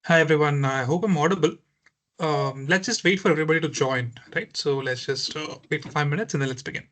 Hi everyone, I hope I'm audible. Let's just wait for everybody to join, right? So let's just wait for 5 minutes and then let's begin.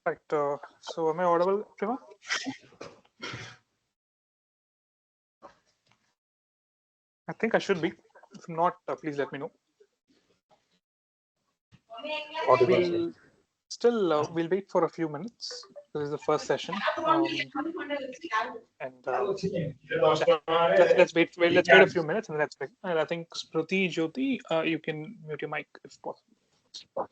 Right. So am I audible, everyone? I think I should be. If not, please let me know. We'll we'll wait for a few minutes. This is the first session, and let's wait. Let's wait a few minutes and let's begin. And I think Smriti, Jyoti, you can mute your mic if possible.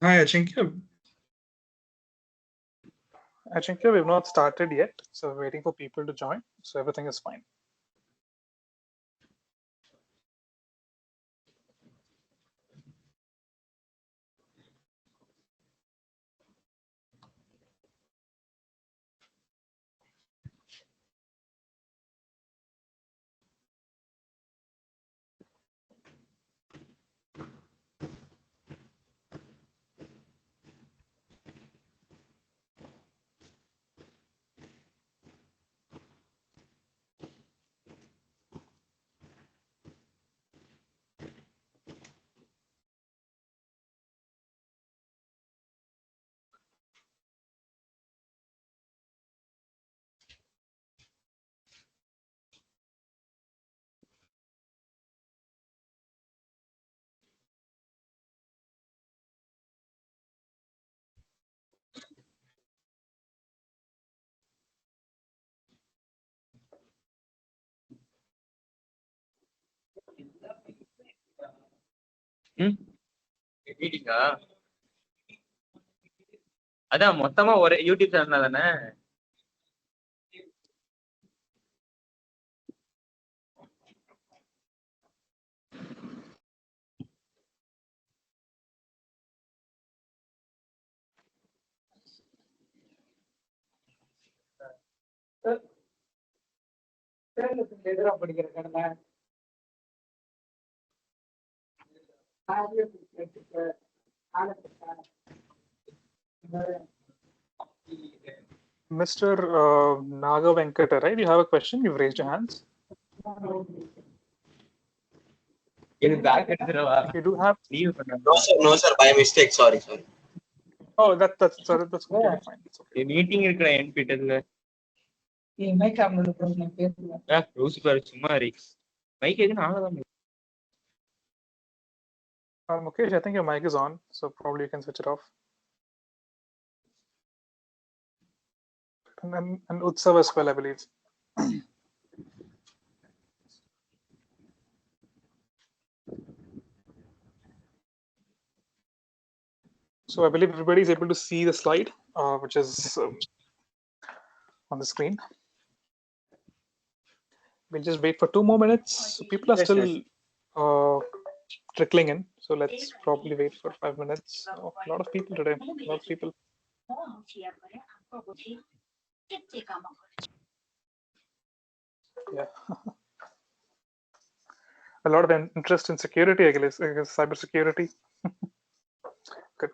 Hi, Ajinkya. Ajinkya, we've not started yet, so we're waiting for people to join. So everything is fine. மீட்டிங்கா அதான் மொத்தமா ஒரு YouTube channel தானே. Mr. Naga Venkata, right? You have a question? You've raised your hands. எனக்கு bag எடுத்துறவா You do have. Leave பண்ண. No, sir, by mistake. Sorry. Oh, that's completely fine. It's okay. Meeting இருக்கிற NPTEL ரூஸ் பாரு சும்மா mic எது நாங்க தான் Mukesh, I think your mic is on, so probably you can switch it off. And Utsav as well, I believe. So I believe everybody is able to see the slide, which is on the screen. We'll just wait for 2 more minutes. So people are Yes, still trickling in. So let's probably wait for 5 minutes. Oh, a lot of people today. A lot of people. Yeah. A lot of interest in security, I guess cyber security. Good.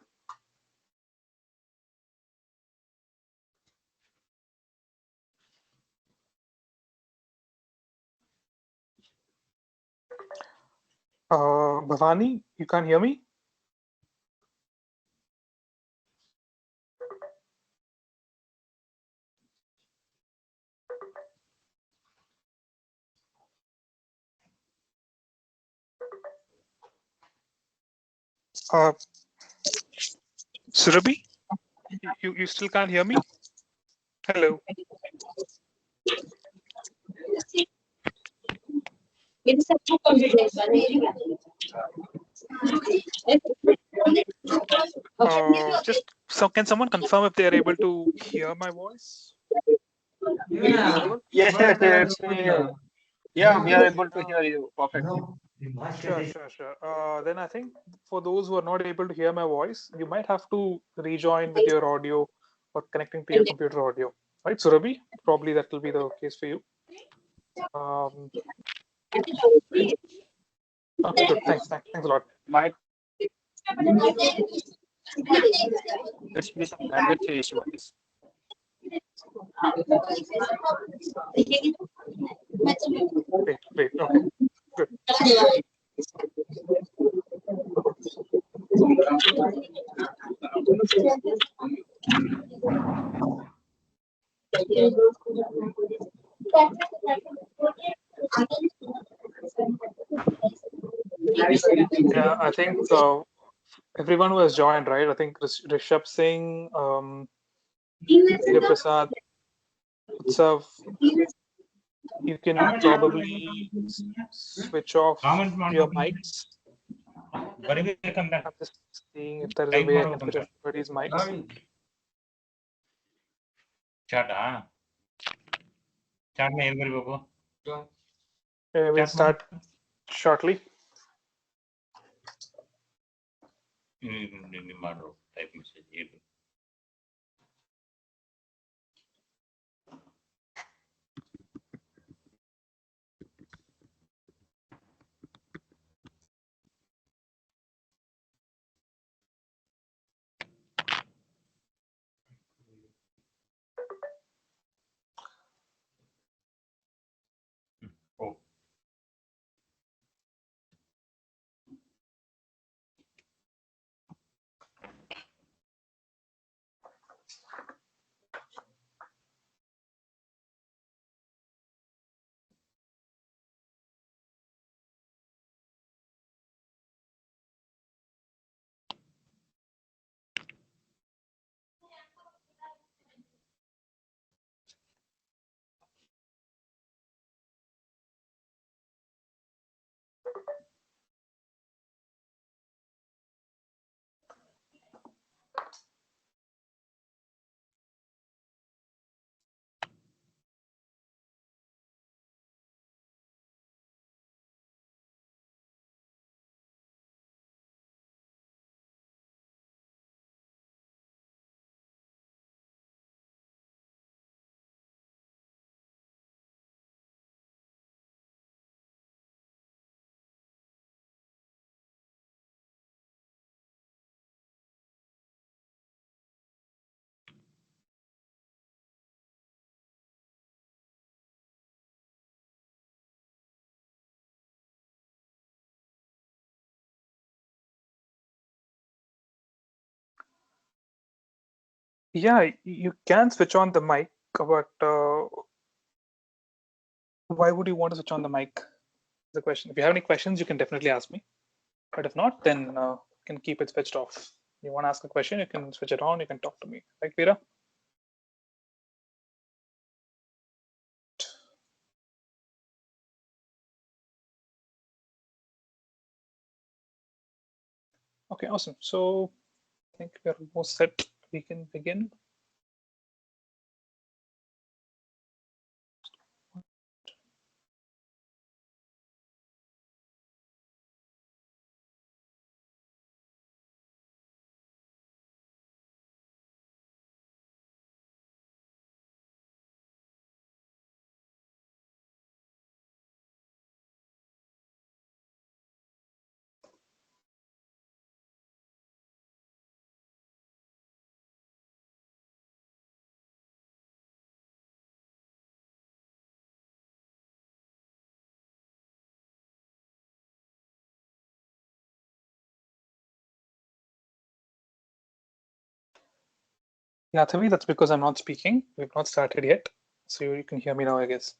Bhavani, you can't hear me? Surabhi, you still can't hear me? Hello. Just so can someone confirm if they are able to hear my voice? Possible? Yes, yes. Yeah, we are able to hear you perfectly. Sure. Then I think for those who are not able to hear my voice, you might have to rejoin with your audio or connecting to your computer audio. Right, Surabhi? Probably that will be the case for you. Okay, good. Thanks a lot. Might it's be some bandwidth issue on this. Wait. Okay, good. Yeah, I think everyone who has joined, right? I think Rishabh Singh, Prasad, Utsav, you can probably switch off your mics. I'm just seeing if there is a way I can switch off everybody's mics. We'll start shortly. Yeah, you can switch on the mic, but why would you want to switch on the mic? The question. If you have any questions, you can definitely ask me. But if not, then you can keep it switched off. You want to ask a question, you can switch it on, you can talk to me. Right, Veera? Okay, awesome. So I think we're almost set. We can begin. Yeah, Thavi, that's because I'm not speaking. We've not started yet. So you can hear me now, I guess.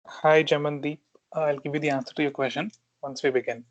Hi, Jamandeep. I'll give you the answer to your question once we begin.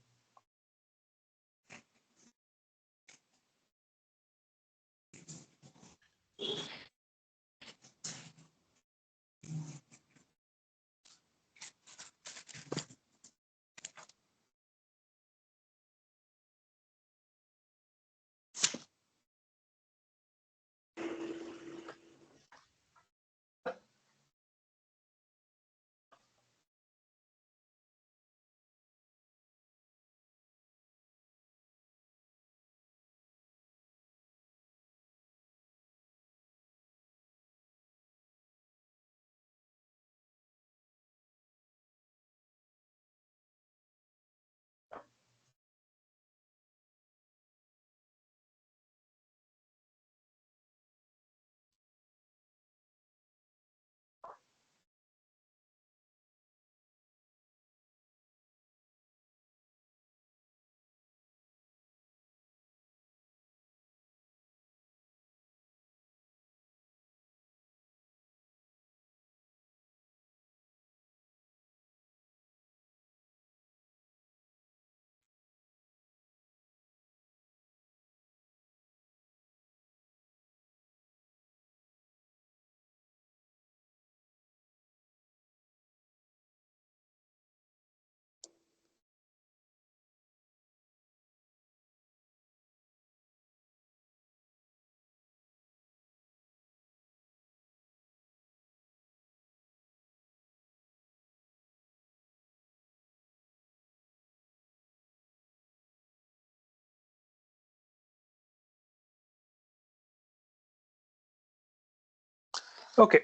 Okay,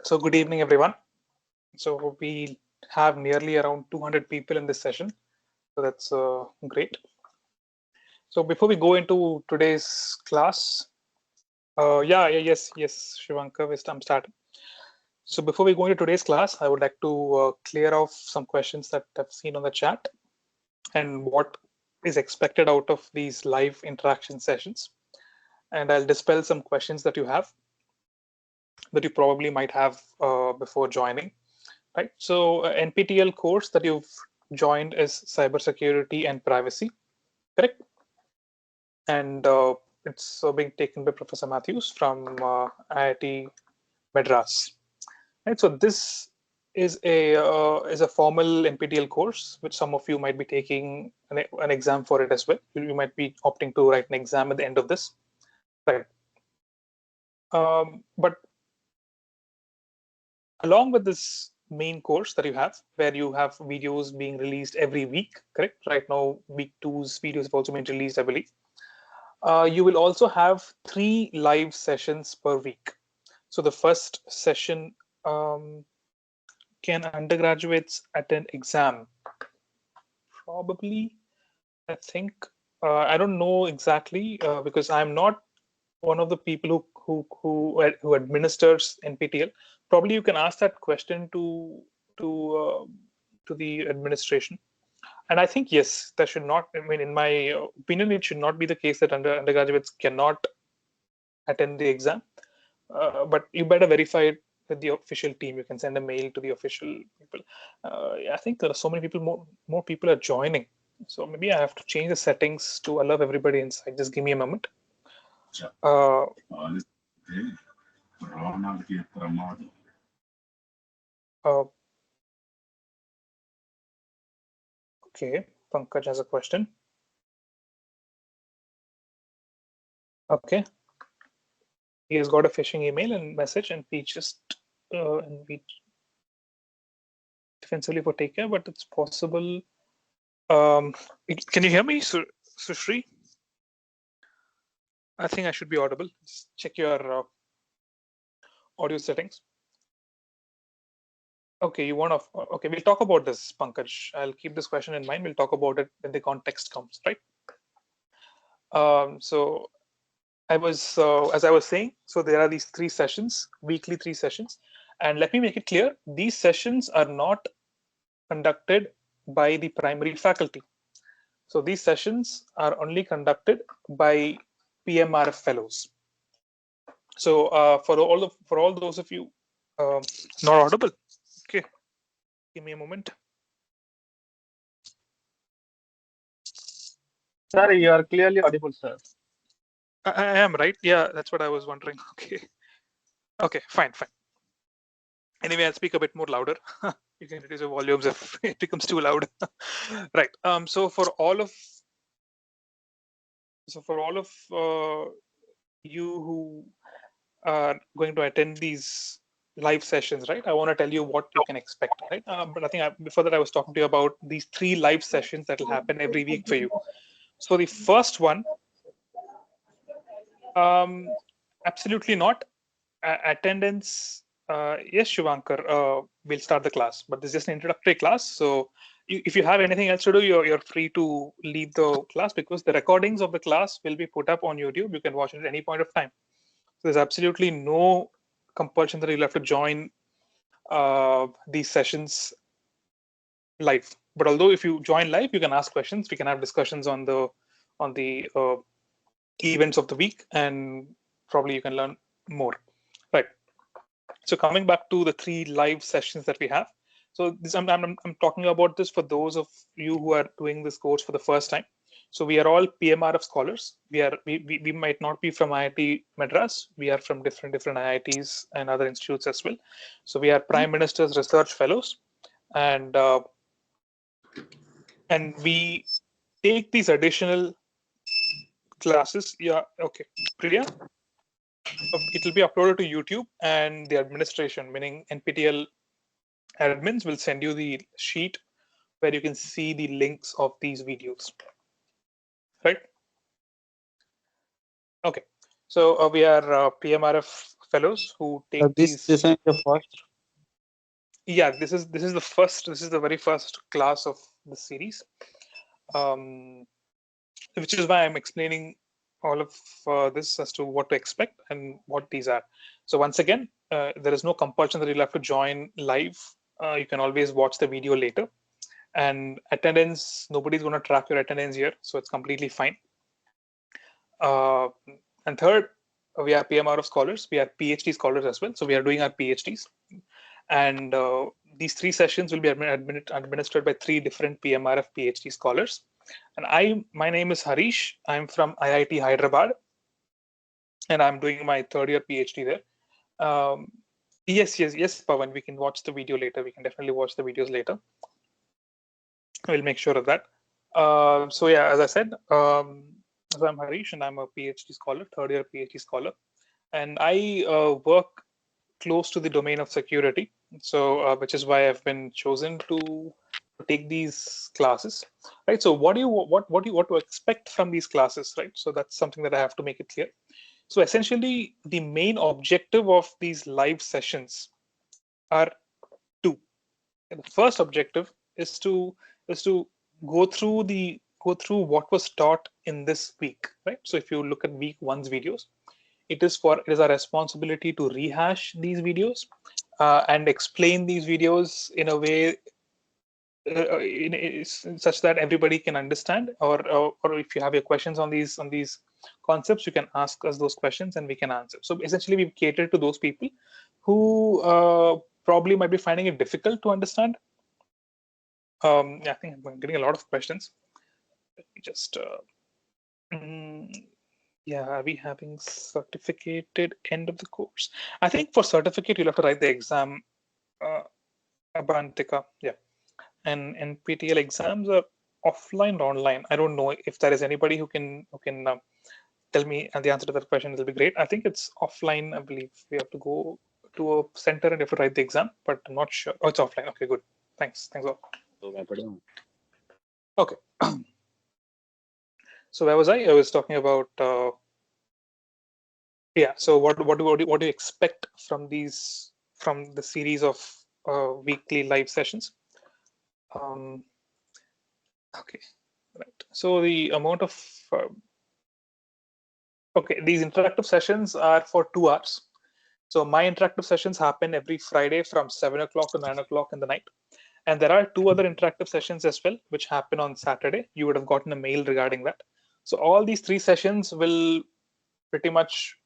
so good evening, everyone. So we have nearly around 200 people in this session. So that's great. So before we go into today's class, yes, Shivankar, I'm starting. So before we go into today's class, I would like to clear off some questions that I've seen on the chat and what is expected out of these live interaction sessions. and I'll dispel some questions that you have, that you probably might have before joining, right? So NPTEL course that you've joined is cybersecurity and privacy, correct? And it's being taken by Professor Matthews from IIT Madras, right? So this is a formal NPTEL course, which some of you might be taking an exam for it as well. You might be opting to write an exam at the end of this, right? But along with this main course that you have, where you have videos being released every week, correct? Right now, week two's videos have also been released, I believe. You will also have 3 live sessions per week. So the first session, can undergraduates attend exam? Probably, I think. I don't know exactly because I'm not one of the people who administers NPTEL. Probably you can ask that question to the administration. And I think yes, that should not. I mean, in my opinion, it should not be the case that undergraduates cannot attend the exam. But you better verify it with the official team. You can send a mail to the official people. I think there are so many people, more people are joining. So maybe I have to change the settings to allow everybody inside. Just give me a moment. Okay, Pankaj has a question. Okay, he has got a phishing email and message, and we just and we defensively for take care, but it's possible. Can you hear me, Sushri? I think I should be audible. Just check your audio settings. Okay, you want to? Okay, we'll talk about this, Pankaj. I'll keep this question in mind. We'll talk about it when the context comes, right? So I was, as I was saying, so there are these 3 sessions, weekly 3 sessions, and let me make it clear: these sessions are not conducted by the primary faculty. So these sessions are only conducted by PMRF fellows. So for all those of you not audible, okay, give me a moment. Sir, you are clearly audible, sir. I am right. Yeah, that's what I was wondering. Okay. Okay, fine. Anyway, I'll speak a bit more louder. You can reduce your volumes if it becomes too loud. Right. So for all of you who are going to attend these live sessions, right? I want to tell you what you can expect, right? But I think before that, I was talking to you about these 3 live sessions that will happen every week for you. So the first one, absolutely not. Attendance, yes, Shivankar, we'll start the class, but this is just an introductory class. So if you have anything else to do, you're free to leave the class, because the recordings of the class will be put up on YouTube. You can watch it at any point of time. So there's absolutely no compulsion that you'll have to join these sessions live. But although if you join live, you can ask questions. We can have discussions on the events of the week, and probably you can learn more. Right. So coming back to the 3 live sessions that we have. So this, I'm talking about this for those of you who are doing this course for the first time. So we are all PMRF scholars. We might not be from IIT Madras. We are from different IITs and other institutes as well. So we are Prime Minister's Research Fellows, and we take these additional classes. Yeah, okay, Priya. It will be uploaded to YouTube, and the administration, meaning NPTEL admins, will send you the sheet where you can see the links of these videos, right? Okay, so we are PMRF fellows who take This these. is the first. Yeah, this is the first. This is the very first class of the series, which is why I'm explaining all of this as to what to expect and what these are. So once again, there is no compulsion that you'll have to join live. You can always watch the video later. And attendance, nobody's going to track your attendance here, so it's completely fine. And And third, we are PMR of scholars. We are PhD scholars as well. So we are doing our PhDs. And these 3 sessions will be administered by 3 different PMRF PhD scholars. And my name is Harish. I'm from IIT Hyderabad, and I'm doing my 3rd year PhD there. Yes, Pawan, we can watch the video later. We can definitely watch the videos later. We'll make sure of that. So yeah, as I said, so I'm Harish, and I'm a PhD scholar, 3rd year PhD scholar. And I work close to the domain of security. So which is why I've been chosen to take these classes, right? So what to expect from these classes, right? So that's something that I have to make it clear. So essentially, the main objective of these live sessions are 2. And the first objective is to go through what was taught in this week, right? So if you look at week 1's videos, it is our responsibility to rehash these videos and explain these videos in a way such that everybody can understand, or if you have your questions on these concepts, you can ask us those questions and we can answer. So essentially, we've catered to those people who probably might be finding it difficult to understand. I think I'm getting a lot of questions. Let me just yeah, are we having certificated end of the course? I think for certificate, you'll have to write the exam, Abantika. Yeah. And NPTEL exams are offline or online. I don't know if there is anybody who can tell me the answer to that question. It'll be great. I think it's offline. I believe we have to go to a center and have to write the exam, but I'm not sure. Oh, it's offline. Okay, good. Thanks a lot. Okay. So where was I? I was talking about yeah. So what do you expect from the series of weekly live sessions? Okay, right. So the amount of okay, these interactive sessions are for 2 hours. So my interactive sessions happen every Friday from 7 o'clock to 9 o'clock in the night. And there are 2 other interactive sessions as well, which happen on Saturday. You would have gotten a mail regarding that. So all these 3 sessions will pretty much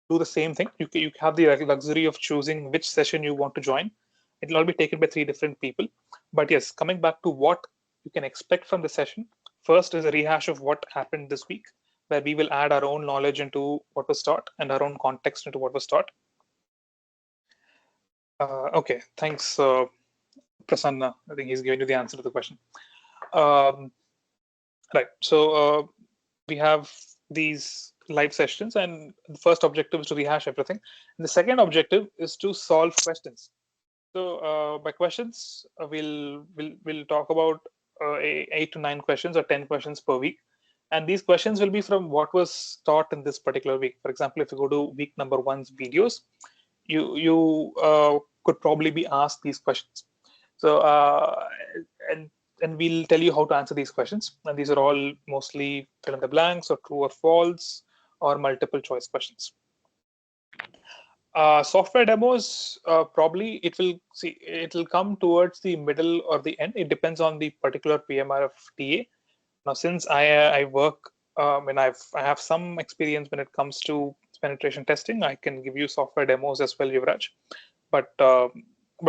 do the same thing. You have the luxury of choosing which session you want to join. It'll all be taken by 3 different people. But yes, coming back to what you can expect from the session, first is a rehash of what happened this week, where we will add our own knowledge into what was taught and our own context into what was taught. Okay, thanks, Prasanna. I think he's giving you the answer to the question. Right, so we have these live sessions, and the first objective is to rehash everything. And the second objective is to solve questions. So by questions, we'll talk about 8 to 9 questions or 10 questions per week. And these questions will be from what was taught in this particular week. For example, if you go to week number 1's videos, you could probably be asked these questions. So and we'll tell you how to answer these questions. And these are all mostly fill in the blanks or true or false or multiple choice questions. Software demos, probably it'll come towards the middle or the end. It depends on the particular PMR of TA. Now, since I work and I have some experience when it comes to penetration testing, I can give you software demos as well, Yuvraj. But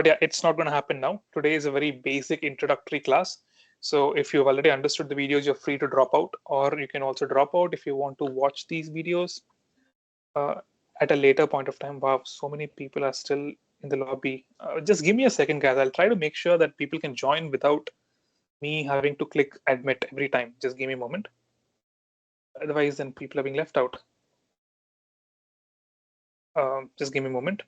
yeah, it's not going to happen now. Today is a very basic introductory class. So if you've already understood the videos, you're free to drop out, or you can also drop out if you want to watch these videos at a later point of time. Wow, so many people are still in the lobby. Just give me a second, guys. I'll try to make sure that people can join without me having to click admit every time. Just give me a moment. Otherwise, then people are being left out. Just give me a moment.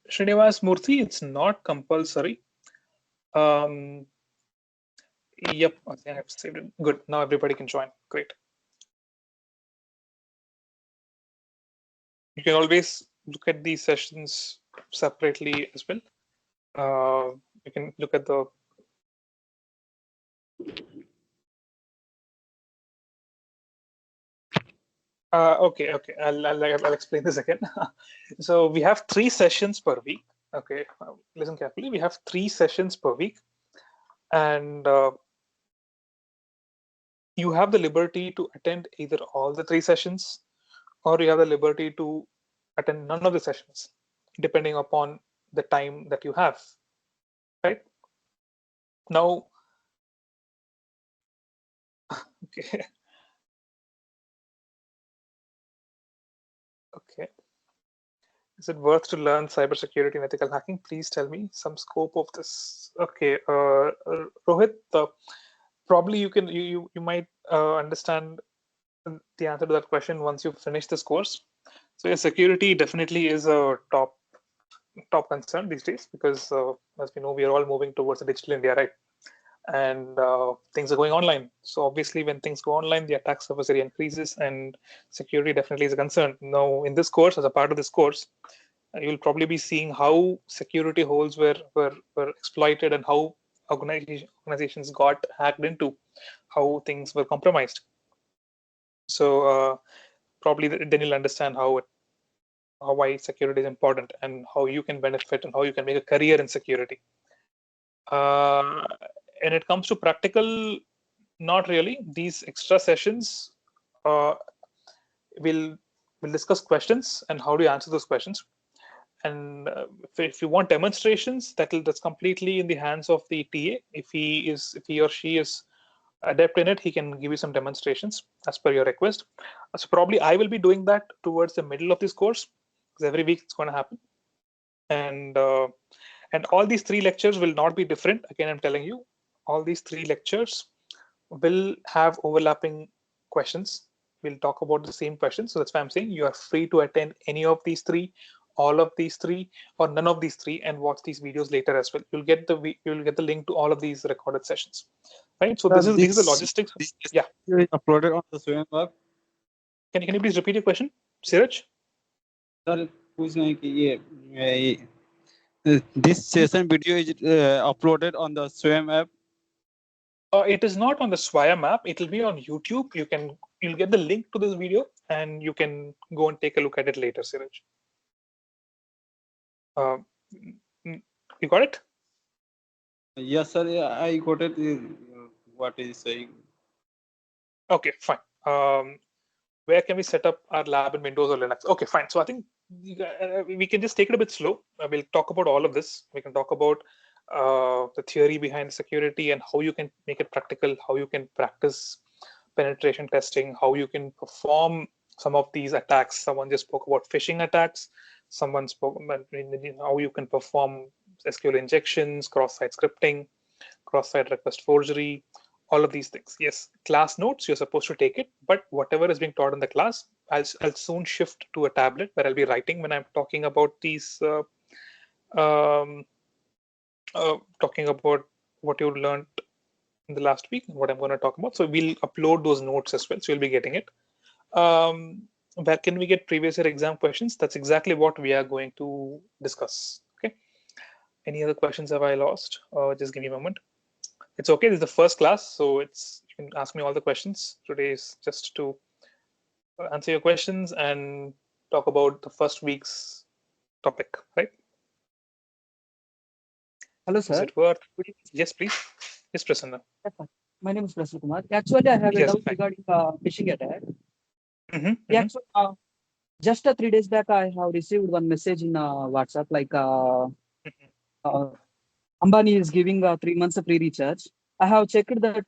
Srinivas Murthy, it's not compulsory. Yep, I think I've saved it. Good. Now everybody can join. Great. You can always look at these sessions separately as well. You can look at the okay. I'll explain this again. So we have 3 sessions per week. Okay, listen carefully. We have 3 sessions per week, and you have the liberty to attend either all the 3 sessions, or you have the liberty to attend none of the sessions, depending upon the time that you have. Right now, okay, okay. Is it worth to learn cybersecurity and ethical hacking? Please tell me some scope of this. Okay, Rohit, probably you might understand the answer to that question once you finish this course. So yeah, security definitely is a top concern these days because as we know, we are all moving towards a digital India, right? And things are going online. So obviously, when things go online, the attack surface area increases, and security definitely is a concern. Now, in this course, as a part of this course, you'll probably be seeing how security holes were exploited and how organizations got hacked into, how things were compromised. So probably then you'll understand how why security is important and how you can benefit and how you can make a career in security. And it comes to practical, not really. These extra sessions will discuss questions and how do you answer those questions. And if you want demonstrations, that's completely in the hands of the TA. If he or she is adept in it, he can give you some demonstrations as per your request. So probably I will be doing that towards the middle of this course, because every week it's going to happen. And all these 3 lectures will not be different. Again, I'm telling you, all these 3 lectures will have overlapping questions. We'll talk about the same questions. So that's why I'm saying you are free to attend any of these 3, all of these 3, or none of these 3, and watch these videos later as well. You'll get the link to all of these recorded sessions, right? So this is the logistics. Yeah. Video is uploaded on the Swayam web. Can you please repeat your question, Siraj? Sir, पूछ रहे हैं कि ये this session video is uploaded on the Swayam app. It is not on the Swayam app. It will be on YouTube. You'll get the link to this video and you can go and take a look at it later, Siraj. You got it? Yes, sir. I got it. What is saying? Okay, fine. Where can we set up our lab in Windows or Linux? Okay, fine. So I think we can just take it a bit slow. We'll talk about all of this. We can talk about the theory behind security and how you can make it practical, how you can practice penetration testing, how you can perform some of these attacks. Someone just spoke about phishing attacks. Someone spoke about how you can perform SQL injections, cross-site scripting, cross-site request forgery, all of these things. Yes, class notes, you're supposed to take it, but whatever is being taught in the class, I'll soon shift to a tablet where I'll be writing when I'm talking about these, talking about what you learned in the last week and what I'm going to talk about. So we'll upload those notes as well. So you'll be getting it. Where can we get previous year exam questions? That's exactly what we are going to discuss. Okay. Any other questions have I lost? Just give me a moment. It's okay. This is the first class, so you can ask me all the questions. Today is just to answer your questions and talk about the first week's topic, right? Hello, Is sir. it worth? Yes, please. Yes, Prasanna. My name is Prasanna Kumar. Actually, I have a Yes, doubt fine. regarding phishing attack. Mm-hmm, Actually, just 3 days back, I have received one message in WhatsApp like Ambani is giving 3 months of free recharge. I have checked that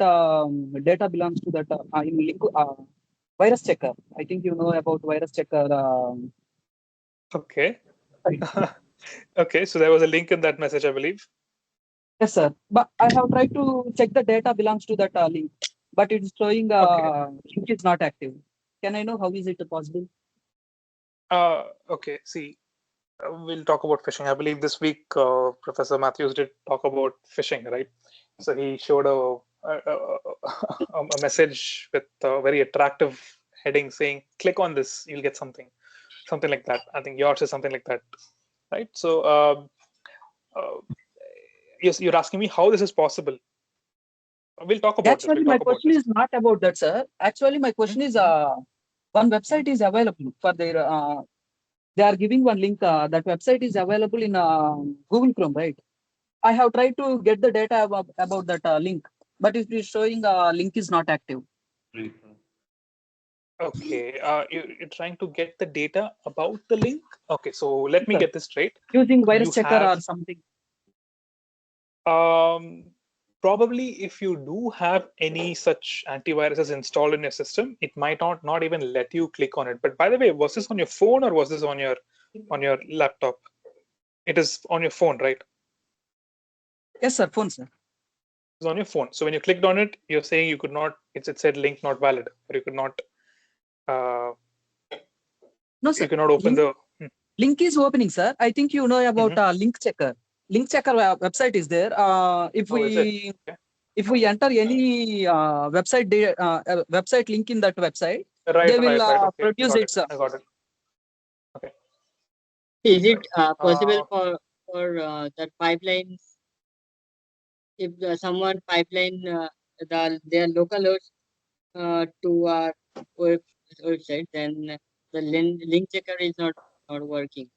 data belongs to that in link, virus checker. I think you know about virus checker. Okay. Okay, so there was a link in that message, I believe. Yes, sir. But I have tried to check the data belongs to that link, but it's showing link is not active. Can I know how is it possible? Okay, see, we'll talk about phishing. I believe this week Professor Matthews did talk about phishing, right? So he showed a message with a very attractive heading saying, click on this, you'll get something like that. I think yours is something like that, right? So yes, you're asking me how this is possible. We'll talk about Actually, this. my question is not about that, sir. Actually, my question is one website is available for their they are giving one link. That website is available in Google Chrome, right? I have tried to get the data about that link, but it is showing link is not active. Okay, you're trying to get the data about the link. Okay, so let me Sir. get this straight. Using virus You checker have- or something. Probably if you do have any such antiviruses installed in your system, it might not even let you click on it. But by the way, was this on your phone or was this on your laptop? It is on your phone, right? Yes, sir. Phone, sir. It's on your phone. So when you clicked on it, you're saying you could not. It said link not valid, or you could not. No, sir. You cannot open link, the. link is opening, sir. I think you know about link checker. Link checker website is there. If we enter any website link in that website, Right, they will right. Okay, produce it, sir. I got it. Okay. Is it Right. possible for that pipelines if someone pipeline their local host to our website, then the link checker is not working.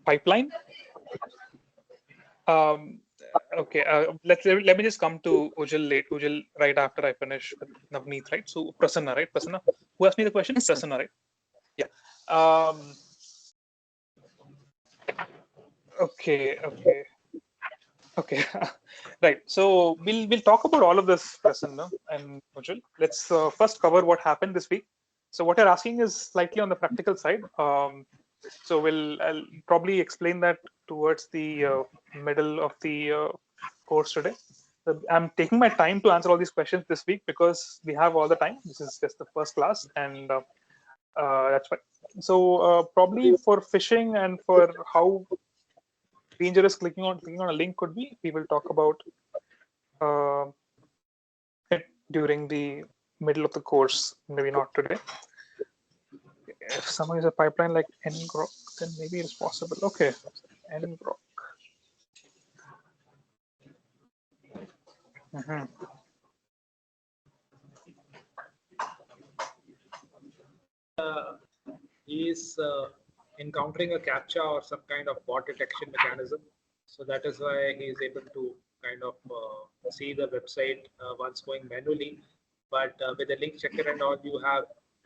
Pipeline. Okay. Let me just come to Ujjal right after I finish with Navneet, right? So Prasanna, right? Prasanna, who asked me the question? Yes, sir. Prasanna, right? Yeah. Okay. Right. So we'll talk about all of this, Prasanna and Ujjal. Let's first cover what happened this week. So what you're asking is slightly on the practical side. So I'll probably explain that towards the middle of the course today. I'm taking my time to answer all these questions this week because we have all the time. This is just the first class, and that's why. So probably for phishing and for how dangerous clicking on a link could be, we will talk about it during the middle of the course. Maybe not today. If someone is a pipeline like ngrok, then maybe it's possible. Okay, ngrok. He is encountering a captcha or some kind of bot detection mechanism. So that is why he is able to kind of see the website once going manually. But with the link checker and all, you have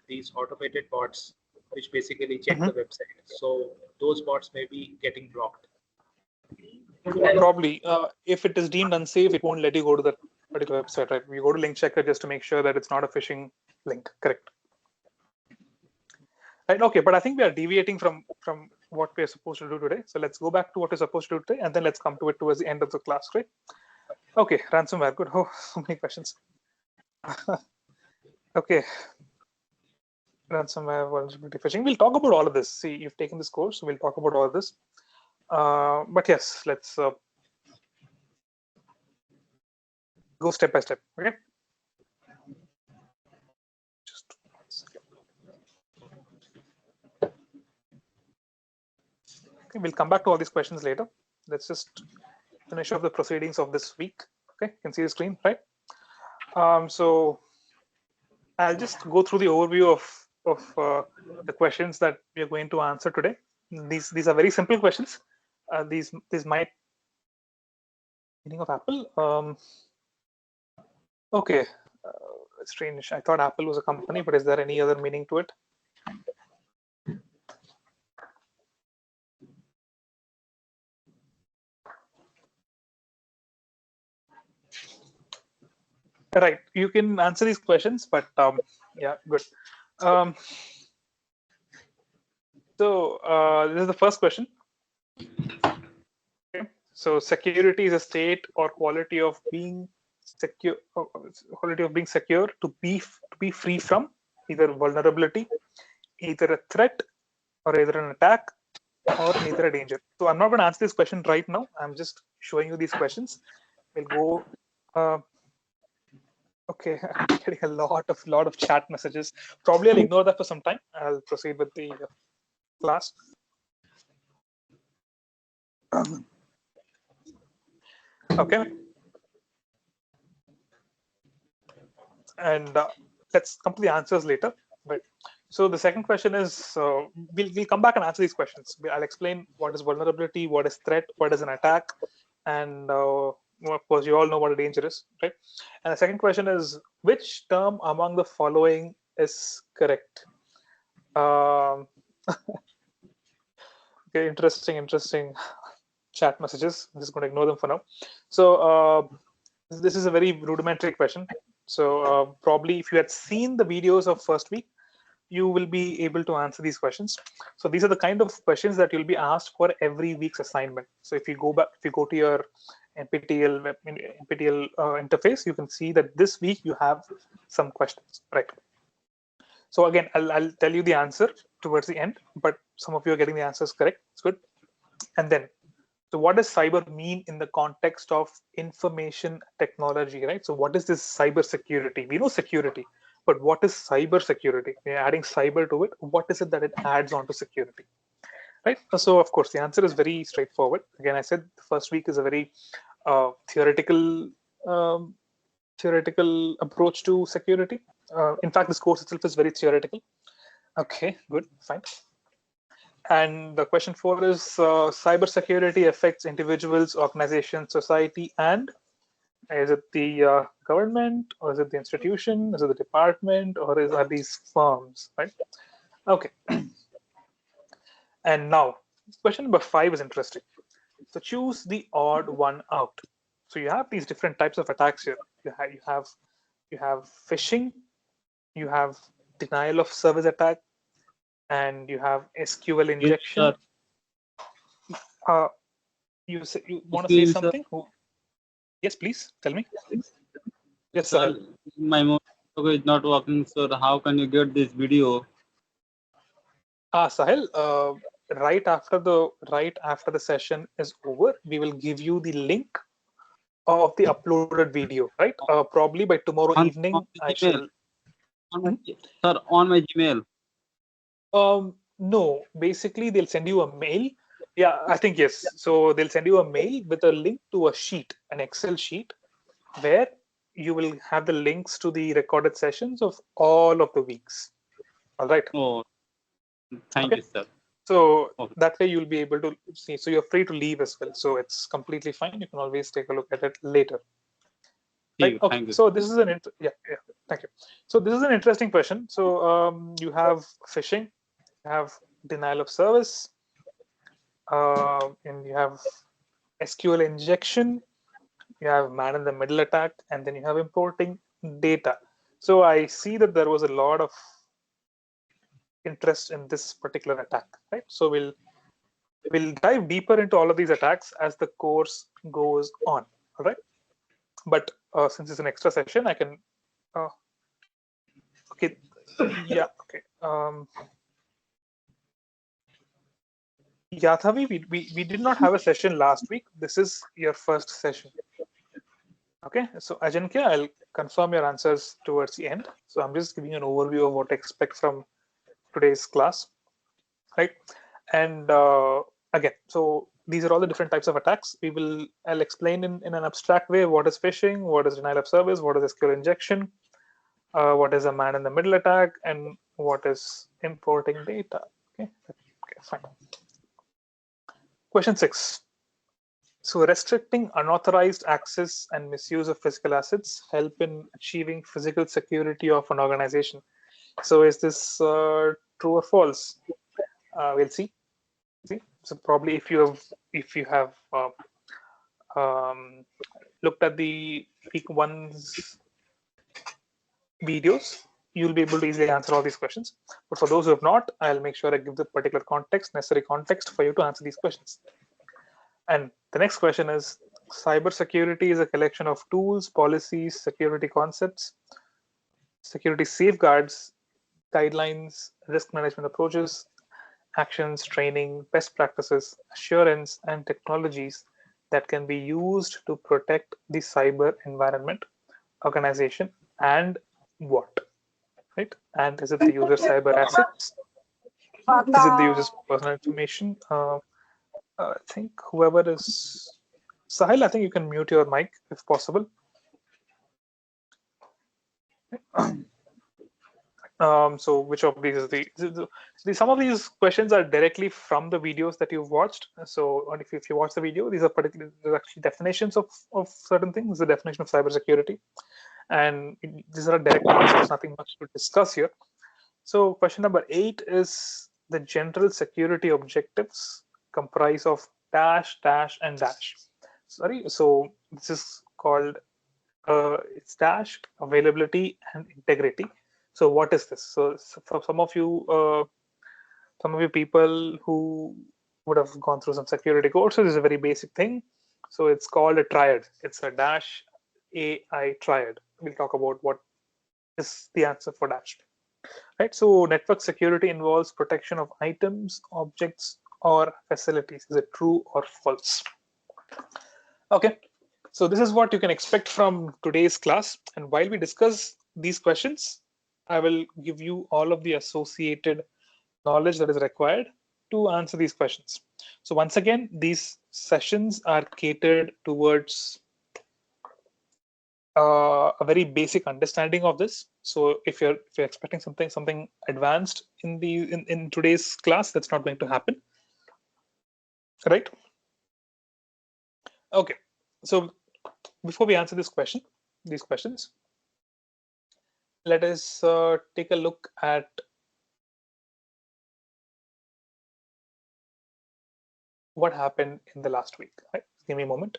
these automated bots which basically check the website. So those bots may be getting blocked. Probably, if it is deemed unsafe, it won't let you go to that particular website, right? We go to link checker just to make sure that it's not a phishing link. Correct. Right. Okay, but I think we are deviating from what we're supposed to do today. So let's go back to what we're supposed to do today, and then let's come to it towards the end of the class, right? Okay, ransomware. Good. Oh, so many questions. Okay. Ransomware, vulnerability phishing. We'll talk about all of this. See, you've taken this course, so we'll talk about all of this. But yes, let's go step by step. Okay. Just 1 second. Okay, we'll come back to all these questions later. Let's just finish off the proceedings of this week. Okay, you can see the screen, right? So I'll just go through the overview of the questions that we are going to answer today. These are very simple questions. These might meaning of Apple. Okay, strange. I thought Apple was a company, but is there any other meaning to it? Right, you can answer these questions, but yeah, good. So this is the first question. Okay. So security is a state or quality of being secure, to be free from either vulnerability, either a threat, or either an attack, or either a danger. So I'm not going to answer this question right now. I'm just showing you these questions. We'll go. Okay, I'm getting a lot of chat messages. Probably I'll ignore that for some time. I'll proceed with the class. Okay. And let's come to the answers later. Right. So the second question is, we'll come back and answer these questions. I'll explain what is vulnerability, what is threat, what is an attack, and well, of course you all know what a danger is, right? And the second question is, which term among the following is correct? Okay, interesting chat messages. I'm just going to ignore them for now. So this is a very rudimentary question. So probably if you had seen the videos of first week, you will be able to answer these questions. So these are the kind of questions that you'll be asked for every week's assignment. So if you go to your NPTEL interface, you can see that this week you have some questions, right? So again, I'll tell you the answer towards the end, but some of you are getting the answers correct. It's good. And then, so what does cyber mean in the context of information technology, right? So what is this cyber security? We know security, but what is cyber security? We're adding cyber to it. What is it that it adds on to security, right? So of course, the answer is very straightforward. Again, I said the first week is a very theoretical approach to security. In fact, this course itself is very theoretical. Okay, good, fine. And the question 4 is, cybersecurity affects individuals, organizations, society, and is it the government, or is it the institution, is it the department, or are these firms, right? Okay. And now, question number 5 is interesting. So choose the odd one out. So you have these different types of attacks here. You have phishing, you have denial of service attack, and you have SQL injection. You want to say something? Yes, please tell me. Yes, sir. My mobile is not working, sir. How can you get this video? Sahil, right after the session is over, we will give you the link of the uploaded video. Right? Probably by tomorrow evening, I shall. Sir, on my Gmail. No, basically they'll send you a mail. Yeah, I think yes. So they'll send you a mail with a link to a sheet, an Excel sheet, where you will have the links to the recorded sessions of all of the weeks. All right. Oh, thank you, sir. So that way you'll be able to see. So you're free to leave as well. So it's completely fine. You can always take a look at it later. Right? Okay. Thank you. So this is an thank you. So this is an interesting question. So you have phishing, you have denial of service, and you have SQL injection, you have man in the middle attack, and then you have importing data. So I see that there was a lot of interest in this particular attack, right? So we'll dive deeper into all of these attacks as the course goes on. All right. But since it's an extra session, I can. Okay. Yeah. Okay. Yathavi, we did not have a session last week. This is your first session. Okay. So Ajankya, I'll confirm your answers towards the end. So I'm just giving you an overview of what to expect from today's class, right? And again, so these are all the different types of attacks. I'll explain in an abstract way what is phishing, what is denial of service, what is SQL injection, what is a man in the middle attack, and what is importing data. Okay, fine. Question 6. So restricting unauthorized access and misuse of physical assets help in achieving physical security of an organization. So is this true or false? We'll see. So probably if you have looked at the week 1's videos, you'll be able to easily answer all these questions. But for those who have not, I'll make sure I give the particular necessary context for you to answer these questions. And the next question is, cybersecurity is a collection of tools, policies, security concepts, security safeguards, guidelines, risk management approaches, actions, training, best practices, assurance, and technologies that can be used to protect the cyber environment, organization, and what, right? And is it the user's cyber assets? Is it the user's personal information? I think whoever is Sahil, I think you can mute your mic if possible. So which of these is some of these questions are directly from the videos that you've watched. So if you watch the video, these are particular, there's actually definitions of certain things, the definition of cybersecurity, and these are direct answers, nothing much to discuss here. So question number 8 is the general security objectives comprise of dash, dash, and dash. Sorry, so this is called it's dash, availability, and integrity. So what is this? So for some of you people who would have gone through some security courses, this is a very basic thing. So it's called a triad. It's a dash AI triad. We'll talk about what is the answer for dash. Right. So network security involves protection of items, objects, or facilities. Is it true or false? Okay. So this is what you can expect from today's class. And while we discuss these questions, I will give you all of the associated knowledge that is required to answer these questions. So once again, these sessions are catered towards a very basic understanding of this. So if you're expecting something advanced in today's class, that's not going to happen, right? Okay. So before we answer these questions, let us take a look at what happened in the last week. Right? Give me a moment.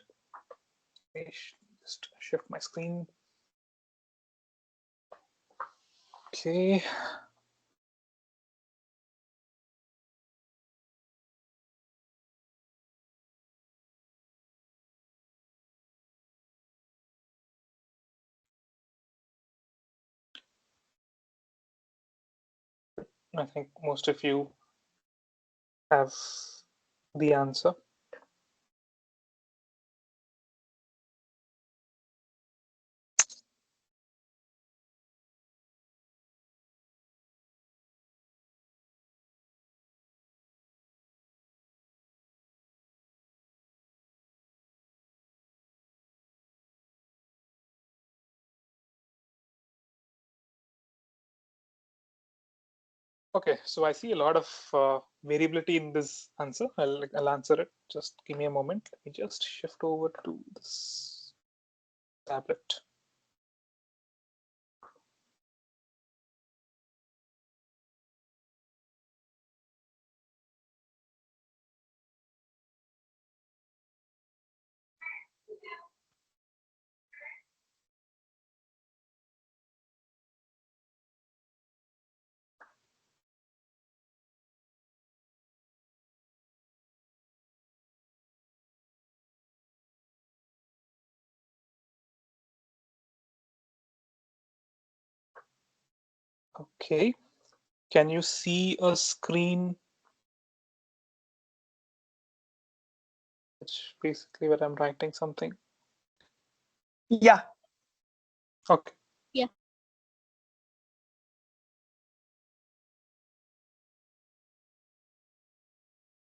Just shift my screen. Okay. I think most of you have the answer. Okay, so I see a lot of variability in this answer. I'll answer it. Just give me a moment. Let me just shift over to this tablet. Okay, can you see a screen? It's basically where I'm writing something. Yeah. Okay. Yeah.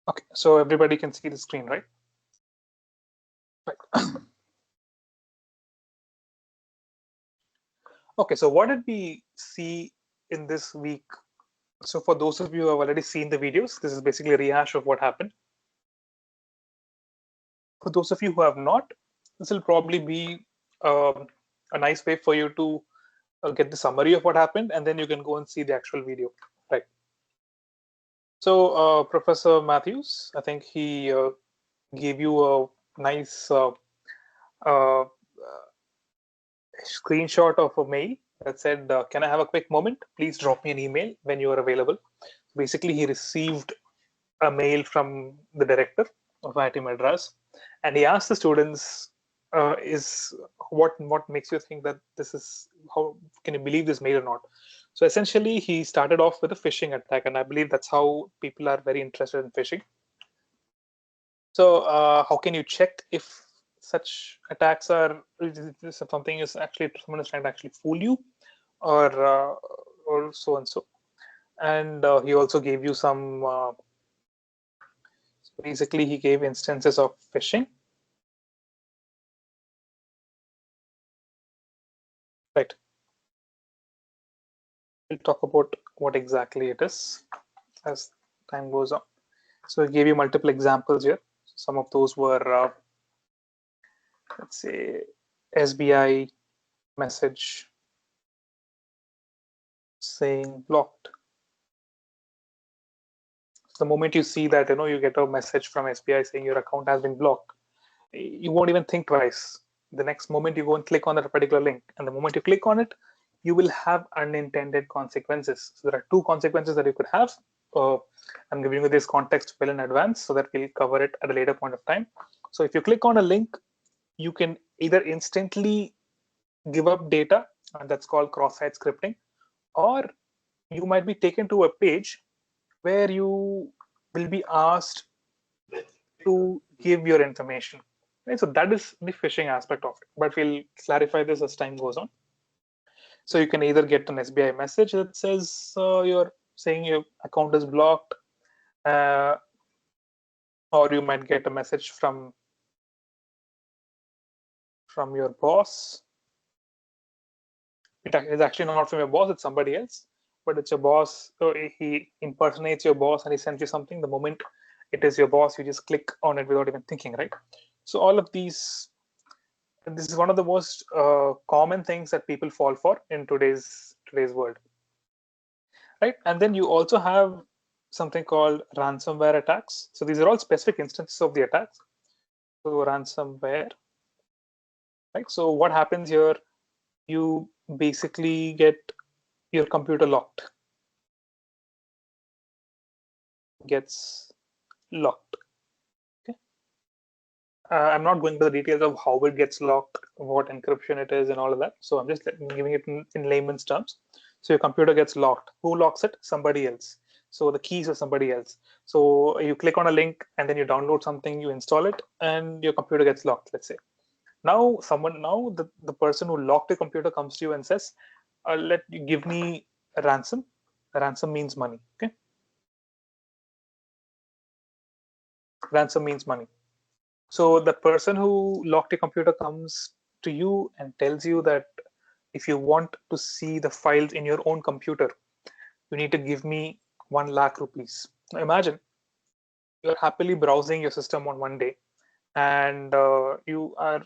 Okay, so everybody can see the screen, right? Right. Okay, so what did we see in this week? So for those of you who have already seen the videos, this is basically a rehash of what happened. For those of you who have not, this will probably be a nice way for you to get the summary of what happened, and then you can go and see the actual video, right? So Professor Matthews, I think he gave you a nice uh, screenshot of a mail that said, can I have a quick moment? Please drop me an email when you are available. Basically, he received a mail from the director of IIT Madras, and he asked the students, "Is what makes you think that this is, how can you believe this mail or not?" So essentially, he started off with a phishing attack, and I believe that's how people are very interested in phishing. So how can you check if such attacks are, something is actually, someone is trying to actually fool you, or so and so? And he also gave you some. Basically, he gave instances of phishing. Right. we'll talk about what exactly it is as time goes on. So I gave you multiple examples here. Some of those were, let's say, SBI message saying blocked. So the moment you see that, you get a message from SBI saying your account has been blocked, you won't even think twice. The next moment you go and click on that particular link, and the moment you click on it, you will have unintended consequences. So there are two consequences that you could have. I'm giving you this context well in advance so that we'll cover it at a later point of time. So if you click on a link, you can either instantly give up data, and that's called cross-site scripting, or you might be taken to a page where you will be asked to give your information. Right? So that is the phishing aspect of it, but we'll clarify this as time goes on. So you can either get an SBI message that says you're saying your account is blocked, or you might get a message from your boss. It is actually not from your boss, it's somebody else, but it's your boss. So he impersonates your boss and he sends you something. The moment it is your boss, you just click on it without even thinking, right? So all of these, this is one of the most common things that people fall for in today's world, right? And then you also have something called ransomware attacks. So these are all specific instances of the attacks. So ransomware, right? So what happens here? You basically get your computer locked. Gets locked. Okay. I'm not going to the details of how it gets locked, what encryption it is, and all of that. So I'm just giving it in layman's terms. So your computer gets locked. Who locks it? Somebody else. So the keys are somebody else. So you click on a link and then you download something, you install it, and your computer gets locked, let's say. Now the person who locked the computer comes to you and says, let you give me a ransom. A ransom means money. Okay. Ransom means money. So the person who locked your computer comes to you and tells you that if you want to see the files in your own computer, you need to give me 1 lakh rupees. Now imagine you're happily browsing your system on one day, and you are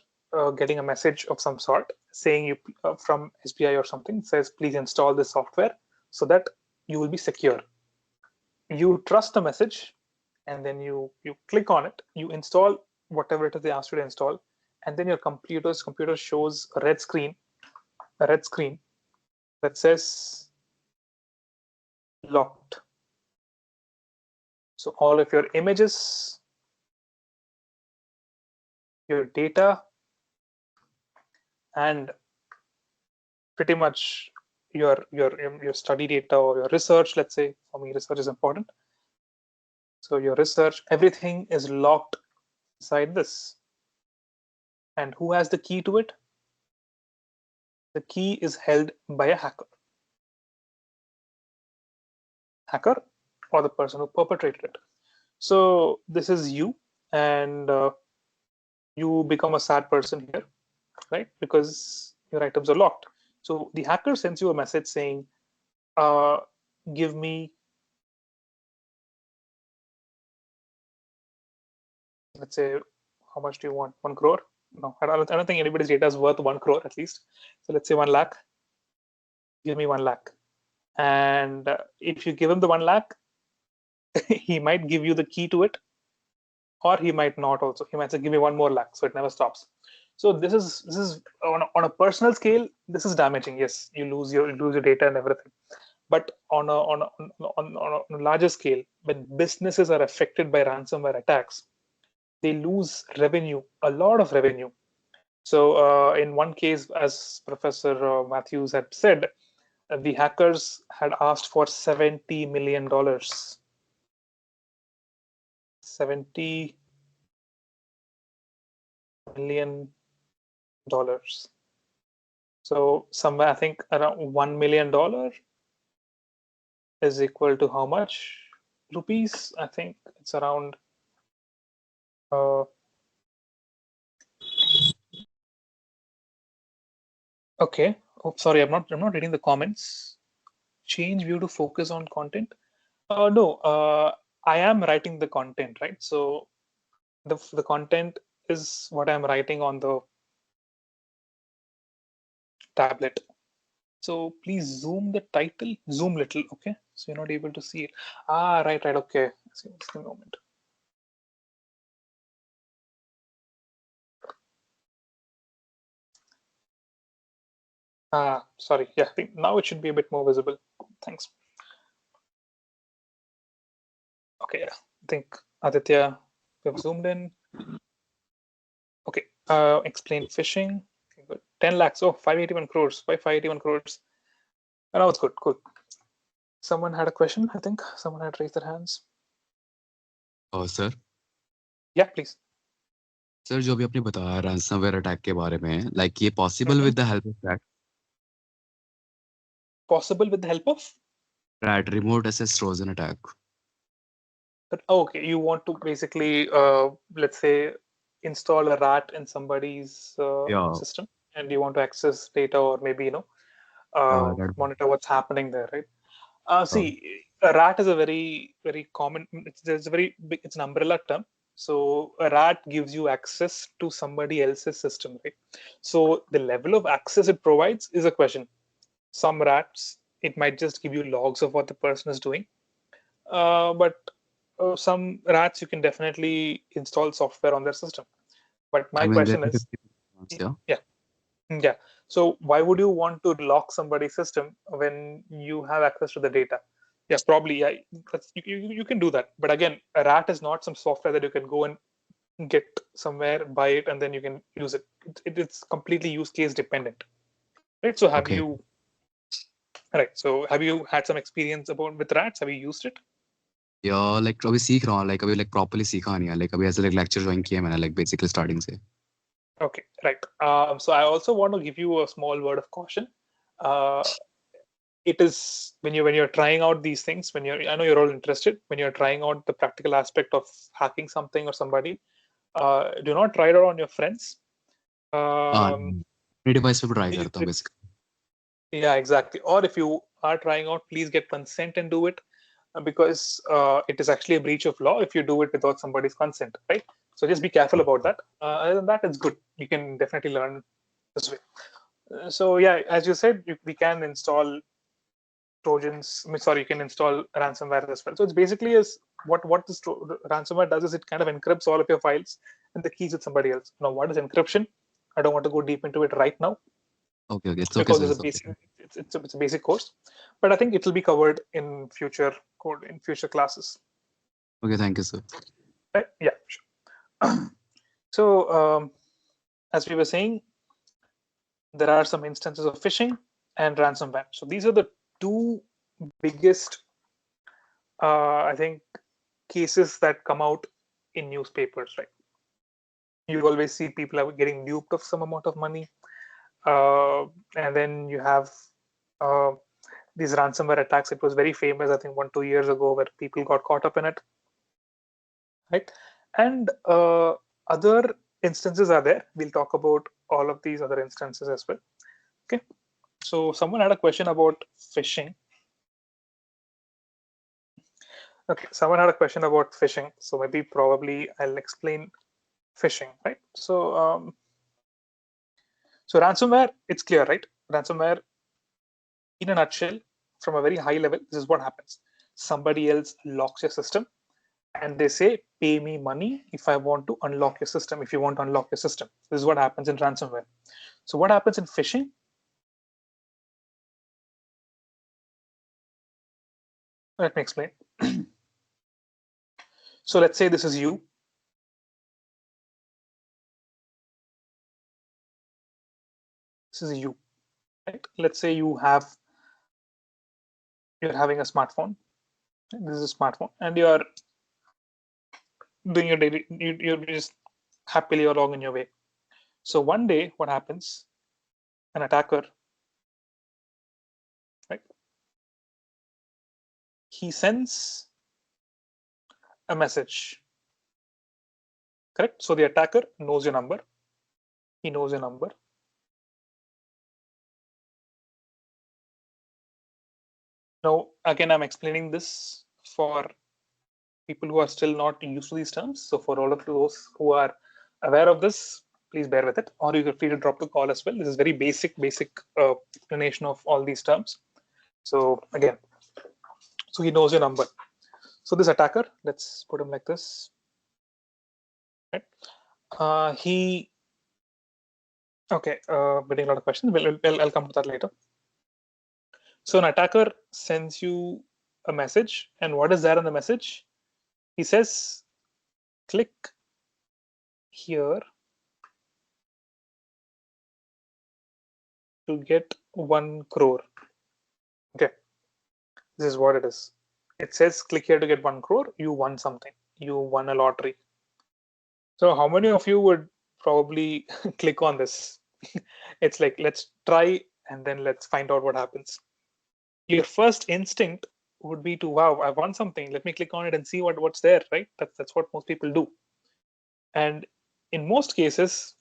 getting a message of some sort saying you from SBI or something says, please install this software so that you will be secure. You trust the message, and then you click on it, you install whatever it is they asked you to install, and then your computer shows a red screen that says locked. So all of your images, your data, and pretty much your study data or your research, let's say, for me research is important. So your research, everything is locked inside this. And who has the key to it? The key is held by a hacker or the person who perpetrated it. So this is you, and you become a sad person here, right? Because your items are locked. So the hacker sends you a message saying, give me, let's say, how much do you want? 1 crore? No, I don't think anybody's data is worth 1 crore at least. So let's say 1 lakh. Give me 1 lakh. And if you give him the 1 lakh, he might give you the key to it, or he might not also. He might say, give me 1 more lakh. So it never stops. So this is on a personal scale, this is damaging. Yes, you lose your data and everything. But on a larger scale, when businesses are affected by ransomware attacks, they lose revenue, a lot of revenue. So in one case, as Professor Matthews had said, the hackers had asked for $70 million. $70 million. So somewhere I think around $1 million is equal to how much rupees? I think it's around okay. Oh, sorry, I'm not reading the comments. change view to focus on content. No, I am writing the content, right? So the content is what I'm writing on the tablet. So please zoom the title, zoom little, okay? So you're not able to see it. Right, okay. Just a moment. Sorry, yeah, I think now it should be a bit more visible. Thanks. Okay, yeah, I think Aditya, we have zoomed in. Okay, explain phishing. Okay, good. 10 lakhs, 581 crores. Why 581 crores? Now it's good, cool. Someone had a question, I think. Someone had raised their hands. Oh, sir. Yeah, please. Sir जो भी आपने बताया ransomware attack के बारे में, like ये possible with the help of that? Possible with the help of? That remote access Trojan attack. But okay, you want to basically, let's say, install a rat in somebody's system, and you want to access data or maybe monitor what's happening there, right? See, a rat is a very common. It's a very big. It's an umbrella term. So a rat gives you access to somebody else's system, right? So the level of access it provides is a question. Some rats, it might just give you logs of what the person is doing, but some rats you can definitely install software on their system. But my question is, yeah. So why would you want to lock somebody's system when you have access to the data? Yeah, probably. Yeah, you can do that. But again, a rat is not some software that you can go and get somewhere, buy it, and then you can use it. It's completely use case dependent, right? So have you? Right. So have you had some experience with rats? Have you used it? Yeah, like अभी सीख रहा हूँ, like अभी like properly सीखा नहीं है, like अभी ऐसे like lecture join किया मैंने like basically starting से. Okay, right. So I also want to give you a small word of caution. It is when you're trying out these things, I know you're all interested, when you're trying out the practical aspect of hacking something or somebody, do not try it out on your friends. Device पे try करता हूँ basically. Yeah, exactly. Or if you are trying out, please get consent and do it, because it is actually a breach of law if you do it without somebody's consent, right? So just be careful about that. Other than that, it's good. You can definitely learn this way. So yeah, as you said, we can install Trojans. Sorry, you can install ransomware as well. So it's basically what this ransomware does is it kind of encrypts all of your files and the keys with somebody else. Now, what is encryption? I don't want to go deep into it right now. Okay, it's because okay. It's a basic, it's a basic course, but I think it will be covered in future classes. Okay, thank you, sir. Right? Yeah, sure. So as we were saying, there are some instances of phishing and ransomware. So these are the two biggest, I think, cases that come out in newspapers, right? You always see people are getting duped of some amount of money, and then you have these ransomware attacks. It was very famous, I think 1-2 years ago, where people got caught up in it, right? And other instances are there. We'll talk about all of these other instances as well. Okay, so someone had a question about phishing. Okay, someone had a question about phishing, so probably I'll explain phishing, right? So so ransomware, it's clear, right? Ransomware, in a nutshell, from a very high level, this is what happens. Somebody else locks your system and they say, pay me money if I want to unlock your system, if you want to unlock your system. This is what happens in ransomware. So what happens in phishing? Let me explain. So let's say this is you. This is you, right? Let's say you're having a smartphone. This is a smartphone, and you're doing your daily, you're just happily along in your way. So one day, what happens? An attacker, right? He sends a message, correct? So the attacker knows your number. He knows your number. Now, again, I'm explaining this for people who are still not used to these terms. So for all of those who are aware of this, please bear with it, or you can feel to drop the call as well. This is very basic explanation of all these terms. So again, so he knows your number. So this attacker, let's put him like this. Right? Okay, getting a lot of questions. I'll come to that later. So an attacker sends you a message, and what is there in the message? He says, click here to get 1 crore. Okay, this is what it is. It says, click here to get 1 crore. You won something. You won a lottery. So how many of you would probably click on this? It's like, let's try and then let's find out what happens. Your first instinct would be to, wow, I won something. Let me click on it and see what's there, right? That's what most people do. And in most cases,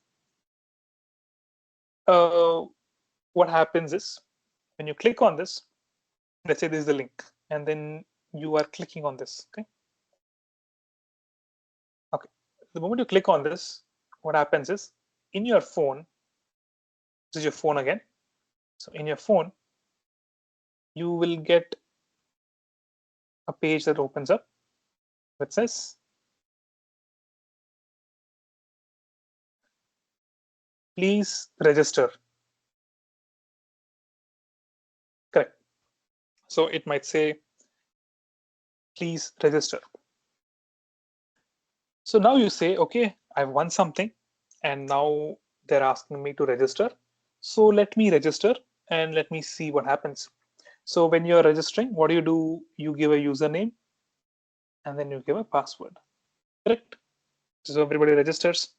what happens is when you click on this, let's say this is the link, and then you are clicking on this. Okay. The moment you click on this, what happens is in your phone, this is your phone again. So in your phone, you will get a page that opens up that says, please register. Correct. So it might say, please register. So now you say, okay, I've won something and now they're asking me to register. So let me register and let me see what happens. So when you're registering, what do? You give a username and then you give a password. Correct. So everybody registers.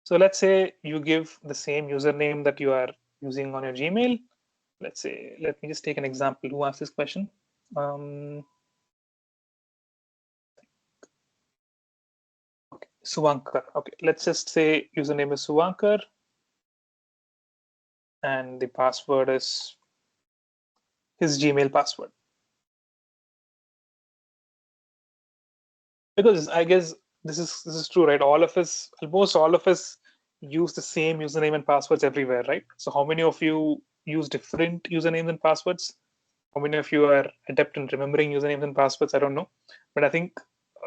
So let's say you give the same username that you are using on your Gmail. Let's say, let me just take an example. Who asked this question? Okay, Suvankar. Okay, let's just say username is Suvankar and the password is his Gmail password. Because I guess this is true, right? Almost all of us use the same username and passwords everywhere, right? So how many of you use different usernames and passwords? How many of you are adept in remembering usernames and passwords? I don't know, but I think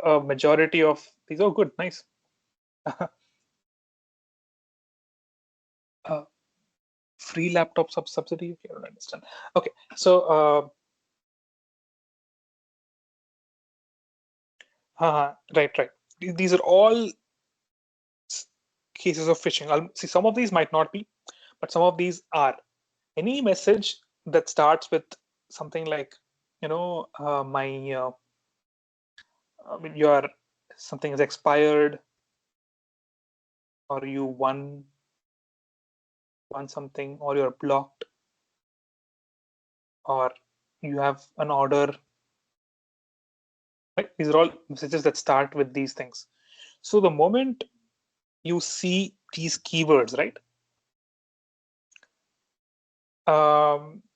a majority of these. Oh, good, nice. Free laptop subsidy. Okay, I don't understand. Okay, so right. These are all cases of phishing. I'll see some of these might not be, but some of these are. Any message that starts with something like, your something is expired, or you won something, or you're blocked, or you have an order. Right? These are all messages that start with these things. So the moment you see these keywords, right?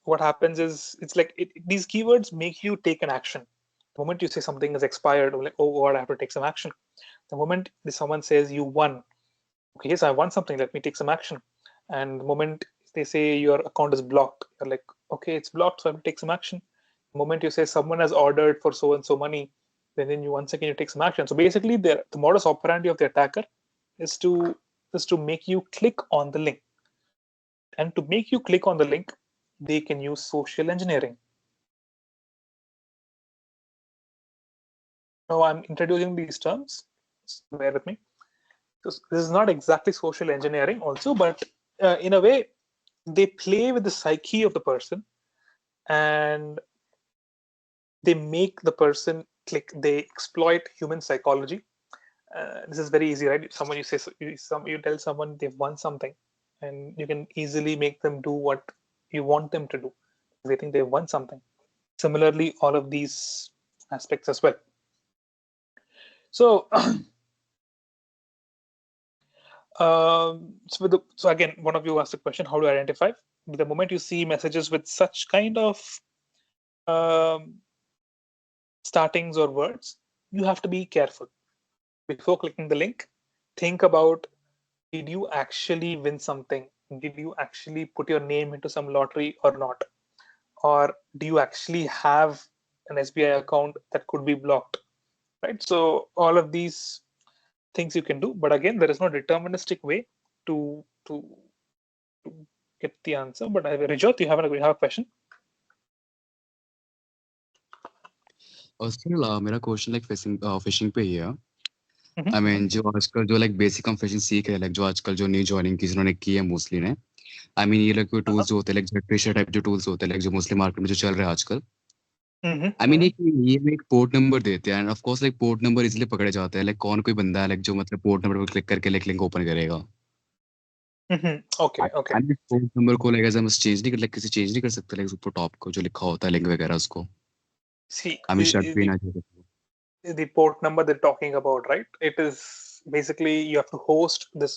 What happens is it's like these keywords make you take an action. The moment you say something is expired, or like, oh God, I have to take some action. The moment someone says you won, okay, yes, I won something, let me take some action. And the moment they say your account is blocked, you're like, okay, it's blocked, so I have to take some action. The moment you say someone has ordered for so and so money, then you once again you take some action. So basically, the modus operandi of the attacker is to make you click on the link. And to make you click on the link, they can use social engineering. Now I'm introducing these terms. So bear with me. This is not exactly social engineering also, but in a way, they play with the psyche of the person and they make the person click. They exploit human psychology. This is very easy, right? Someone you tell someone they've won something, and you can easily make them do what you want them to do. They think they've won something. Similarly, all of these aspects as well. So, so again, one of you asked the question: how do you identify? The moment you see messages with such kind of startings or words, you have to be careful. Before clicking the link, think about, did you actually win something? Did you actually put your name into some lottery or not? Or do you actually have an SBI account that could be blocked? Right. So all of these things you can do, but again, there is no deterministic way to get the answer. But Rajat, you have a question? Still, मेरा question like fishing पे ही है. Mhm, I mean जो आजकल जो like basic हम fishing सीख रहे हैं, लाइक जो आजकल जो न्यू जॉइनिंग की जिन्होंने की है मोस्टली ने, आई मीन ये लाइक कोई टूल्स जो होते हैं, लाइक फिशर टाइप जो टूल्स होते हैं, लाइक जो मोस्टली मार्केट में जो चल रहे हैं आजकल. आई मीन एक ये में एक पोर्ट नंबर देते हैं, end of course like port number easily पकड़े जाते हैं. लाइक कौन कोई बंदा है लाइक जो मतलब पोर्ट नंबर पर क्लिक करके लाइक लिंक ओपन करेगा. Okay, okay. I mean port number को लाइक ऐसा हम चेंज नहीं कर, लाइक किसी चेंज नहीं कर सकते, लाइक ऊपर टॉप को जो लिखा होता है लिंक वगैरह उसको. See, आई मीन शर्ट भी ना the port number they're talking about, right? It is basically you have to host this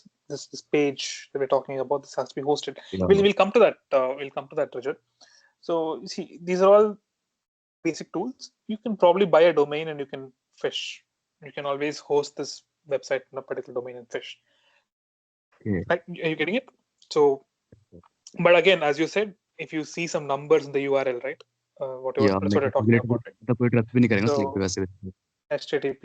page that we're talking about. This has to be hosted. We'll come to that. We'll come to that, Rajat. So you see, these are all basic tools. You can probably buy a domain and you can fish. You can always host this website in a particular domain and fish. Right? Are you getting it? So, but again, as you said, if you see some numbers in the URL, right? Whatever, that's what you're talking about, right? तो कोई trust भी नहीं करेगा So, link पे वैसे. http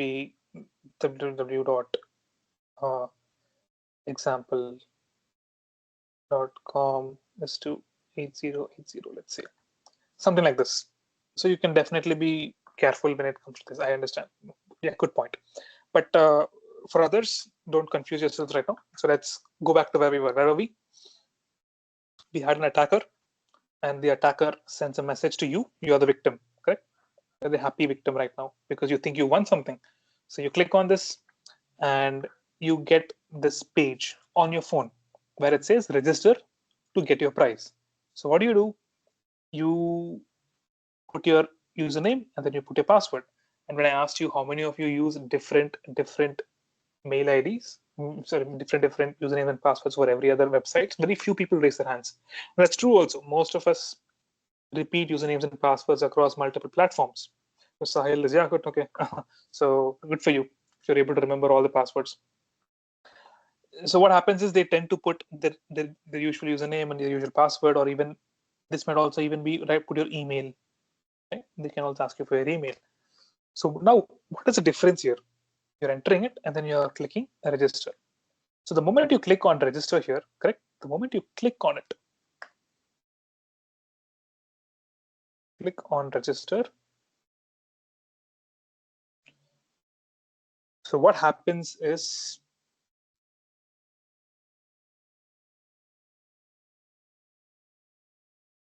www.example.com is to 8080, let's say, something like this. So you can definitely be careful when it comes to this. I understand. Yeah, good point. But for others, don't confuse yourselves right now. So let's go back to where we were. Where were we? We had an attacker, and the attacker sends a message to you. You are the victim, correct? You're the happy victim right now because you think you won something. So you click on this, and you get this page on your phone where it says register to get your prize. So what do? You put your username and then you put your password. And when I asked you how many of you use different mail IDs, sorry, different usernames and passwords for every other website, very few people raise their hands. That's true also. Most of us repeat usernames and passwords across multiple platforms. So Sahil is, yeah, good, okay. So good for you if you're able to remember all the passwords. So what happens is they tend to put their usual username and their usual password, or even this might also even be, right, put your email. Okay? They can also ask you for your email. So now what is the difference here? You're entering it and then you're clicking register. So the moment you click on register here, correct? The moment you click on it, click on register. So what happens is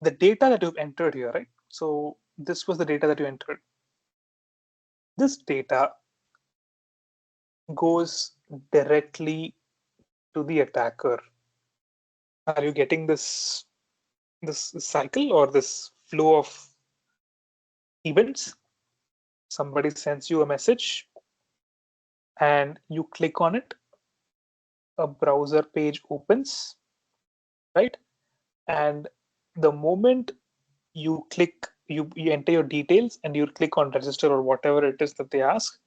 the data that you've entered here, right? So this was the data that you entered. This data goes directly to the attacker. Are you getting this cycle or this flow of events? Somebody sends you a message and you click on it. A browser page opens, right? And the moment you click, you enter your details and you click on register or whatever it is that they ask,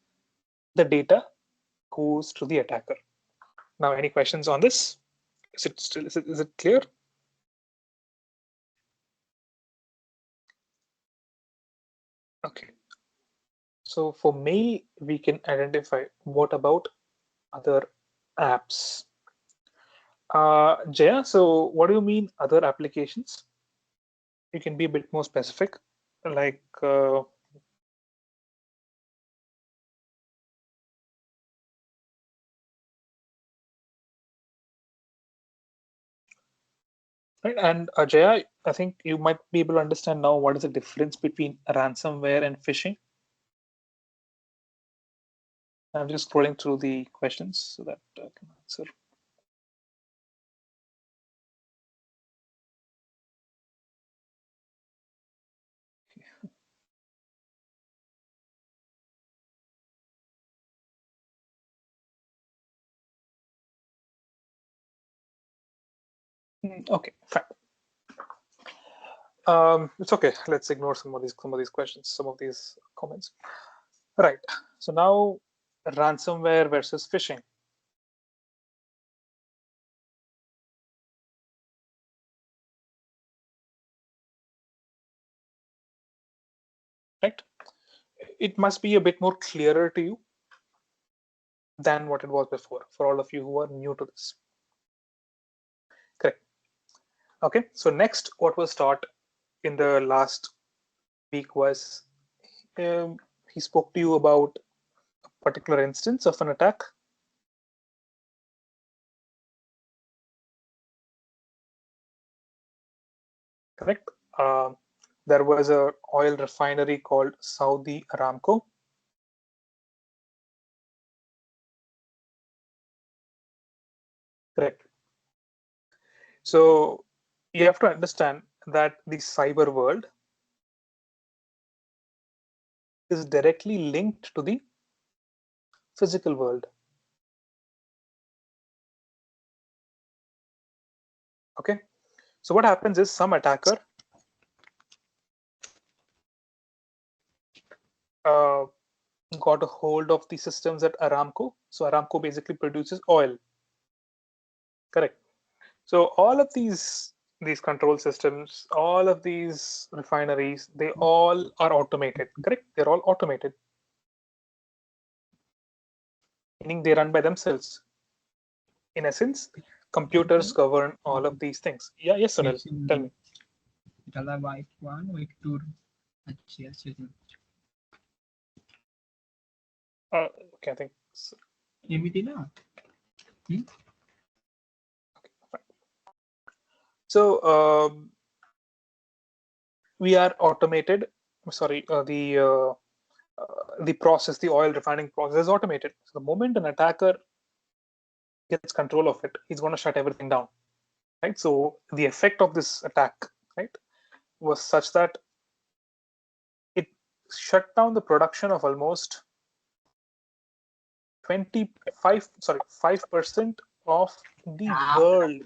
the data goes to the attacker. Now, any questions on this? Is it clear? Okay. So for mail, we can identify. What about other apps? Jaya, so what do you mean other applications? You can be a bit more specific, like right. And Jaya, I think you might be able to understand now what is the difference between ransomware and phishing. I'm just scrolling through the questions so that I can answer. Okay, fine. It's okay. Let's ignore some of these questions, some of these comments. Right. So now ransomware versus phishing. Right. It must be a bit more clearer to you than what it was before for all of you who are new to this. Correct. Okay. So next, what was taught in the last week was he spoke to you about a particular instance of an attack. Correct. There was a oil refinery called Saudi Aramco. Correct. So you have to understand that the cyber world is directly linked to the physical world. Okay. So what happens is some attacker got a hold of the systems at Aramco. So Aramco basically produces oil. Correct. So all of these control systems, all of these refineries, they all are automated. Correct. They're all automated, meaning they run by themselves. In essence, computers govern all of these things. Yeah. Yes, Sunil. Tell me. Okay, I think. So. So we are automated. Sorry, the process, the oil refining process is automated. So the moment an attacker gets control of it, he's going to shut everything down, right? So the effect of this attack, right, was such that it shut down the production of almost 5% of the world.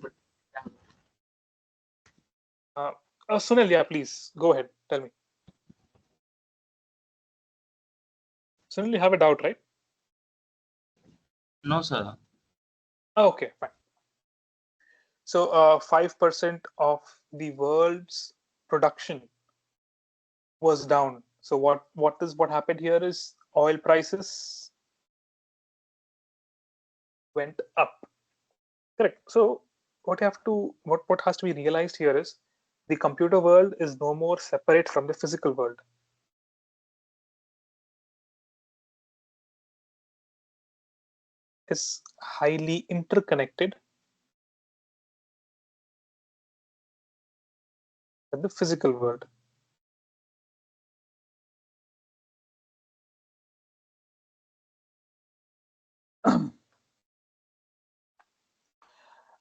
Sunil, yeah, please go ahead. Tell me. Sunil, you have a doubt, right? No, sir. Okay, fine. So 5% of the world's production was down. So what happened here is oil prices went up. Correct. So what has to be realized here is the computer world is no more separate from the physical world. It's highly interconnected with the physical world.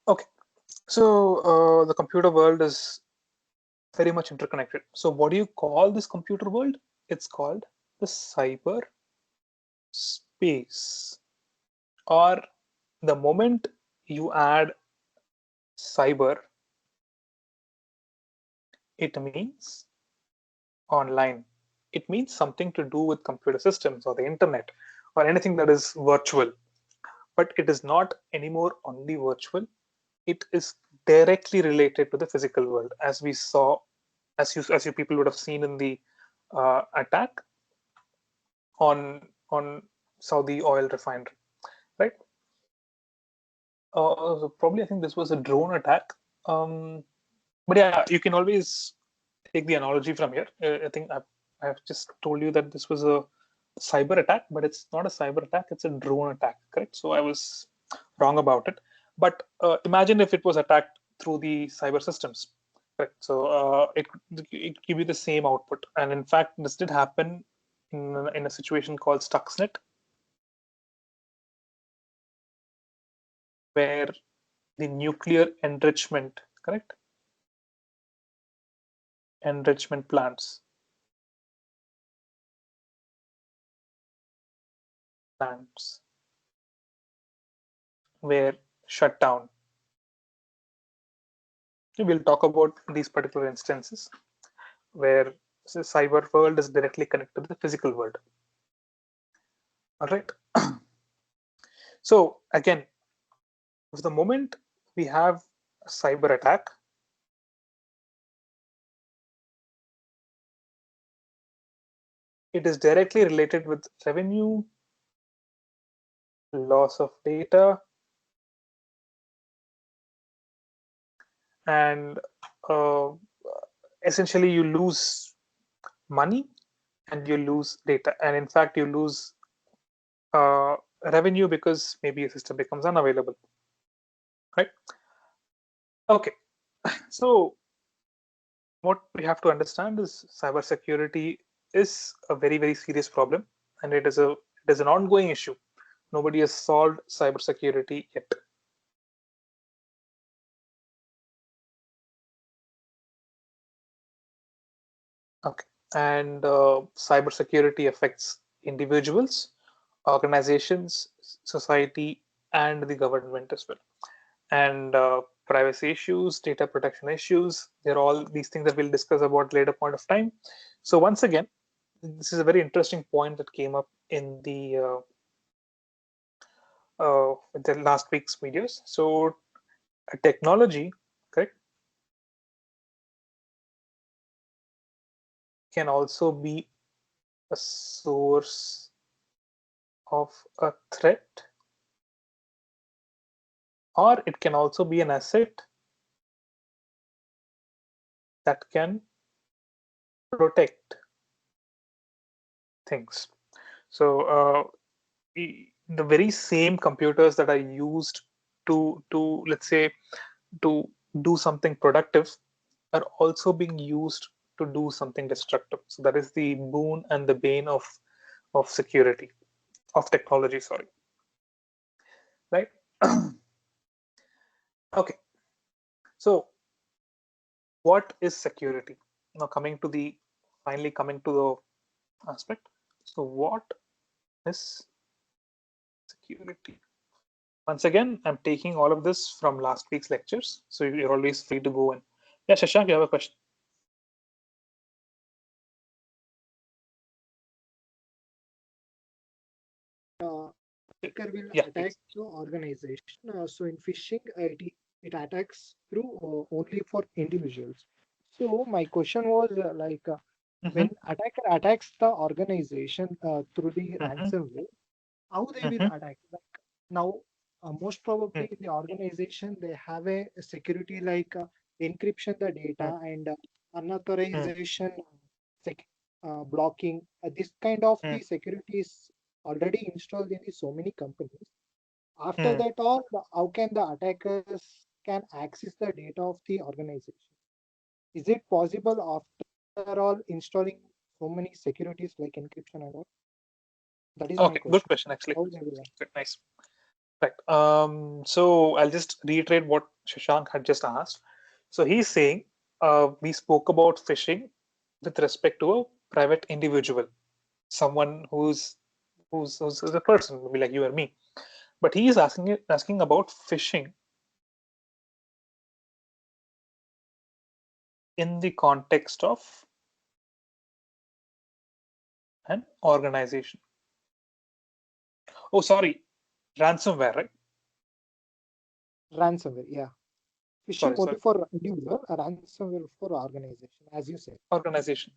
Okay, so the computer world is very much interconnected. So what do you call this computer world? It's called the cyber space. Or the moment you add cyber, it means online. It means something to do with computer systems or the internet or anything that is virtual. But it is not anymore only virtual. It is directly related to the physical world, as we saw, as you people would have seen in the attack on Saudi oil refinery, right? So probably I think this was a drone attack. But yeah, you can always take the analogy from here. I think I've just told you that this was a cyber attack, but it's not a cyber attack, it's a drone attack, correct? So I was wrong about it. But imagine if it was attacked through the cyber systems, correct? So it give you the same output. And in fact, this did happen in a situation called Stuxnet, where the nuclear enrichment, correct? Enrichment plants were shut down. We'll talk about these particular instances. where the cyber world is directly connected to the physical world. All right. So again, the moment we have a cyber attack, it is directly related with revenue, loss of data, and essentially you lose money and you lose data, and in fact you lose revenue because maybe a system becomes unavailable, right? Okay, so what we have to understand is cybersecurity is a very, very serious problem, and it is an ongoing issue. Nobody has solved cybersecurity yet. Okay, and cybersecurity affects individuals, organizations, society, and the government as well. And privacy issues, data protection issues, they're all these things that we'll discuss about later point of time. So once again, this is a very interesting point that came up in the last week's videos. So a technology, correct, can also be a source of a threat, or it can also be an asset that can protect things. So the very same computers that are used to let's say to do something productive are also being used to do something destructive. So that is the boon and the bane of security, of technology, sorry. Right? Okay. So what is security? Now finally coming to the aspect. So what is security? Once again, I'm taking all of this from last week's lectures, so you're always free to go in. Yeah, Shashank, you have a question? Hacker will Yeah, attack please. the organization. So in phishing, it attacks through only for individuals. So my question was when attacker attacks the organization through the ransomware, how they will attack? Like now, most probably in the organization they have a security encryption the data and unauthorization blocking. This kind of the security is already installed in the so many companies. After that, how can the attackers can access the data of the organization? Is it possible after all installing so many securities like encryption and all? That is my Okay, good question. question actually. How they will Good, nice. Right. So I'll just reiterate what Shashank had just asked. So he's saying we spoke about phishing with respect to a private individual, someone who's a person, maybe like you or me. But he is asking about phishing in the context of an organization. Oh, sorry, ransomware, right? ransomware? Yeah, phishing Sorry, only for individual, ransomware for organization, as you said. organization.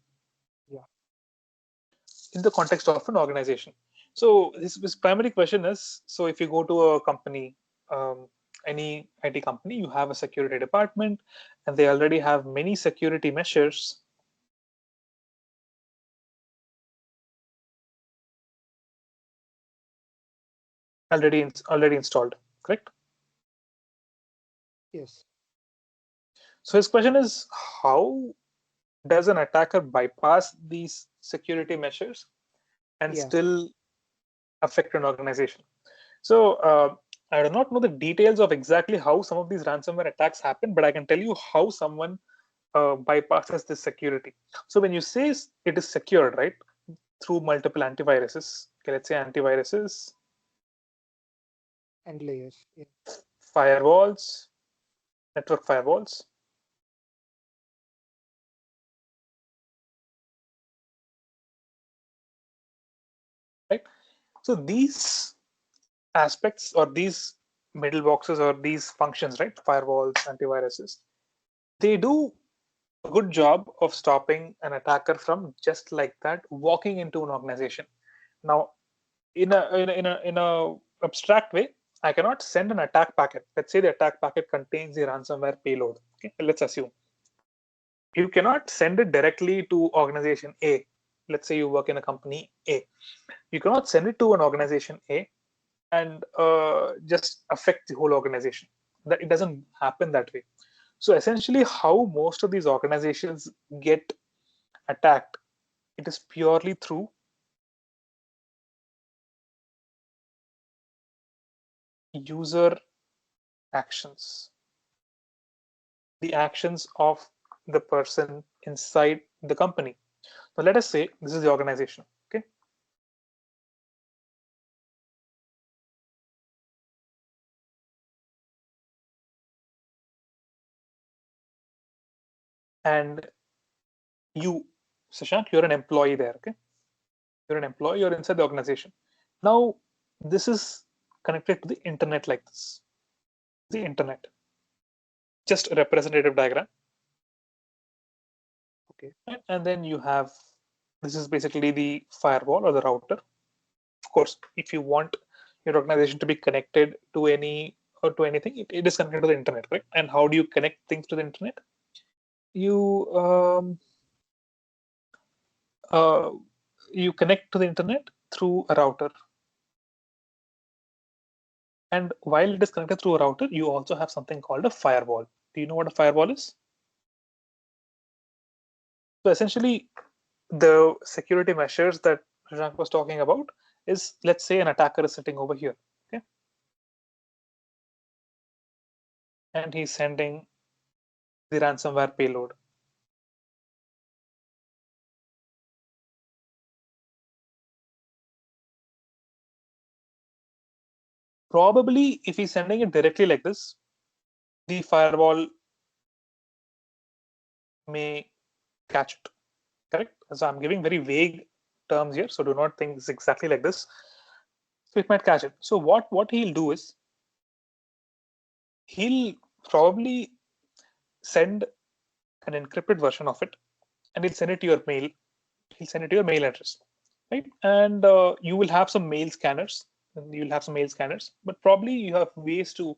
Yeah. In the context of an organization. So this primary question is: so if you go to a company, any IT company, you have a security department, and they already have many security measures already installed, correct? Yes. So his question is: how does an attacker bypass these security measures and Yeah. still affect an organization? So I do not know the details of exactly how some of these ransomware attacks happen, but I can tell you how someone bypasses this security. So when you say it is secured, right, through multiple antiviruses, okay, let's say antiviruses, And layers. Yeah. firewalls, network firewalls, So these aspects or these middle boxes or these functions, right? Firewalls, antiviruses, they do a good job of stopping an attacker from just like that walking into an organization. Now, in a abstract way, I cannot send an attack packet. Let's say the attack packet contains the ransomware payload. Okay, let's assume you cannot send it directly to organization A. Let's say you work in a company A. You cannot send it to an organization A and just affect the whole organization. That it doesn't happen that way. So essentially, how most of these organizations get attacked, it is purely through user actions, the actions of the person inside the company. So let us say this is the organization. Okay. And you, Sashank, you're an employee there. Okay. You're an employee, you're inside the organization. Now, this is connected to the internet like this. The internet. Just a representative diagram. Okay. And then you have, this is basically the firewall or the router. Of course, if you want your organization to be connected to any or to anything, it is connected to the internet, right? And how do you connect things to the internet? You you connect to the internet through a router. And while it is connected through a router, you also have something called a firewall. Do you know what a firewall is? So essentially, the security measures that Rajank was talking about is, let's say an attacker is sitting over here, okay? And he's sending the ransomware payload. Probably if he's sending it directly like this, the firewall may catch it, correct? So I'm giving very vague terms here, so do not think it's exactly like this. So it might catch it. So what he'll do is, he'll probably send an encrypted version of it, and he'll send it to your mail. He'll send it to your mail address, right? And you will have some mail scanners, but probably you have ways to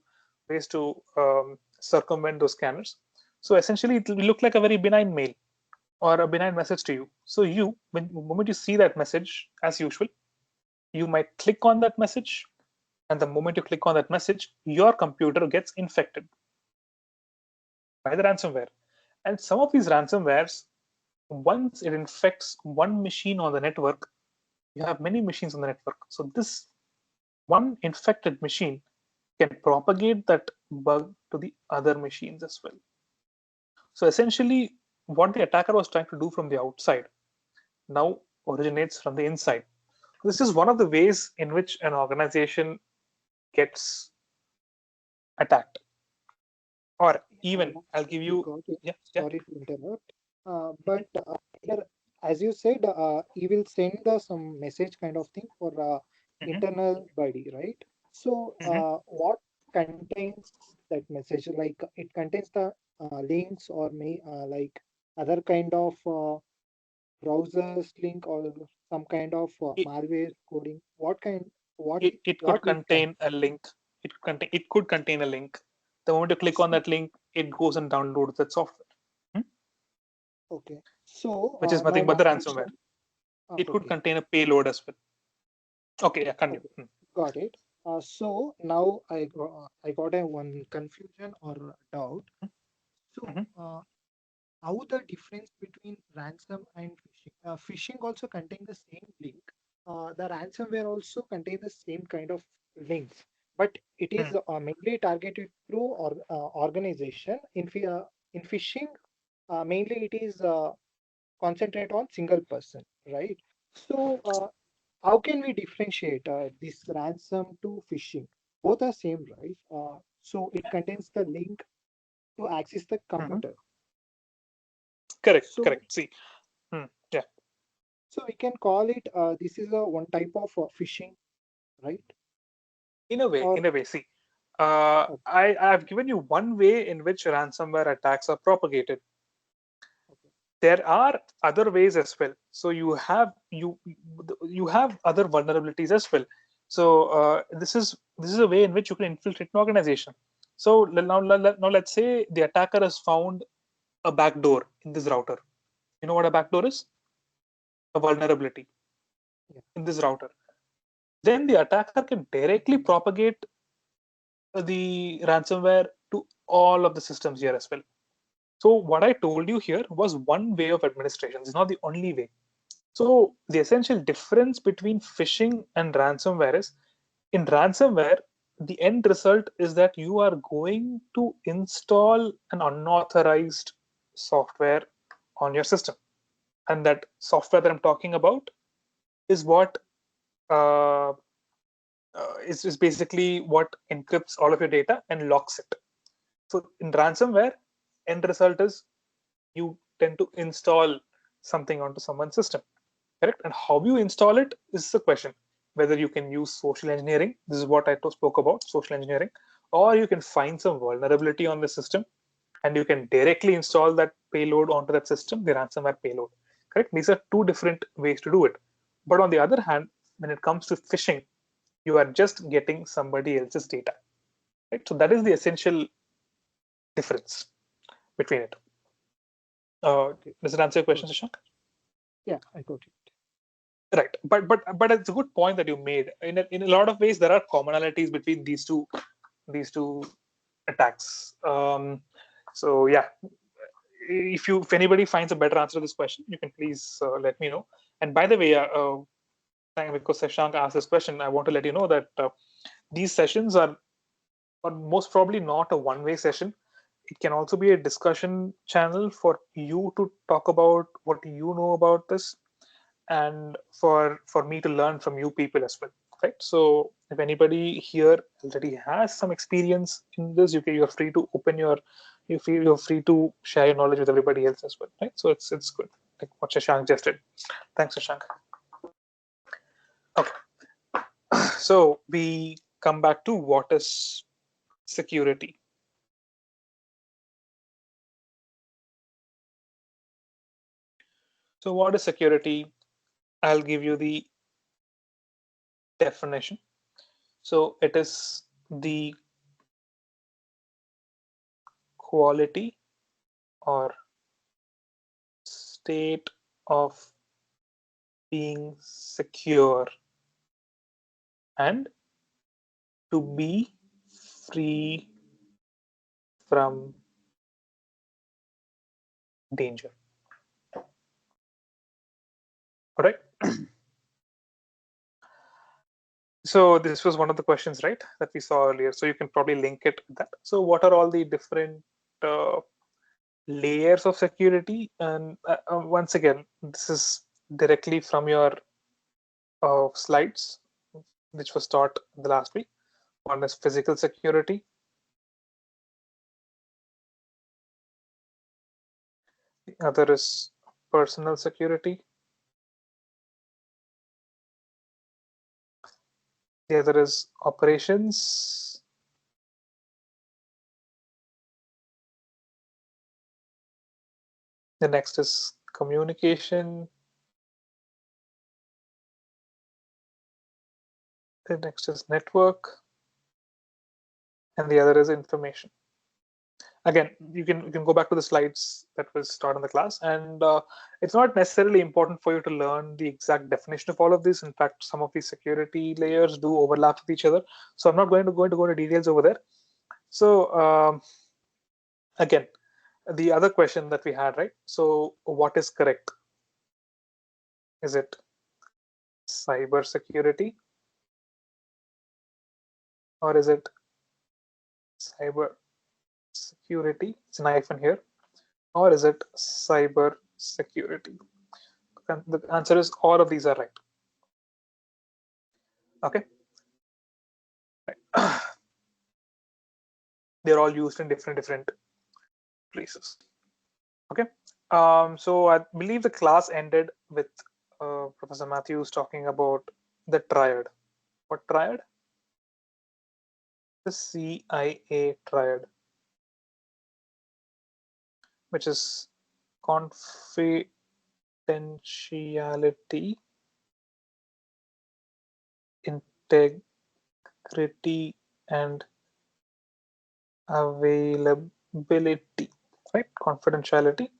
circumvent those scanners. So essentially, it will look like a very benign mail or a benign message to you. So you, when the moment you see that message, as usual, you might click on that message, and the moment you click on that message, your computer gets infected by the ransomware. And some of these ransomwares, once it infects one machine on the network, you have many machines on the network. So this one infected machine can propagate that bug to the other machines as well. So essentially, what the attacker was trying to do from the outside now originates from the inside. This is one of the ways in which an organization gets attacked. Or even, I'll give you, yeah. Sorry to interrupt. But here, as you said, you will send some message kind of thing for internal body, right? So what contains that message? Like it contains the links or like other kind of browsers link or some kind of malware coding. What it could contain a link. It could contain a link. The moment you click on that link, it goes and downloads that software. Okay. So which is nothing but the ransomware. It could contain a payload as well. Okay, yeah, continue. Okay. Got it. So now I got a one confusion or doubt. So how the difference between ransom and phishing? Phishing also contain the same link. The ransomware also contain the same kind of links, but it is mainly targeted through organization. In phishing, mainly it is concentrate on single person, right? So how can we differentiate this ransom to phishing? Both are same, right? So it contains the link to access the computer. Correct, So, correct. See, yeah. So we can call it this is a one type of phishing. right? In a Or way, see, I've given you one way in which ransomware attacks are propagated. There are other ways as well. So you have other vulnerabilities as well. So this is a way in which you can infiltrate an organization. So now let's say the attacker has found a backdoor in this router. You know what a backdoor is? A vulnerability in this router. Then the attacker can directly propagate the ransomware to all of the systems here as well. So what I told you here was one way of administration. It's not the only way. So the essential difference between phishing and ransomware is, in ransomware, the end result is that you are going to install an unauthorized software on your system. And that software that I'm talking about is what is basically what encrypts all of your data and locks it. So in ransomware, end result is you tend to install something onto someone's system, correct? And how you install it is the question. Whether you can use social engineering, this is what I spoke about, social engineering, or you can find some vulnerability on the system and you can directly install that payload onto that system, the ransomware payload, correct? These are two different ways to do it. But on the other hand, when it comes to phishing, you are just getting somebody else's data, right? So that is the essential difference between it. Does it answer your question, Shashank? yeah, I got it. Right, but it's a good point that you made. In a lot of ways, there are commonalities between these two attacks. So yeah, if anybody finds a better answer to this question, you can please let me know. And by the way, because Shashank asked this question, I want to let you know that these sessions are most probably not a one-way session. It can also be a discussion channel for you to talk about what you know about this, and for me to learn from you people as well, right? So if anybody here already has some experience in this, you're free to open your you're free to share your knowledge with everybody else as well, right? So it's good, like what Shashank just did. Thanks, Shashank. Okay. So we come back to what is security. So what is security? I'll give you the definition. So it is the quality or state of being secure and to be free from danger. All right. So this was one of the questions, right, that we saw earlier. So you can probably link it with that. So what are all the different layers of security? And once again, this is directly from your slides, which was taught the last week. One is physical security. The other is personal security. The other is operations. The next is communication. The next is network. And the other is information. Again, you can go back to the slides that was taught in the class, and it's not necessarily important for you to learn the exact definition of all of this. In fact, some of these security layers do overlap with each other, so I'm not going to go into details over there. So again, the other question that we had, right? So what is correct? Is it cyber security, or is it cyber security? It's an hyphen here. Or is it cyber security? And the answer is all of these are right. Okay. Right. They're all used in different places. Okay. So I believe the class ended with Professor Matthews talking about the triad. what triad? The CIA triad, which is confidentiality, integrity, and availability, right? Confidentiality,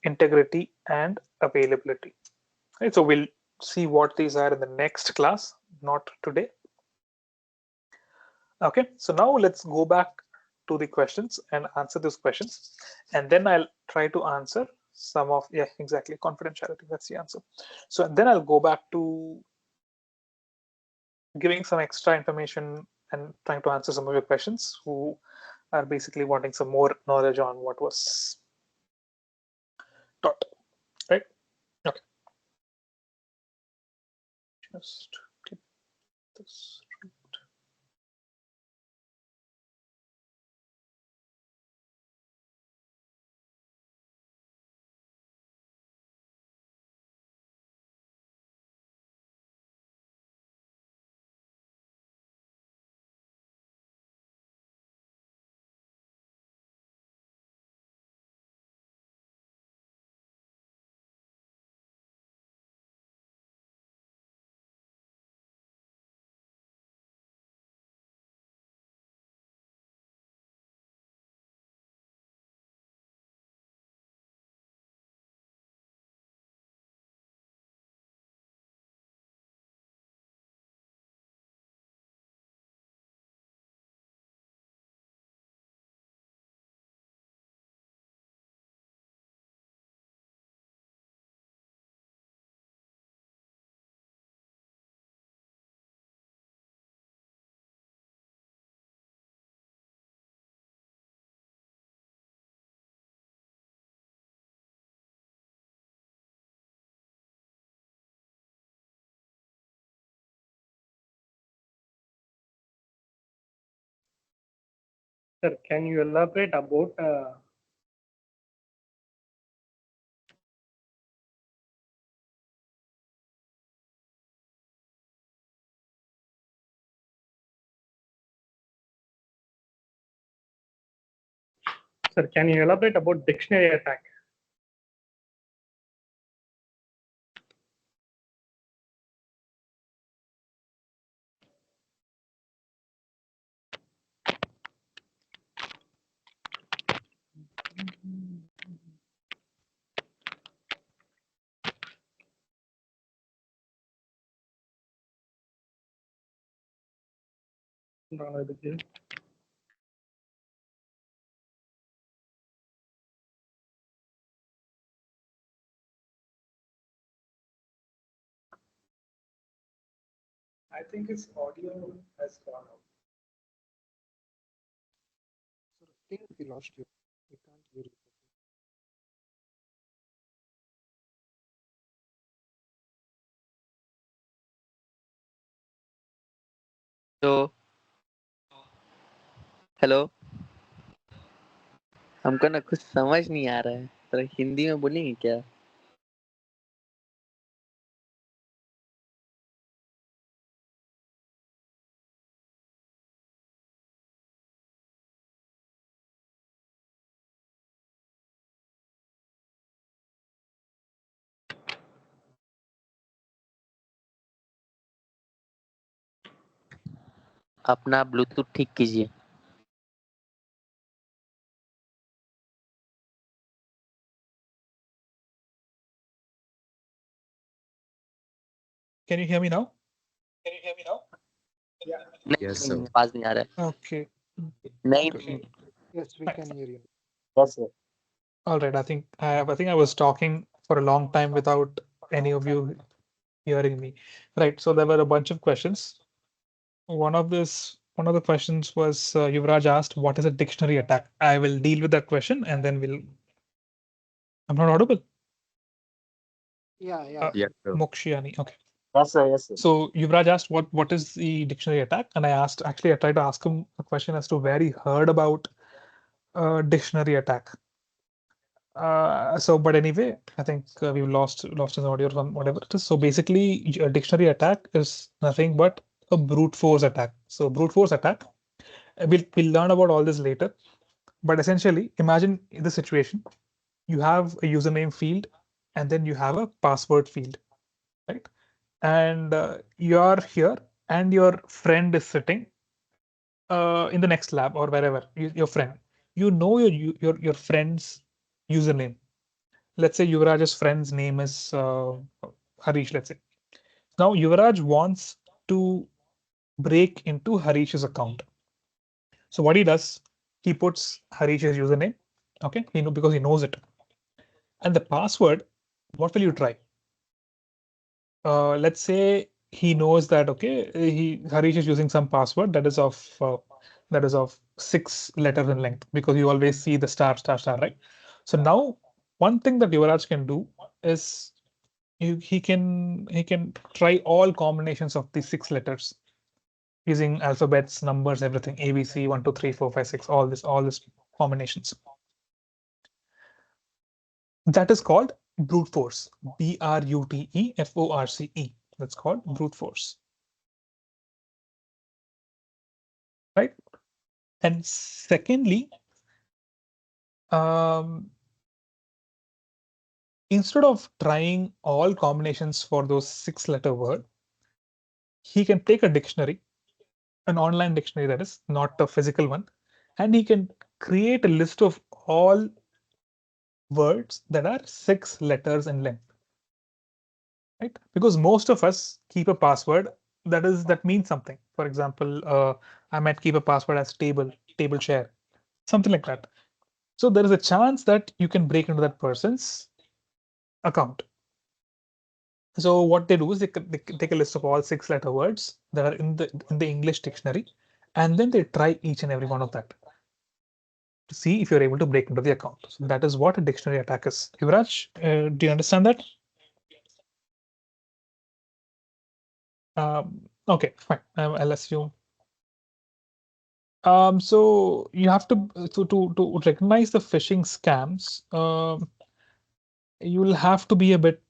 integrity, and availability. Right, so we'll see what these are in the next class, not today. Okay, so now let's go back to the questions and answer those questions, and then I'll try to answer some of, yeah, exactly, confidentiality, that's the answer. So and then I'll go back to giving some extra information and trying to answer some of your questions who are basically wanting some more knowledge on what was taught, right? Okay. Just get this right. Sir, can you elaborate about Sir, can you elaborate about dictionary attack? I think his audio has gone out. Sir, I think we lost you. We can't hear you. तो hello, हमको ना कुछ समझ नहीं आ रहा है, तो हिंदी में बोलेंगे क्या? अपना ब्लूटूथ ठीक कीजिए। Can you hear me now? Yes, sir. आवाज नहीं आ रहा है। Okay. नहीं Good. नहीं। Yes, we can hear you. Yes, sir. All right. I think I was talking for a long time without any of you hearing me. Right. So there were a bunch of questions. One of the questions was Yuvraj asked, "What is a dictionary attack?" I will deal with that question and then we'll. I'm not audible. Yeah. Yes, sir. Mokshiani. Okay. Yes, sir. Yes, sir. So Yuvraj asked, "What is the dictionary attack?" And I tried to ask him a question as to where he heard about dictionary attack. But anyway, I think we've lost his audio from whatever it is. So basically, a dictionary attack is nothing but a brute force attack. So brute force attack, we'll learn about all this later. But essentially, imagine the situation. You have a username field, and then you have a password field, right? And you're here, and your friend is sitting in the next lab or wherever. Your friend, you know your friend's username. Let's say Yuvraj's friend's name is Harish. Let's say now Yuvraj wants to break into Harish's account. So what he does, he puts Harish's username. Okay, because he knows it. And the password, what will you try? Let's say he knows that okay, Harish is using some password that is of 6 letters in length because you always see the star star star, right? So now one thing that Yuvraj can do is he can try all combinations of these 6 letters using alphabets, numbers, everything, ABC, 1, 2, 3, 4, 5, 6, all this combinations. That is called brute force. BRUTEFORCE. That's called brute force. Right? And secondly, instead of trying all combinations for those 6-letter word, he can take a dictionary, an online dictionary that is, not a physical one, and he can create a list of all words that are 6 letters in length. Right? Because most of us keep a password that means something. For example, I might keep a password as table share, something like that. So there is a chance that you can break into that person's account. So what they do is they take a list of all 6-letter words that are in the English dictionary, and then they try each and every one of that to see if you're able to break into the account. So that is what a dictionary attack is. Yuvraj, do you understand that? Okay, fine. I'll assume. So you have to recognize the phishing scams. You'll have to be a bit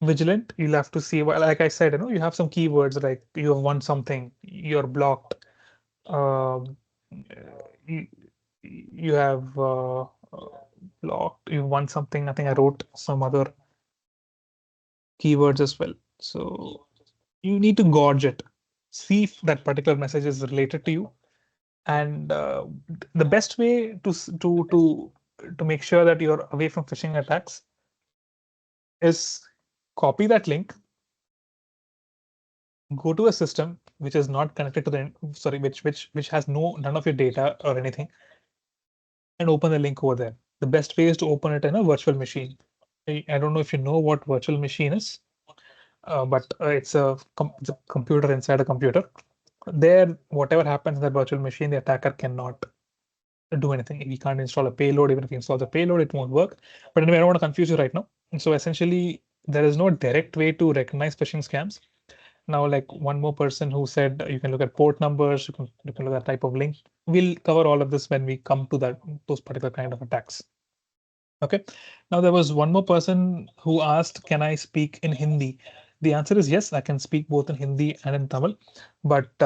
vigilant. You'll have to see, well, like I said, you have some keywords like you have won something, you're blocked. Um, you, you have blocked, you won something. I think I wrote some other keywords as well. So you need to gauge it. See if that particular message is related to you. And the best way to make sure that you're away from phishing attacks is copy that link, go to a system which is not connected to which has none of your data or anything, and open the link over there. The best way is to open it in a virtual machine. I don't know if you know what virtual machine is, but it's a computer inside a computer. There, whatever happens in that virtual machine, the attacker cannot do anything. If you can't install a payload, even if you install the payload, it won't work. But anyway, I don't want to confuse you right now. So essentially, there is no direct way to recognize phishing scams. Now, like one more person who said you can look at port numbers, you can look at type of link. We'll cover all of this when we come to those particular kind of attacks. Okay. Now there was one more person who asked, can I speak in Hindi? The answer is yes, I can speak both in Hindi and in Tamil, but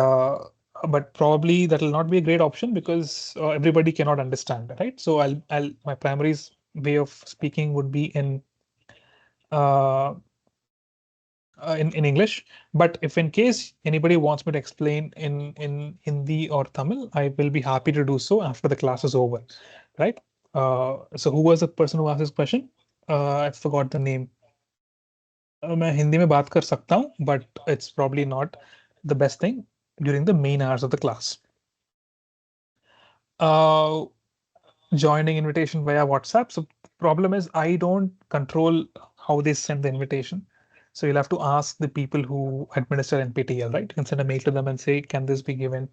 probably that will not be a great option because everybody cannot understand, right? So my primary way of speaking would be uh, in English. But if in case anybody wants me to explain in Hindi or Tamil, I will be happy to do so after the class is over, right? So who was the person who asked this question? I forgot the name. मैं हिंदी में बात कर सकता हूँ, but it's probably not the best thing during the main hours of the class. Joining invitation via WhatsApp. So problem is I don't control how they send the invitation. So you'll have to ask the people who administer NPTEL, right? You can send a mail to them and say, can this be given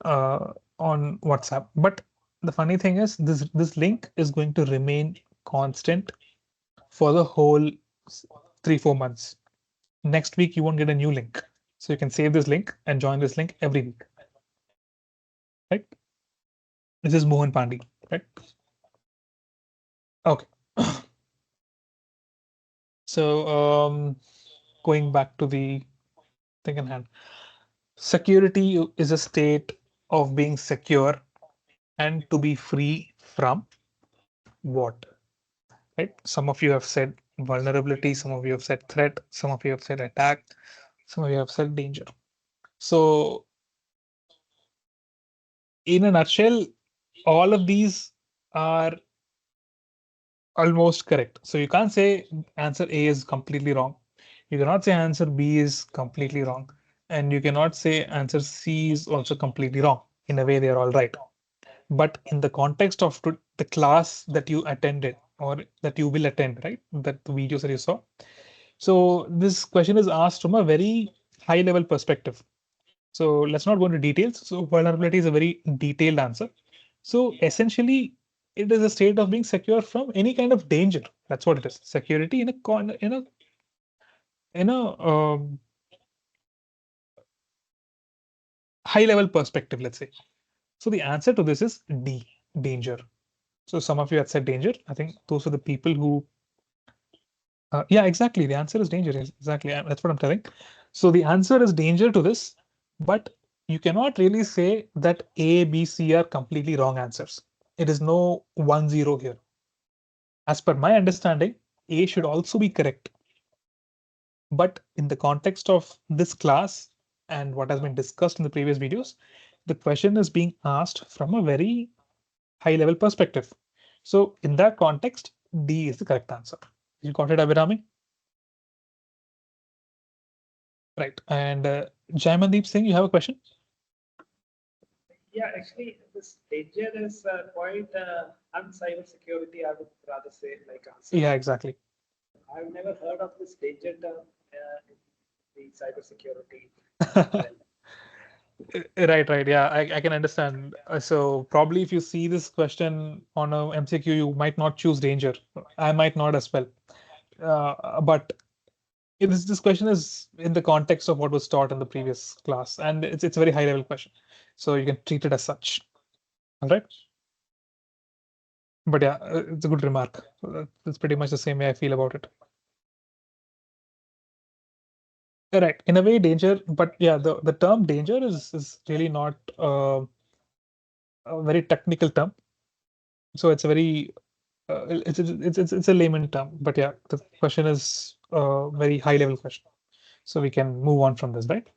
on WhatsApp? But the funny thing is this link is going to remain constant for the whole 3-4 months. Next week, you won't get a new link. So you can save this link and join this link every week. Right? This is Mohan Pandey, right? Okay. So going back to the thing in hand. Security is a state of being secure and to be free from what? Right? Some of you have said vulnerability, some of you have said threat, some of you have said attack, some of you have said danger. So, in a nutshell, all of these are almost correct. So, you can't say answer A is completely wrong. You cannot say answer B is completely wrong. And you cannot say answer C is also completely wrong. In a way, they are all right. But in the context of the class that you attended or that you will attend, right? That the videos that you saw. So this question is asked from a very high level perspective. So let's not go into details. So vulnerability is a very detailed answer. So essentially, it is a state of being secure from any kind of danger. That's what it is. Security in a high level perspective, let's say. So the answer to this is D, danger. So some of you had said danger. I think those are the people who yeah, exactly. The answer is danger. Exactly. That's what I'm telling. So the answer is danger to this, but you cannot really say that A, B, C are completely wrong answers. It is no 1-0 here. As per my understanding, A should also be correct. But in the context of this class and what has been discussed in the previous videos, the question is being asked from a very high level perspective. So in that context, D is the correct answer. You got it, Abhirami? Right. And Jaimandeep Singh, you have a question? Yeah, actually, this danger is quite uncyber security, I would rather say, like answer. Yeah, exactly. I've never heard of this danger term in the cybersecurity. Right. Yeah, I can understand. So probably if you see this question on a MCQ, you might not choose danger. I might not as well. But this question is in the context of what was taught in the previous class, and it's a very high level question. So you can treat it as such. All right. But yeah, it's a good remark. It's pretty much the same way I feel about it. Right. In a way, danger, but yeah, the term danger is really not a very technical term. So it's a very it's a layman term, but yeah, the question is a very high level question. So we can move on from this, right?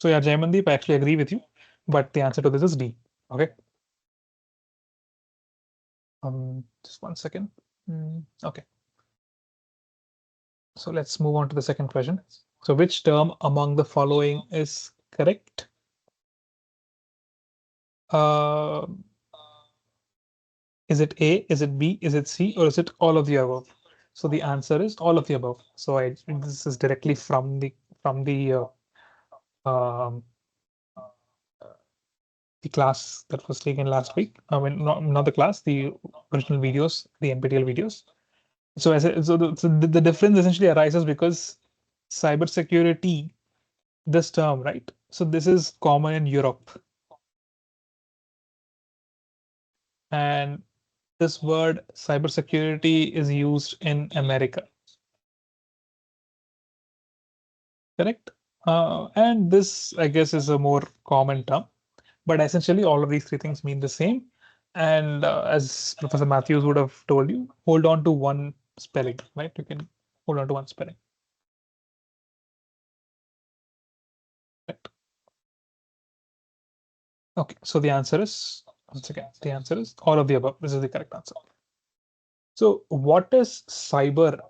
So yeah, Jaimandeep, I actually agree with you, but the answer to this is D. Okay. Just 1 second. Okay. So let's move on to the second question. So which term among the following is correct? Uh, is it A, is it B, is it C, or is it all of the above? So the answer is all of the above. So this is directly from um, the class that was taken last week. I mean, not the class, the original videos, the NPTEL videos. So the difference essentially arises because cybersecurity, this term, right? So this is common in Europe. And this word cybersecurity is used in America. Correct? And this, I guess, is a more common term. But essentially, all of these three things mean the same. And as Professor Matthews would have told you, hold on to one spelling, right? You can hold on to one spelling. Right. Okay, so the answer is, once again, the answer is all of the above. This is the correct answer. So what does cyber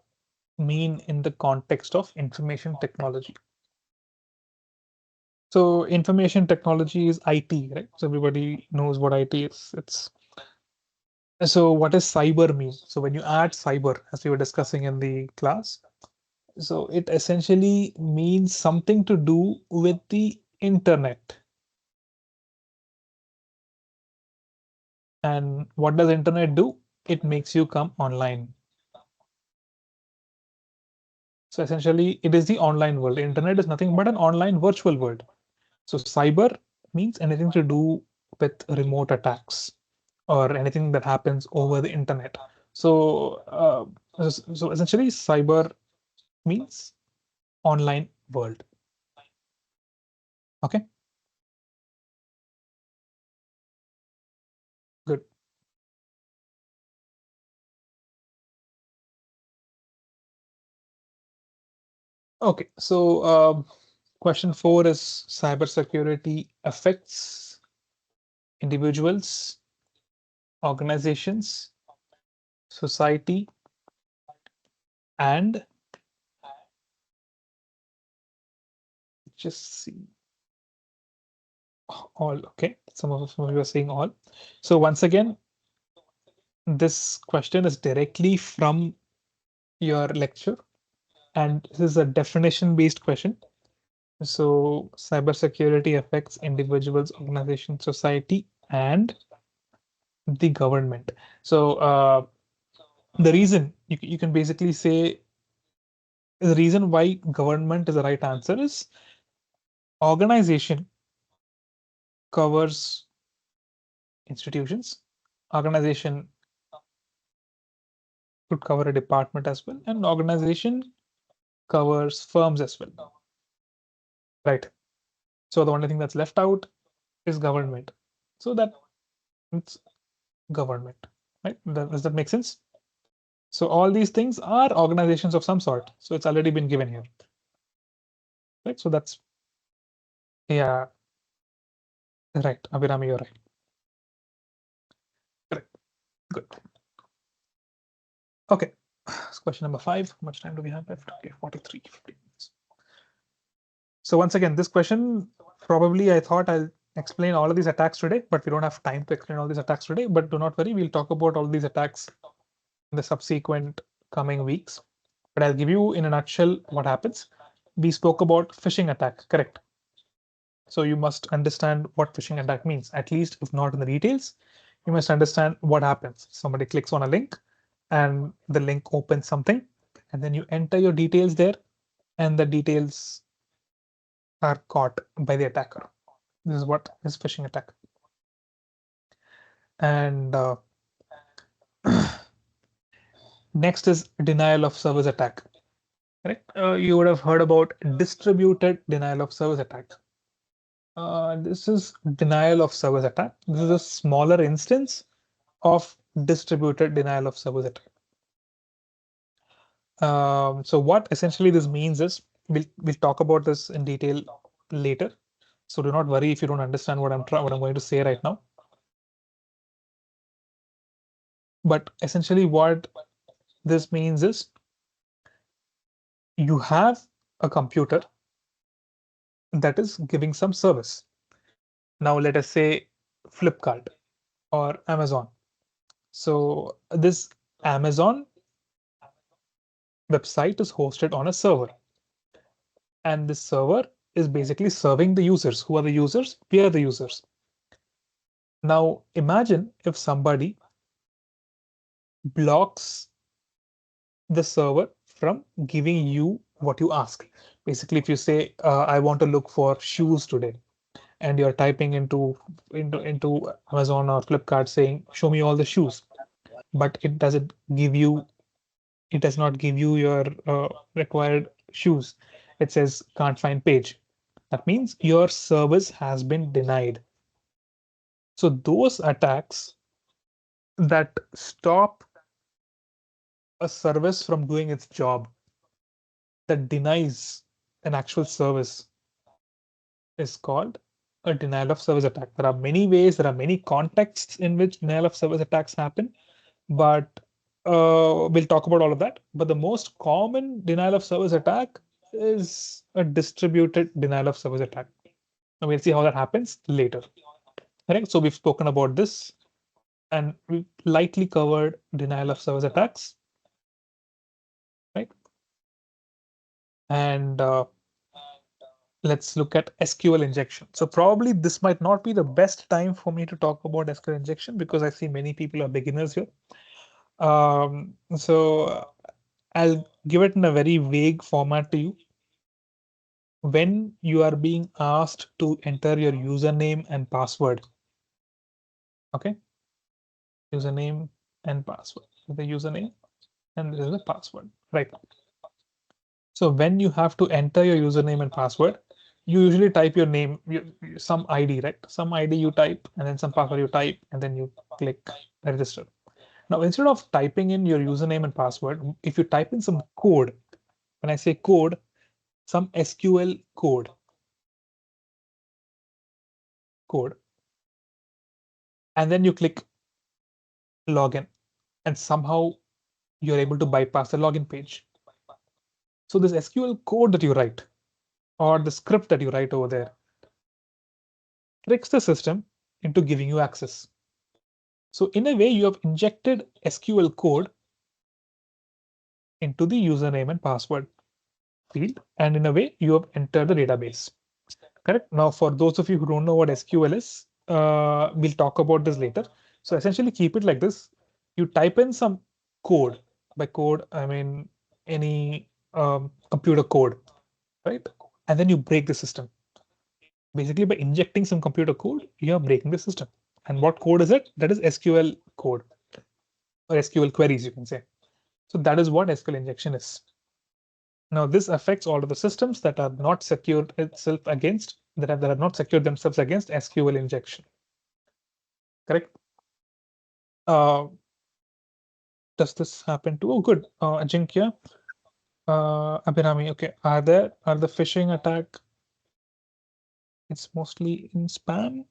mean in the context of information technology? So information technology is IT, right? So everybody knows what IT is. So what does cyber mean? So when you add cyber, as we were discussing in the class, so it essentially means something to do with the internet. And what does internet do? It makes you come online. So essentially, it is the online world. Internet is nothing but an online virtual world. So cyber means anything to do with remote attacks or anything that happens over the internet. So essentially, cyber means online world. Okay. Good. Okay, so question 4 is cybersecurity affects individuals, organizations, society, and just see all. Okay, some of you are saying all. So once again, this question is directly from your lecture, and this is a definition-based question. So cybersecurity affects individuals, organizations, society, and the government. So the reason you can basically say the reason why government is the right answer is organization covers institutions. Organization could cover a department as well, and organization covers firms as well. Right. So the only thing that's left out is government. So that it's government, right? Does that make sense? So all these things are organizations of some sort. So it's already been given here. Right. So that's, yeah, right. Abhirami, you're right. Correct. Good. Okay. So question number 5. How much time do we have left? Okay, 43, 50 minutes. So once again, this question, probably I thought I'll explain all of these attacks today, but we don't have time to explain all these attacks today. But do not worry, we'll talk about all these attacks in the subsequent coming weeks. But I'll give you in a nutshell what happens. We spoke about phishing attack, correct? So you must understand what phishing attack means, at least if not in the details. You must understand what happens. Somebody clicks on a link and the link opens something, and then you enter your details there, and the details are caught by the attacker. This is what is phishing attack. And next is denial of service attack. Right? You would have heard about distributed denial of service attack. This is denial of service attack. This is a smaller instance of distributed denial of service attack. So what essentially this means is we'll talk about this in detail later. So do not worry if you don't understand what I'm going to say right now. But essentially what this means is you have a computer that is giving some service. Now let us say Flipkart or Amazon. So this Amazon website is hosted on a server, and this server is basically serving the users. Who are the users? We are the users. Now imagine if somebody blocks the server from giving you what you ask. Basically, if you say, I want to look for shoes today, and you're typing into Amazon or Flipkart saying, show me all the shoes, but it does not give you your required shoes. It says can't find page. That means your service has been denied. So those attacks that stop a service from doing its job, that denies an actual service, is called a denial of service attack. There are many ways, there are many contexts in which denial of service attacks happen, but we'll talk about all of that. But the most common denial of service attack is a distributed denial of service attack. And we'll see how that happens later. Right? So we've spoken about this, and we lightly covered denial of service attacks. Right? And let's look at SQL injection. So probably this might not be the best time for me to talk about SQL injection because I see many people are beginners here. So I'll give it in a very vague format to you. When you are being asked to enter your username and password, okay, username and password, the username and this is the password, right? So when you have to enter your username and password, you usually type your name, some ID, right? Some ID you type, and then some password you type, and then you click register. Now, instead of typing in your username and password, if you type in some code, when I say code, some SQL code, and then you click login, and somehow you're able to bypass the login page. So this SQL code that you write, or the script that you write over there, tricks the system into giving you access. So in a way, you have injected SQL code into the username and password field, and in a way, you have entered the database. Correct. Now, for those of you who don't know what SQL is, we'll talk about this later. So essentially, keep it like this. You type in some code. By code, I mean any computer code, right? And then you break the system. Basically, by injecting some computer code, you are breaking the system. And what code is it? That is SQL code or SQL queries, you can say. So that is what SQL injection is. Now, this affects all of the systems that are not secured itself against, that are not secured themselves against SQL injection. Correct? Does this happen to? Oh, good. Ajinkya, Abhinami. Okay, are the phishing attack? It's mostly in spam.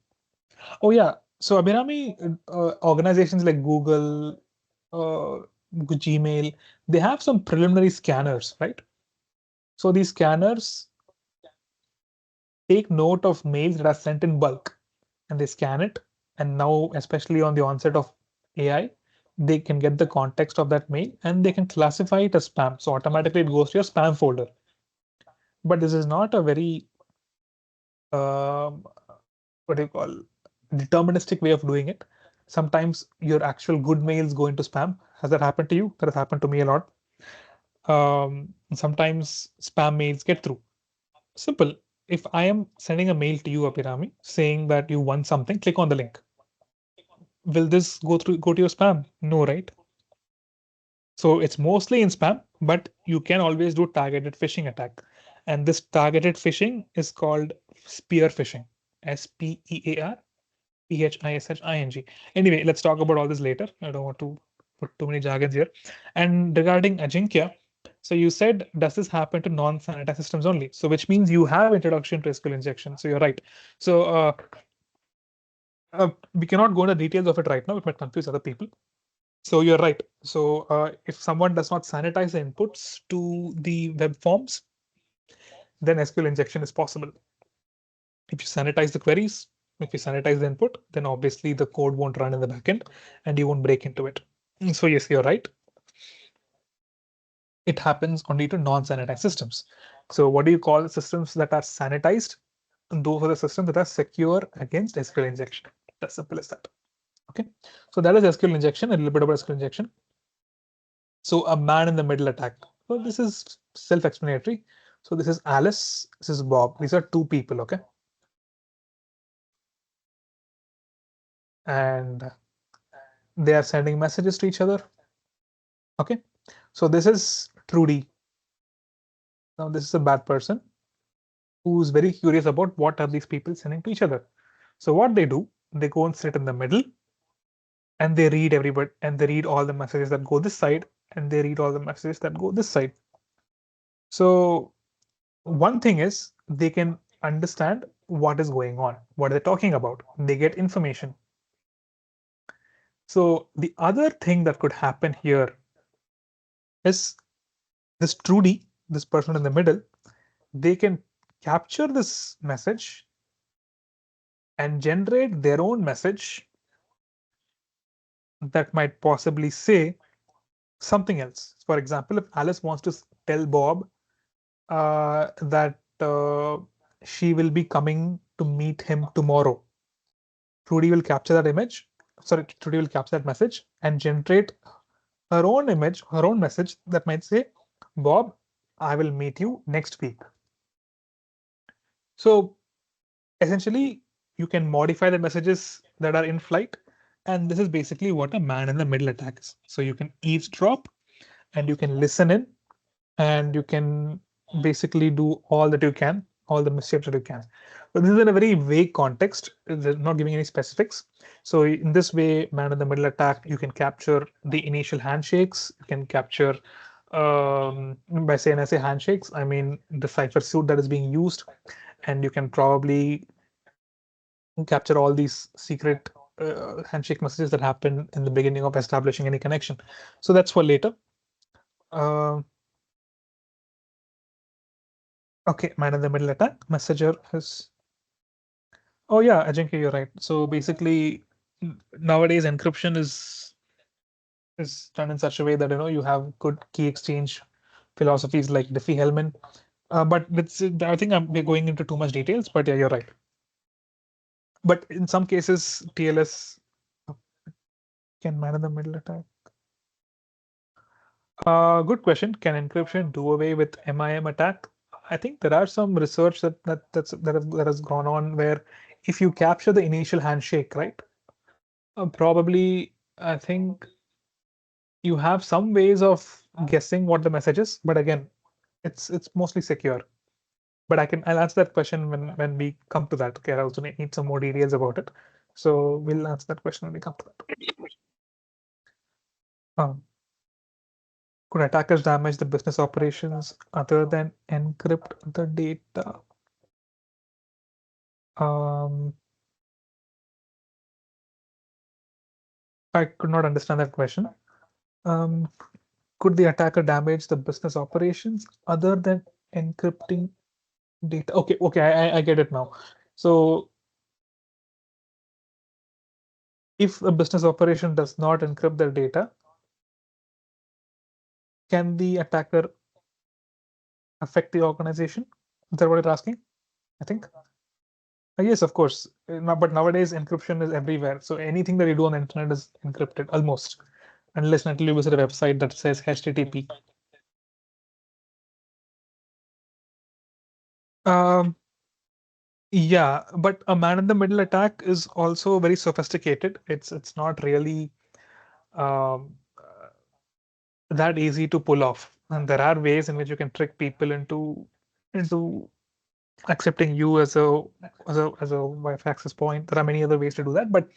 Oh yeah. So Abhinami, organizations like Google, Gmail, they have some preliminary scanners, right? So these scanners take note of mails that are sent in bulk, and they scan it. And now, especially on the onset of AI, they can get the context of that mail and they can classify it as spam. So automatically it goes to your spam folder. But this is not a very what do you call deterministic way of doing it. Sometimes your actual good mails go into spam. Has that happened to you? That has happened to me a lot. Sometimes spam mails get through. Simple. If I am sending a mail to you, Abhirami, saying that you won something, click on the link. Will this go to your spam? No, right? So it's mostly in spam, but you can always do targeted phishing attack. And this targeted phishing is called spear phishing. SPEAR PHISHING. Anyway, let's talk about all this later. I don't want to put too many jargons here. And regarding Ajinkya, so you said, does this happen to non-sanitized systems only? So which means you have introduction to SQL injection. So you're right. So we cannot go into details of it right now. It might confuse other people. So you're right. So if someone does not sanitize the inputs to the web forms, then SQL injection is possible. If you sanitize the queries, if you sanitize the input, then obviously the code won't run in the backend and you won't break into it. So yes, you're right. It happens only to non-sanitized systems. So what do you call systems that are sanitized? And those are the systems that are secure against SQL injection. As simple as that. Okay. So that is SQL injection, a little bit about SQL injection. So a man in the middle attack. So this is self-explanatory. So this is Alice, this is Bob. These are two people, okay? And they are sending messages to each other. Okay, so this is Trudy. Now this is a bad person who's very curious about what are these people sending to each other. So what they do, they go and sit in the middle and they read everybody and they read all the messages that go this side and they read all the messages that go this side. So one thing is they can understand what is going on, what they're talking about. They get information. So the other thing that could happen here is this Trudy, this person in the middle, they can capture this message and generate their own message that might possibly say something else. For example, if Alice wants to tell Bob that she will be coming to meet him tomorrow, Trudy will capture that image. Sorry, Trudy will capture that message and generate her own image, her own message that might say, Bob, I will meet you next week. So essentially, you can modify the messages that are in flight. And this is basically what a man in the middle attack is. So you can eavesdrop and you can listen in and you can basically do all that you can all the mischief that you can. But this is in a very vague context. They're not giving any specifics. So in this way, man-in-the-middle attack, you can capture the initial handshakes. You can capture, by saying I say handshakes, I mean the cipher suit that is being used, and you can probably capture all these secret handshake messages that happen in the beginning of establishing any connection. So that's for later. Uh, okay, man-in-the-middle attack. Messenger is. Oh yeah, Ajinkya, you're right. So basically, nowadays encryption is done in such a way that you have good key exchange philosophies like Diffie-Hellman. But I think we're going into too much details. But yeah, you're right. But in some cases, TLS can man-in-the-middle attack. Good question. Can encryption do away with MIM attack? I think there are some research that has gone on where if you capture the initial handshake, right? Probably, I think you have some ways of guessing what the message is, but again, it's mostly secure. But I'll answer that question when we come to that. Okay, I also need some more details about it. So we'll answer that question when we come to that. Um, could attackers damage the business operations other than encrypt the data? Um, I could not understand that question. Um, could the attacker damage the business operations other than encrypting data? Okay, I get it now. So if a business operation does not encrypt their data, can the attacker affect the organization? Is that what you're asking? I think. Yes, of course. But nowadays encryption is everywhere. So anything that you do on the internet is encrypted almost, unless until you visit a website that says HTTP. Yeah, but a man-in-the-middle attack is also very sophisticated. It's not really um, that easy to pull off, and there are ways in which you can trick people into accepting you as a Wi-Fi access point. There are many other ways to do that, but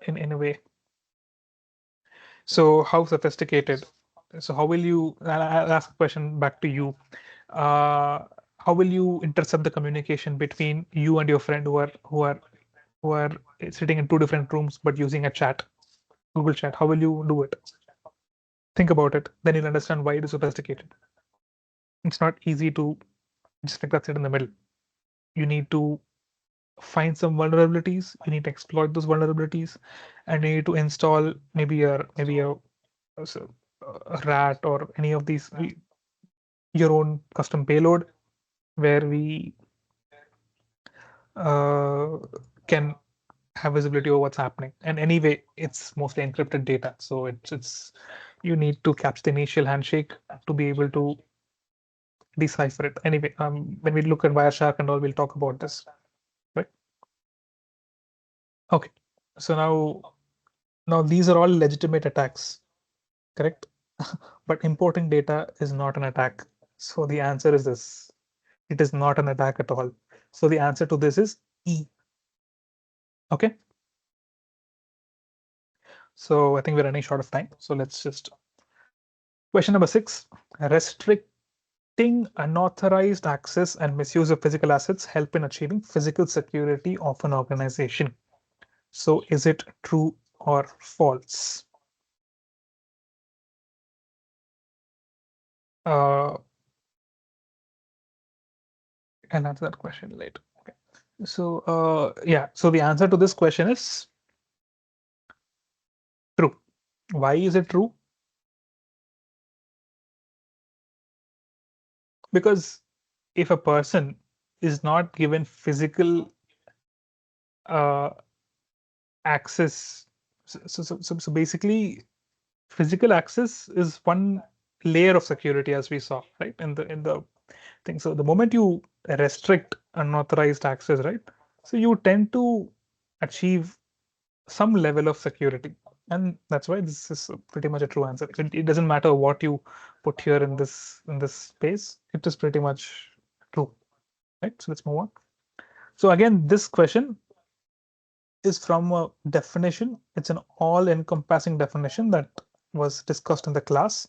in a way. So how sophisticated? So how will you? I'll ask a question back to you. Uh, how will you intercept the communication between you and your friend who are sitting in two different rooms but using a chat, Google Chat? How will you do it? Think about it. Then you'll understand why it is sophisticated. It's not easy to just like that sit in the middle. You need to find some vulnerabilities. You need to exploit those vulnerabilities, and you need to install maybe a rat or any of these your own custom payload where we uh, can have visibility over what's happening. And anyway, it's mostly encrypted data, so it's you need to capture the initial handshake to be able to decipher it. Anyway, when we look at Wireshark and all, we'll talk about this, right? Okay, so now these are all legitimate attacks, correct? But importing data is not an attack. So the answer is this. It is not an attack at all. So the answer to this is E. Okay. So I think we're running short of time. So let's just question number 6. Restricting unauthorized access and misuse of physical assets help in achieving physical security of an organization. So is it true or false? Uh, I'll answer that question later. Okay. So yeah, so the answer to this question is true. Why is it true? Because if a person is not given physical uh, access, so basically physical access is one layer of security, as we saw, right, in the thing. So the moment you restrict unauthorized access, right, so you tend to achieve some level of security, and that's why this is pretty much a true answer. It doesn't matter what you put here in this space, it is pretty much true. Right. So let's move on. So again, this question is from a definition. It's an all-encompassing definition that was discussed in the class.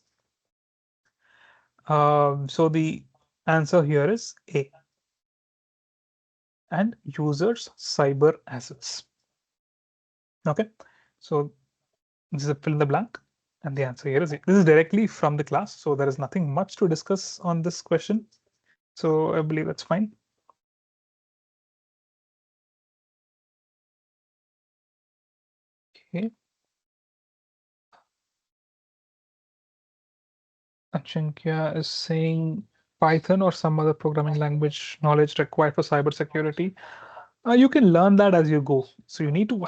So the answer here is A. And users' cyber assets. Okay. So this is a fill in the blank. And the answer here is A. This is directly from the class. So there is nothing much to discuss on this question. So I believe that's fine. Okay. Achinkya is saying Python or some other programming language knowledge required for cybersecurity. You can learn that as you go. So you need to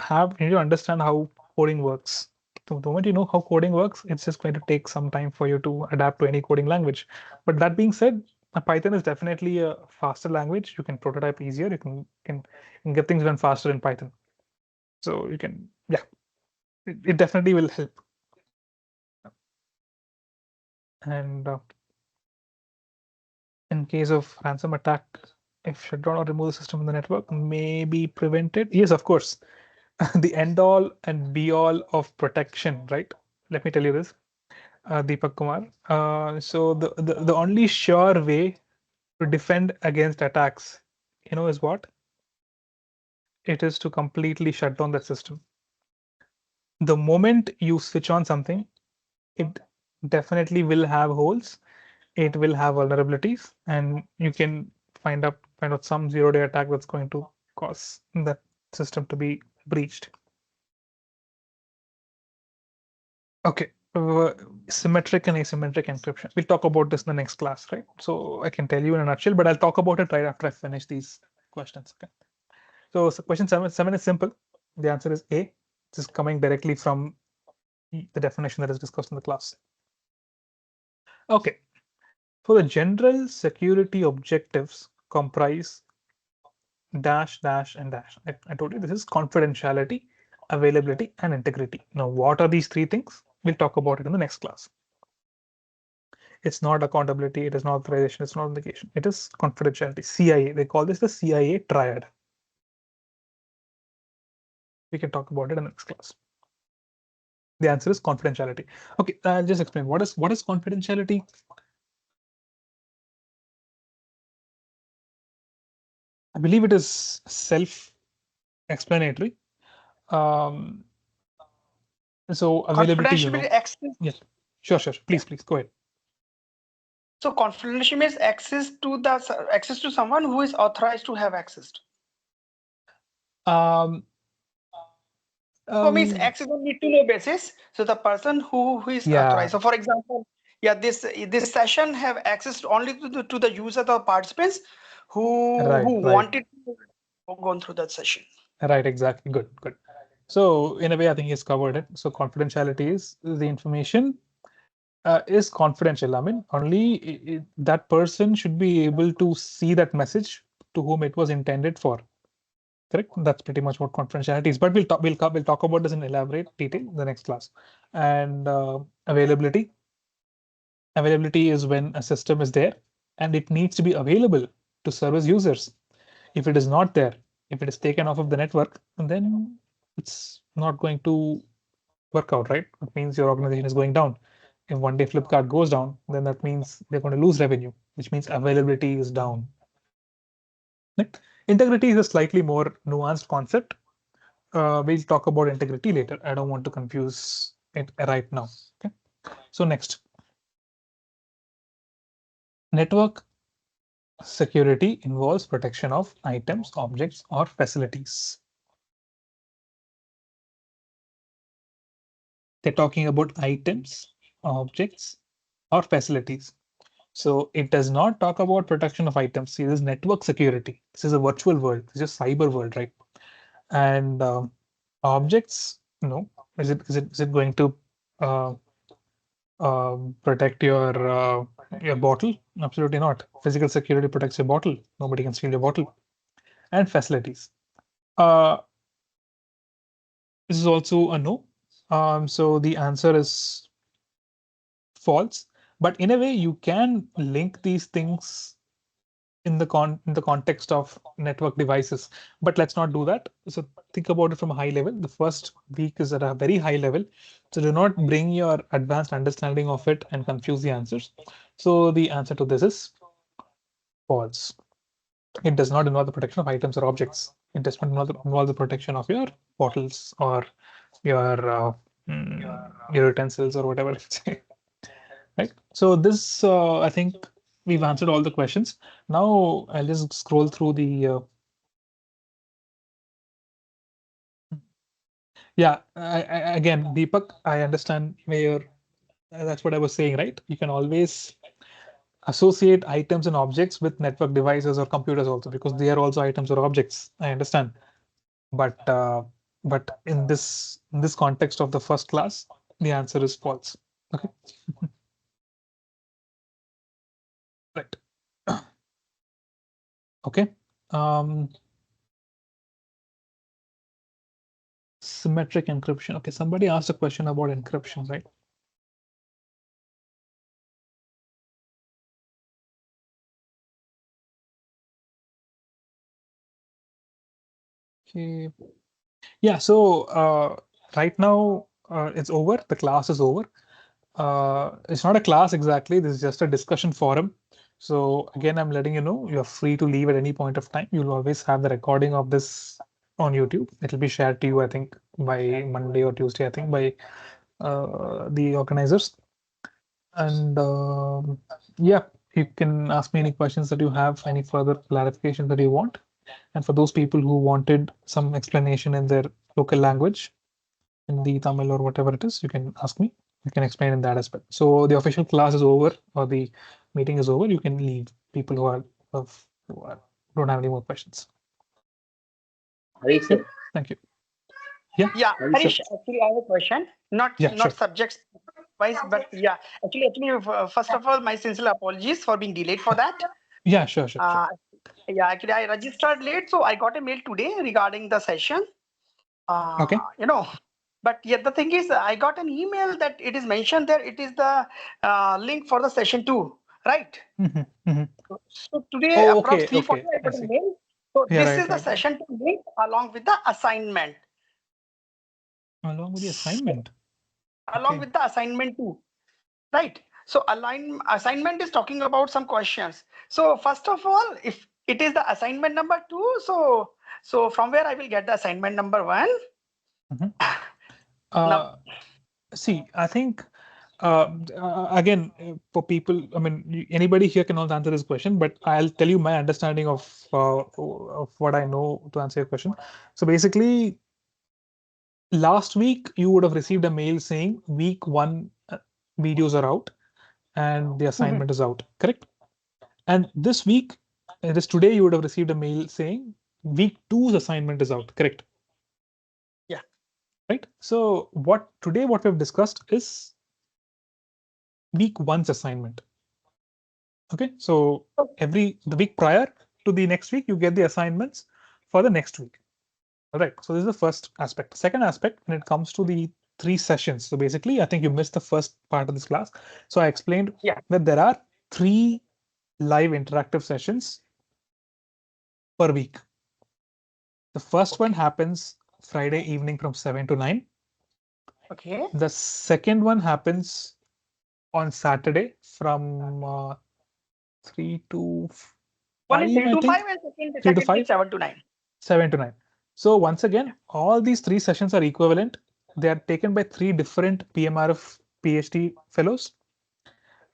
understand how coding works. So the moment you know how coding works, it's just going to take some time for you to adapt to any coding language. But that being said, Python is definitely a faster language. You can prototype easier. You can get things done faster in Python. So you can, yeah, it definitely will help. And in case of ransom attack, if shutdown or remove the system from the network may be prevented. Yes, of course. The end all and be all of protection, right? Let me tell you this, Deepak Kumar. So the only sure way to defend against attacks, is what? It is to completely shut down that system. The moment you switch on something, it definitely will have holes. It will have vulnerabilities, and you can find out some zero-day attack that's going to cause that system to be breached. Okay, symmetric and asymmetric encryption. We'll talk about this in the next class, right? So I can tell you in a nutshell, but I'll talk about it right after I finish these questions. Okay. So question seven is simple. The answer is A. This is coming directly from the definition that is discussed in the class. Okay. For the general security objectives comprise dash, dash, and dash. I told you this is confidentiality, availability, and integrity. Now, what are these three things? We'll talk about it in the next class. It's not accountability, it is not authorization, it's not authentication. It is confidentiality. CIA. They call this the CIA triad. We can talk about it in the next class. The answer is confidentiality. Okay, I'll just explain what is confidentiality. I believe it is self-explanatory. So availability, Confidentiality access. Yes, sure. Please go ahead. So confidentiality means access to someone who is authorized to have access. So means access on need to know basis. So the person who is authorized. So for example, this session have access only to the user, the participants who wanted to go through that session. Right, exactly. Good. So in a way, I think he's covered it. So confidentiality is the information is confidential. I mean, only that person should be able to see that message to whom it was intended for. Correct. That's pretty much what confidentiality is. But we'll talk about this in elaborate detail in the next class. And availability. Availability is when a system is there and it needs to be available to service users. If it is not there, if it is taken off of the network, then it's not going to work out, right? It means your organization is going down. If one day Flipkart goes down, then that means they're going to lose revenue, which means availability is down. Right? Integrity is a slightly more nuanced concept. We'll talk about integrity later. I don't want to confuse it right now. Okay. So next, network security involves protection of items, objects, or facilities. They're talking about items, objects, or facilities. So it does not talk about protection of items. See, this is network security. This is a virtual world. This is a cyber world, right? And objects, no. Is it going to uh, protect your bottle? Absolutely not. Physical security protects your bottle. Nobody can steal your bottle. And facilities. This is also a no. So the answer is false. But in a way, you can link these things in the context of network devices. But let's not do that. So think about it from a high level. The first week is at a very high level. So do not bring your advanced understanding of it and confuse the answers. So the answer to this is false. It does not involve the protection of items or objects. It does not involve the protection of your bottles or your your utensils or whatever. Right. So this, I think we've answered all the questions. Now I'll just scroll through the. Yeah, again, Deepak, I understand where you're. That's what I was saying, right? You can always associate items and objects with network devices or computers also because they are also items or objects. I understand, but in this context of the first class, the answer is false. Okay. Right. Okay. Symmetric encryption. Okay, somebody asked a question about encryption, right? Okay. Yeah, so right now it's over. The class is over. It's not a class exactly. This is just a discussion forum. So again, I'm letting you know you're free to leave at any point of time. You'll always have the recording of this on YouTube. It'll be shared to you, I think, by Monday or Tuesday, I think, by the organizers. And yeah, you can ask me any questions that you have, any further clarification that you want. And for those people who wanted some explanation in their local language, in the Tamil or whatever it is, you can ask me. I can explain in that aspect. So the official class is over or the meeting is over. You can leave. People who are don't have any more questions. Harish, Yep. Thank you. Yeah. Yeah, Harish, actually, I have a question. Not sure. subjects wise, but yeah, actually, first of all, my sincere apologies for being delayed for that. Yeah, sure. Yeah, actually, I registered late, so I got a mail today regarding the session. Okay. But yet the thing is, I got an email that it is mentioned there. It is the link for the session 2, right? So today, approx 3:40, I got a mail. So this is the session 2 link along with the assignment. Along with the assignment. Along with the assignment 2, right? So assignment is talking about some questions. So first of all, if it is the assignment number 2, so from where I will get the assignment number 1? See, I think again, for people, I mean, anybody here can also answer this question, but I'll tell you my understanding of what I know to answer your question. So basically, last week you would have received a mail saying week 1 videos are out and the assignment is out, correct? And this week, it is today, you would have received a mail saying week 2's assignment is out, correct? Yeah. Right. So what we've discussed is week 1's assignment. Okay. So the week prior to the next week, you get the assignments for the next week. All right. So this is the first aspect. Second aspect, when it comes to the 3 sessions. So basically, I think you missed the first part of this class. So I explained that there are 3 live interactive sessions per week. The first one happens Friday evening from 7 to 9. Okay. The second one happens on Saturday from 3 to 5. One is 3 to 5 and second is 7 to 9. 7 to 9. So once again, all these 3 sessions are equivalent. They are taken by 3 different PMRF PhD fellows.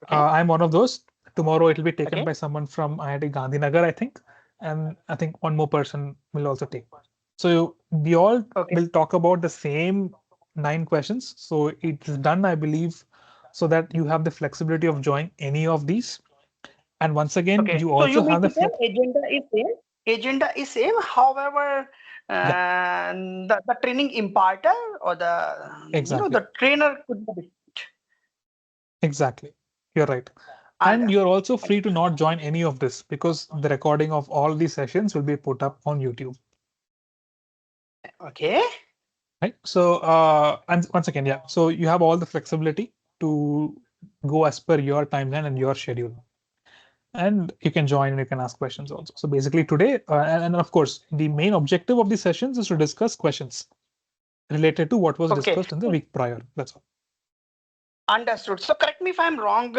I'm one of those. Tomorrow it will be taken by someone from IIT Gandhinagar, I think. And I think one more person will also take. So we all will talk about the same 9 questions. So it's done, I believe, so that you have the flexibility of joining any of these. And once again, you also so you have mean to say agenda is same. However, the training imparter or the trainer could be different. Exactly. You're right. And you're also free to not join any of this because the recording of all these sessions will be put up on YouTube. Okay. Right. So and once again, yeah. So you have all the flexibility to go as per your timeline and your schedule. and you can join and you can ask questions also. So basically today, and of course, the main objective of these sessions is to discuss questions related to what was Okay. discussed in the week prior. That's all. Understood. So correct me if I'm wrong,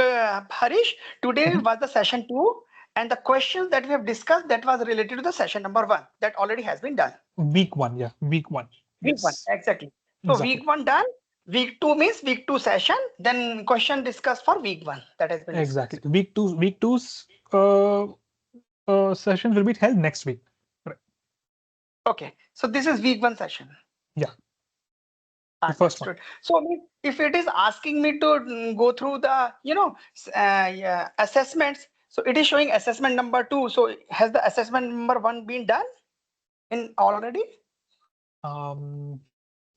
Harish. Today was the session 2, and the questions that we have discussed that was related to the session number 1 that already has been done. Week 1, yeah, week 1. Week 1, Yes, exactly. So exactly. week 1 done. Week 2 means week 2 session. Then question discussed for week 1 that has been Exactly. discussed. Week two's sessions will be held next week. Right. Okay. So this is week 1 session. Yeah. The first one. Understood. So if it is asking me to go through the yeah, assessments, so it is showing assessment number 2. So has the assessment number 1 been done in already?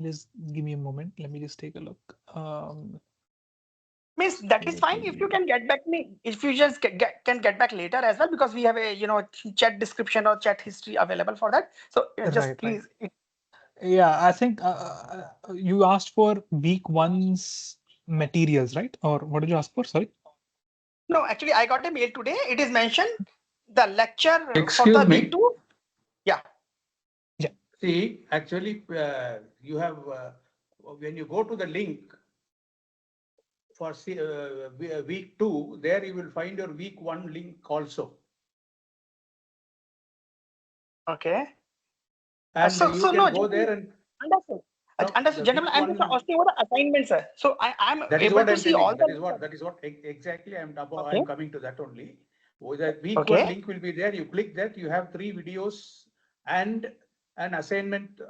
Just give me a moment. Let me just take a look. Means that is fine if you can get back me, if you just can get back later as well, because we have a chat description or chat history available for that. So just Right, please. Yeah, I think you asked for week 1's materials, right? Or what did you ask for? Sorry. No, actually, I got a mail today. It is mentioned the lecture for the Excuse me. week 2. Yeah. Yeah. See, actually, you have when you go to the link for week 2, there you will find your week 1 link also. Okay. And So you can no, go there and understood. Understood, gentlemen. I'm just asking about the assignment, sir. So I'm that is able what to I'm see telling. all the. That is what exactly I'm Okay. coming to that only. The week Okay. 1 link will be there. You click that. You have 3 videos and an assignment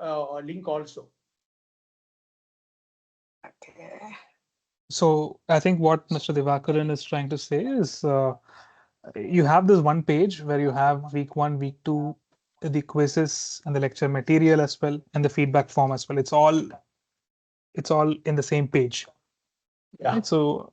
link also. Okay. So I think what Mr. Divakaran is trying to say is you have this one page where you have week 1, week 2, the quizzes and the lecture material as well, and the feedback form as well. It's all in the same page. Yeah. Right? So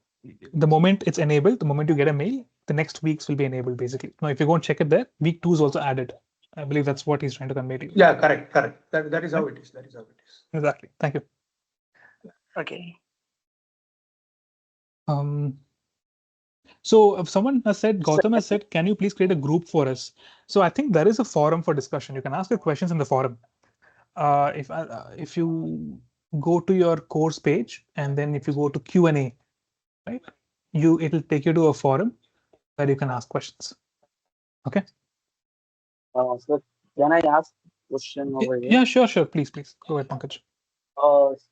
the moment it's enabled, the moment you get a mail, the next weeks will be enabled basically. Now, if you go and check it there, week 2 is also added. I believe that's what he's trying to convey to you. Yeah, correct. That is how it is. That is how it is. Exactly. Thank you. Okay. So if someone has said, Gautam has said, can you please create a group for us? So I think there is a forum for discussion. You can ask your questions in the forum. If you go to your course page and then if you go to Q&A, right, it'll take you to a forum where you can ask questions. Okay. Sir, can I ask question over here? Yeah, sure. Please. Go ahead, Pankaj.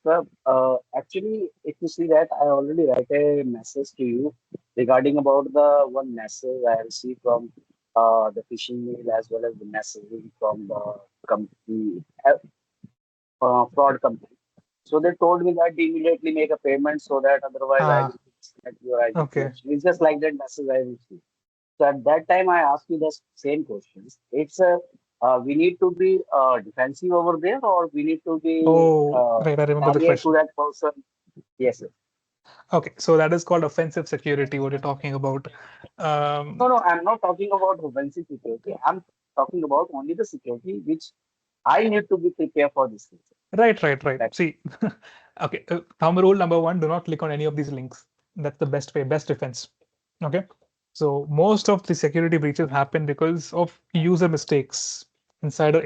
Sir, actually, if you see that, I already write a message to you regarding about the one message I received from the phishing mail as well as the messaging from the company, fraud company. So they told me that immediately make a payment so that otherwise I will disconnect your ID. Okay. It's just like that message I received. So at that time, I asked you the same questions. It's we need to be defensive over there, or we need to be Right, I remember the retaliate to question. that person. Yes, sir. Okay, so that is called offensive security, what you're talking about. No, I'm not talking about offensive security. I'm talking about only the security which I need to be prepared for this thing. Right. See, okay, thumb rule number 1, do not click on any of these links. That's the best way, best defense. Okay, so most of the security breaches happen because of user mistakes, insider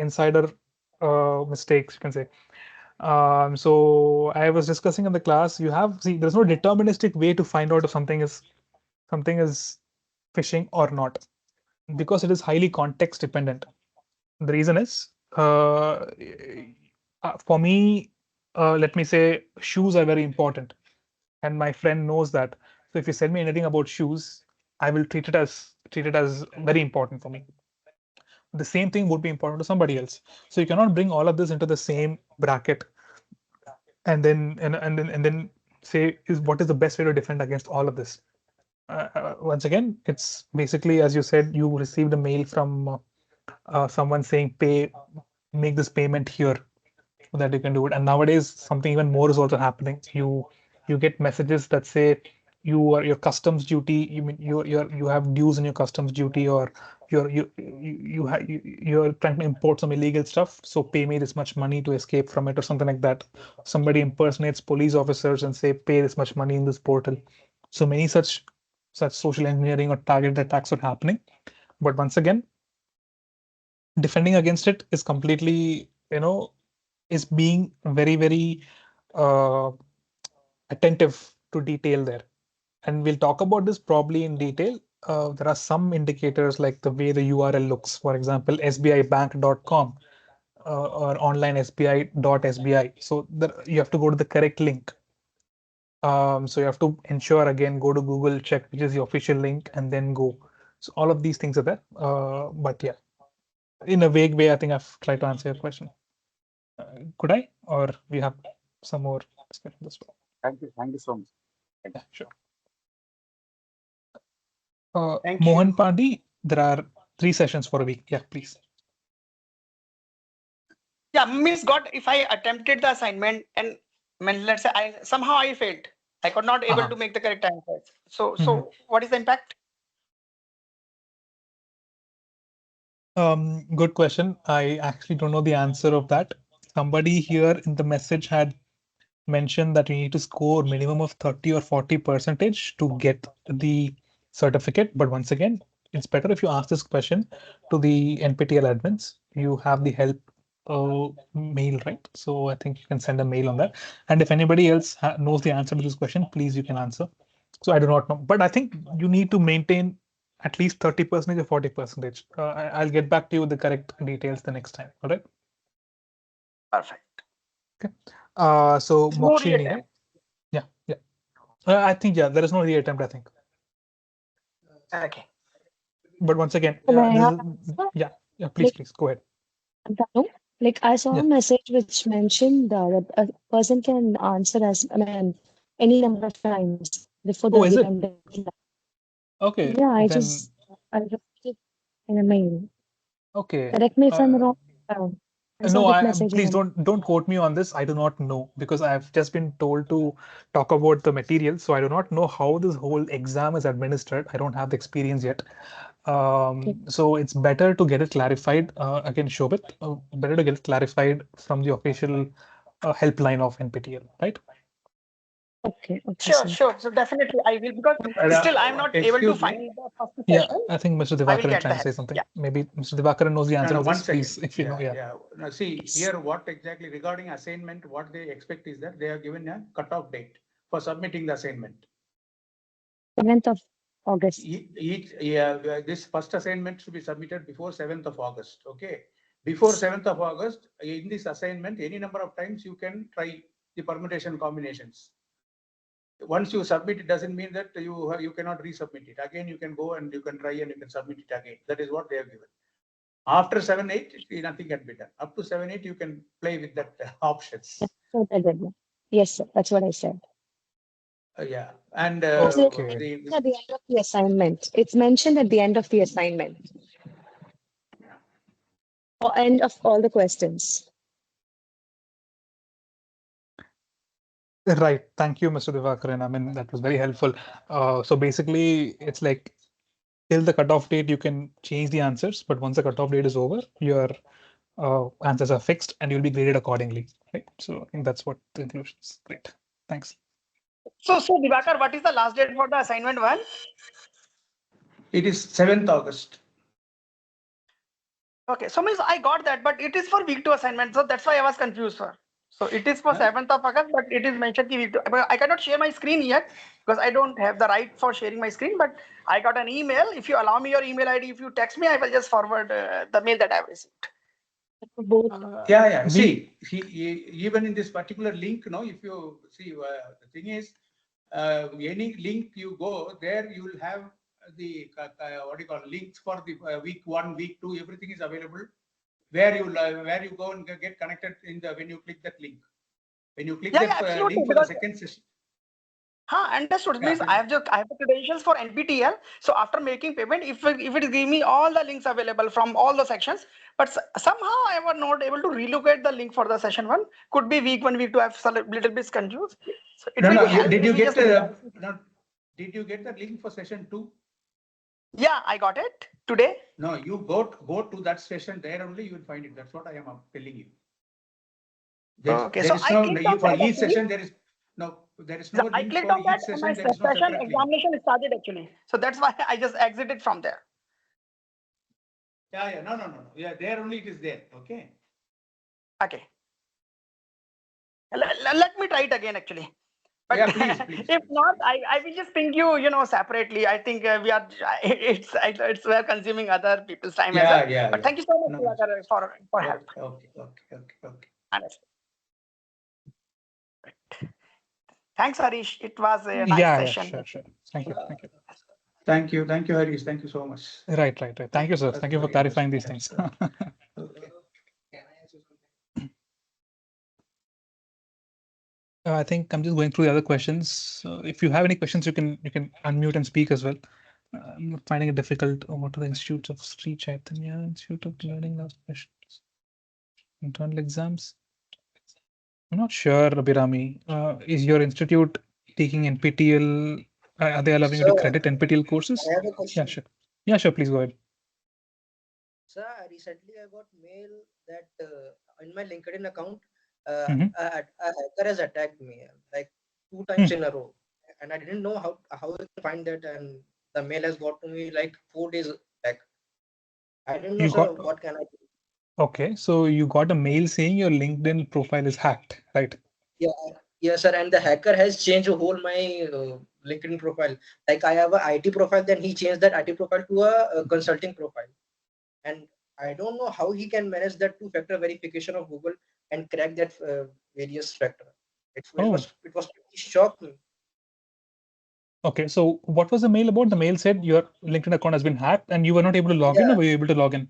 mistakes, you can say. So I was discussing in the class, there's no deterministic way to find out if something is phishing or not, because it is highly context dependent. The reason is, for me, let me say, shoes are very important, and my friend knows that. So if you send me anything about shoes, I will treat it as very important for me. The same thing would be important to somebody else. So you cannot bring all of this into the same bracket and then say what is the best way to defend against all of this. Once again, it's basically, as you said, you received a mail from someone saying make this payment here so that you can do it. And nowadays, something even more is also happening. You get messages that say your customs duty. You mean you have dues in your customs duty, or you're trying to import some illegal stuff. So pay me this much money to escape from it, or something like that. Somebody impersonates police officers and say pay this much money in this portal. So many such such social engineering or targeted attacks are happening. But once again, defending against it is completely, is being very, very uh, attentive to detail there. And we'll talk about this probably in detail. There are some indicators like the way the URL looks. For example, sbibank.com or online sbi.sbi. So you have to go to the correct link. So you have to ensure again, go to Google, check which is the official link, and then go. So all of these things are there. But yeah, in a vague way, I think I've tried to answer your question. Could I, or we have some more discussion as well? Thank you so much. Yeah, sure. Thank Mohan you. Pandi, there are 3 sessions for a week. Yeah, please. Yeah, means God, if I attempted the assignment and let's say I somehow I failed, I could not able to make the correct answer. So what is the impact? Good question. I actually don't know the answer of that. Somebody here in the message had mentioned that you need to score minimum of 30 or 40 percentage to get the certificate. But once again, it's better if you ask this question to the NPTEL admins. You have the help mail, right? So I think you can send a mail on that. And if anybody else knows the answer to this question, please you can answer. So I do not know, but I think you need to maintain at least 30% or 40%. I'll get back to you with the correct details the next time. All right. Perfect. Okay. So No Mokshini, reattempt. right? Yeah, yeah. I think there is no reattempt. I think. Okay. But once again, Can I this have is an answer? yeah. Please, please go ahead. Tanu, like I saw Yeah. a message which mentioned that a person can answer as any number of times before the Oh, is it? given deadline. Okay, Yeah, I then received it in a mail. okay. Correct me if I'm wrong. I saw No, that I message in please a don't quote me on this. I do not know because I've just been told to talk about the material, so I do not know how this whole exam is administered. I don't have the experience yet. So it's better to get it clarified. Again, Shobit, better to get it clarified from the official helpline of NPTEL, right? Okay, Sure. So definitely I will, because still I'm not able to Excuse me. find the first Yeah, session. I think Mr. I will Divakar is get the trying to help. say something. Yeah. Maybe Mr. Divakar knows the answer No, to one this. second. Please, if you know, yeah. Now, see here, what exactly regarding assignment, what they expect is that they are given a cutoff date for submitting the assignment. 7th of August. This first assignment should be submitted before 7th of August. Okay. Before 7th of August, in this assignment, any number of times you can try the permutation combinations. Once you submit, it doesn't mean that you cannot resubmit it. Again, you can go and you can try and you can submit it again. That is what they have given. After 7-8, nothing can be done. Up to 7-8, you can play with that options. Yes, sir. That's what I said. Yeah, and Okay. At the end of the assignment. It's mentioned at the end of the assignment. Or end of all the questions. Right. Thank you, Mr. Divakaran. I mean, that was very helpful. So basically, it's like till the cutoff date, you can change the answers, but once the cutoff date is over, your answers are fixed and you'll be graded accordingly. Right. So I think that's what the conclusion is. Great. Thanks. So Divakar, what is the last date for the assignment one? It is 7th August. Okay, so means I got that, but it is for week 2 assignment, so that's why I was confused, sir. So it is for 7th of August, but it is mentioned week 2. I cannot share my screen yet because I don't have the right for sharing my screen, but I got an email. If you allow me your email ID, if you text me, I will just forward the mail that I have received. Yeah. See, even in this particular link, if you see, the thing is, any link you go there, you will have the what do you call links for the week 1, week 2. Everything is available. Where you go and get connected when you click that link. When you click that link for the second session. Understood. Means I have the credentials for NPTEL. So after making payment, if it give me all the links available from all the sections, but somehow I was not able to relocate the link for the session 1. Could be week 1, week 2. I have a little bit confused. So it will be helpful. Did you get the link for session 2? Yeah, I got it today. No, you go to that session. There only you will find it. That's what I am telling you. Okay, so I clicked on for that each session there is no. There is no I link clicked for on that each and my session. There is no session separate link. examination started actually. So that's why I just exited from there. Yeah, no. Yeah, there only it is there. Okay. Okay. Let me try it again actually. But Yeah, please. if not, I will just ping you, separately. I think we are, we're consuming other people's time as well. Yeah. But thank you so much, No. Prabhakar, for help. Okay. Honestly. Thanks, Harish. It was a nice Yeah, session. sure. Thank you. Thank you, Harish. Thank you so much. Right. Thank you, sir. Thank you for clarifying these things. I think I'm just going through the other questions. So if you have any questions, you can unmute and speak as well. I'm not finding it difficult. What are the institutes of Sri Chaitanya Institute of Learning? Last questions. Internal exams. I'm not sure, Abhirami. Is your institute taking NPTEL? Are they allowing you to Sir, credit NPTEL courses? I have a Yeah, question. sure. Yeah, sure. Please go ahead. Sir, recently I got mail that in my LinkedIn account, Mhm. a hacker has attacked me like 2 times in a row, and I didn't know how I can find that, and the mail has got to me like 4 days back. I didn't know, You sir. got What can I do? okay. So you got a mail saying your LinkedIn profile is hacked, right? Yeah, yes, sir. And the hacker has changed whole my LinkedIn profile. Like I have a IT profile, then he changed that IT profile to a consulting profile. And I don't know how he can manage that two-factor verification of Google and crack that various factor. It Oh, was pretty shocked me. okay. So what was the mail about? The mail said your LinkedIn account has been hacked and you were not able to log in, or Yeah, were you able to log in?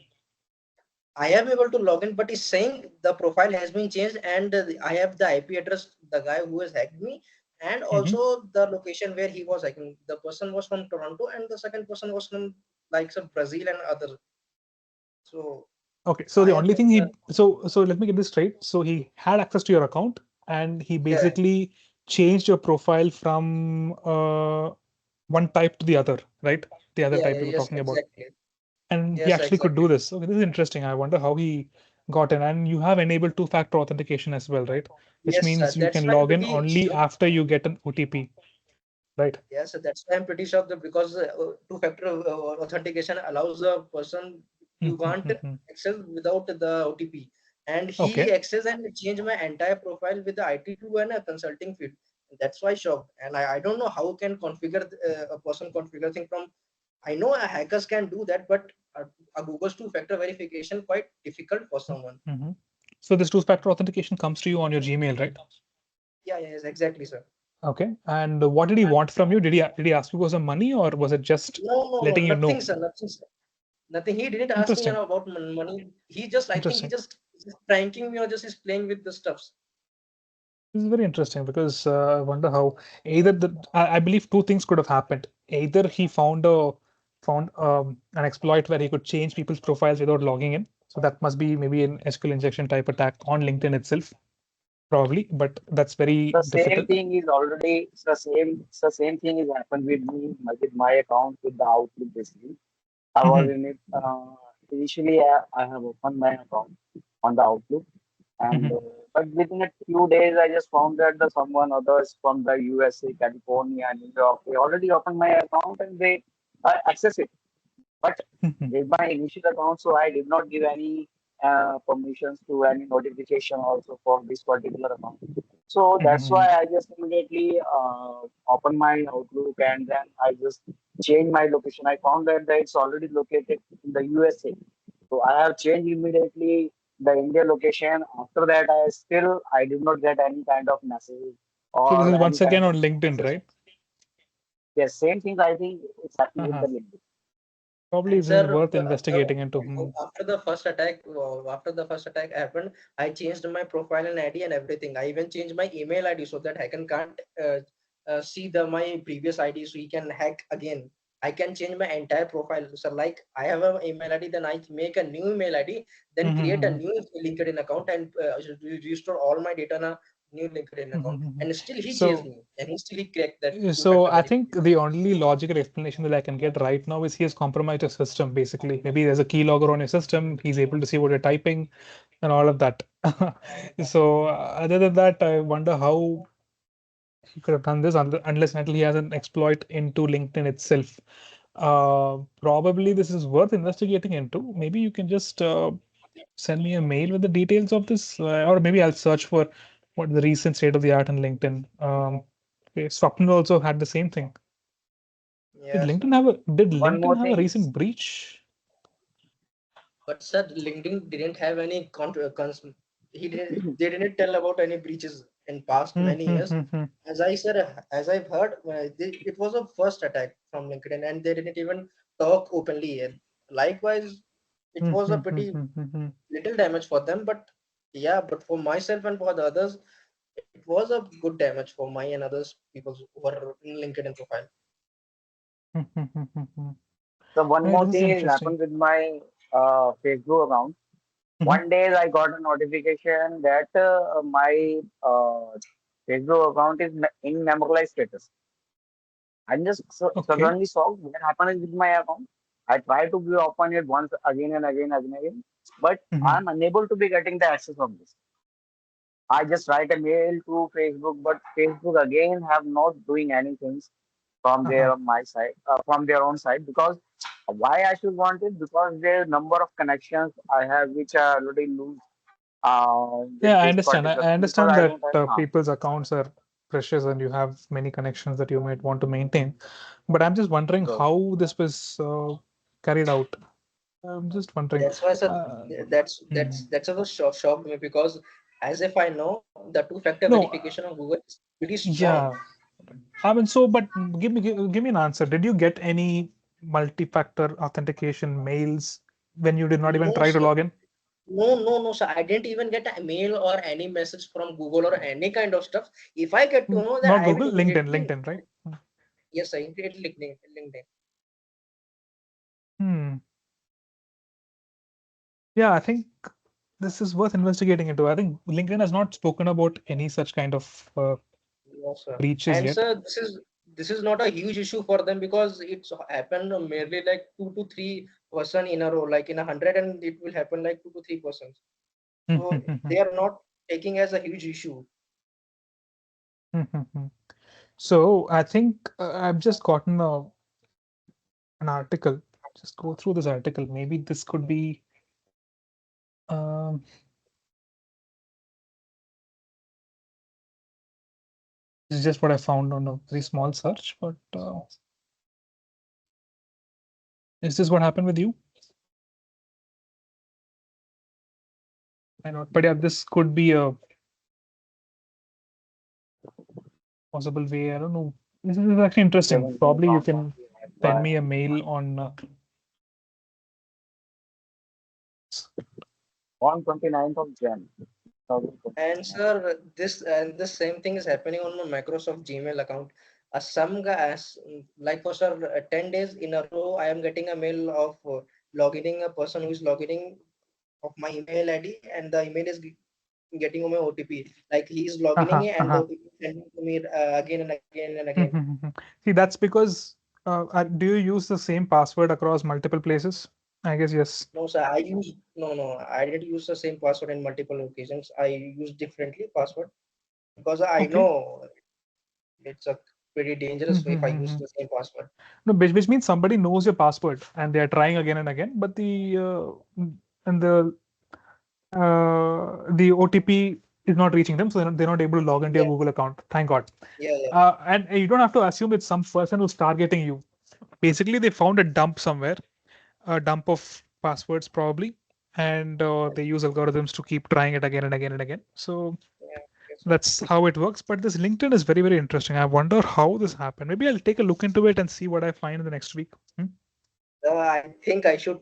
I am able to log in, but it's saying the profile has been changed, and I have the IP address, the guy who has hacked me, and Mhm. also the location where he was hacking. The person was from Toronto, and the second person was from like some Brazil and other. So Okay. So I the have only thing got he so let me get this straight. So he had access to your account and he yeah, basically changed your profile from one type to the other, right? The other type you were yes, talking about. exactly. And he Yes, actually could exactly. do this. Okay, this is interesting. I wonder how he got in. And you have enabled two-factor authentication as well, right? Which Yes, sir. means you That's can why I'm log in pretty only sure. after you get an OTP, right? Yes, so that's why I'm pretty sure that because two-factor authentication allows a person you can't Mhm. access without the OTP. And he Okay. access and change my entire profile with the IT to and a consulting field. That's why shocked. And I don't know how can configure a person configure thing from. I know hackers can do that, but a Google's two-factor verification quite difficult for someone. Mhm. So this two-factor authentication comes to you on your Gmail, right? Yeah, yes, exactly, sir. Okay. And what did he want from you? Did he ask you for some money, or was it just No, letting you nothing, know? sir, nothing, sir. Nothing. He didn't ask me Interesting. about money. I think he Interesting. just pranking me or just is playing with the stuffs. This is very interesting because I wonder how either I believe two things could have happened. Either he found an exploit where he could change people's profiles without logging in. So that must be maybe an SQL injection type attack on LinkedIn itself, probably. But that's very The same difficult. thing is already it's the same thing is happened with me with my account with the Outlook basically. I was Mhm. in it initially. I have opened my account on the Outlook, and Mhm. but within a few days, I just found that the someone others from the USA, California, New York, they already opened my account and they access it. But Mhm. with my initial account, so I did not give any permissions to any notification also for this particular account. So that's why Mhm. I just immediately opened my Outlook and then I just changed my location. I found that it's already located in the USA. So I have changed immediately the India location. After that, I did not get any kind of message So this or is any once again kind of on LinkedIn, message. right? Yes, same thing. I think it's happening with Uh-huh. the LinkedIn. Probably And this is sir, worth investigating into. after the first attack happened, I changed my profile and ID and everything. I even changed my email ID so that I can't see my previous ID, so he can hack again. I can change my entire profile. So like I have an email ID, then I make a new email ID, then create a Mhm. new LinkedIn account and restore all my data in a new LinkedIn account. Mhm. And still he chased So me, and he cracked that So two-factor I think verification. the only logical explanation that I can get right now is he has compromised your system, basically. Maybe there's a keylogger on your system. He's able to see what you're typing and all of that. So other than that, I wonder how he could have done this unless and until he has an exploit into LinkedIn itself. Probably this is worth investigating into. Maybe you can just send me a mail with the details of this, or maybe I'll search for what the recent state of the art on LinkedIn. Okay, Swapnil also had the same thing. Did Yes. One more LinkedIn have a thing. recent breach? But sir, LinkedIn didn't have any they didn't tell about any breaches in past many years. As I said, as I've heard, it was a first attack from LinkedIn, and they didn't even talk openly. And likewise, it was a pretty little damage for them. But yeah, but for myself and for the others, it was a good damage for my and others people who are in LinkedIn profile. So one Right, more this is thing has interesting. happened with my Facebook account. One day I got a notification that my Facebook account is in memorialized status. I just Okay. suddenly saw what happened with my account. I tried to be open it once again and again and again, but I'm unable to be getting the access of this. I just write a mail to Facebook, but Facebook again have not doing anything from their my side, from their own side. Because why I should want it? Because the number of connections I have, which I already lose with Yeah, I this understand. particular I thing, because understand I that don't have. people's accounts are precious and you have many connections that you might want to maintain. But I'm just wondering Sure. how this was carried out. I'm just wondering. That's why I said Mhm. that's also shocked me, because as if I know the two-factor No, verification of Google is pretty strong. yeah. I mean, so, but give me an answer. Did you get any multi-factor authentication mails when you did not even No, try to sir. log in? No, sir. I didn't even get a mail or any message from Google or any kind of stuff. If I get to know that, Not I will Google, LinkedIn, immediately. LinkedIn, right? Yes, sir. Immediately LinkedIn. Hmm. Yeah, I think this is worth investigating into. I think LinkedIn has not spoken about any such kind of Yes, sir. breaches And yet. sir, this is not a huge issue for them, because it's happened merely like 2 to 3% in a row, like in 100, and it will happen like 2 to 3%. So they are not taking as a huge issue. So I think I've just gotten an article. Just go through this article. Maybe this could be. Um, this is just what I found on a very small search. But is this what happened with you? I not. But yeah, this could be a possible way. I don't know. This is actually interesting. 17 Probably you accounts can only hacked send by. me a mail on. On 29th of Jan 2025. And sir, the same thing is happening on my Microsoft Gmail account. Some guys, like for sir, 10 days in a row, I am getting a mail of logging a person who is logging of my email ID, and the email is getting my OTP. Like he is logging in, and the OTP is sending to me again and again and again. See, that's because do you use the same password across multiple places? I guess yes. No, sir, no, I didn't use the same password in multiple occasions. I use differently password, because I Okay. know it's a pretty dangerous way if I use the same password. No, which means somebody knows your password and they are trying again and again, but and the OTP is not reaching them, so they're not able to log into your Yeah, Google account. Thank God. yeah. And you don't have to assume it's some person who's targeting you. Basically, they found a dump somewhere, a dump of passwords probably, and they use algorithms to keep trying it again and again and again. So Yeah, yes, sir. that's how it works. But this LinkedIn is very, very interesting. I wonder how this happened. Maybe I'll take a look into it and see what I find in the next week. I think I should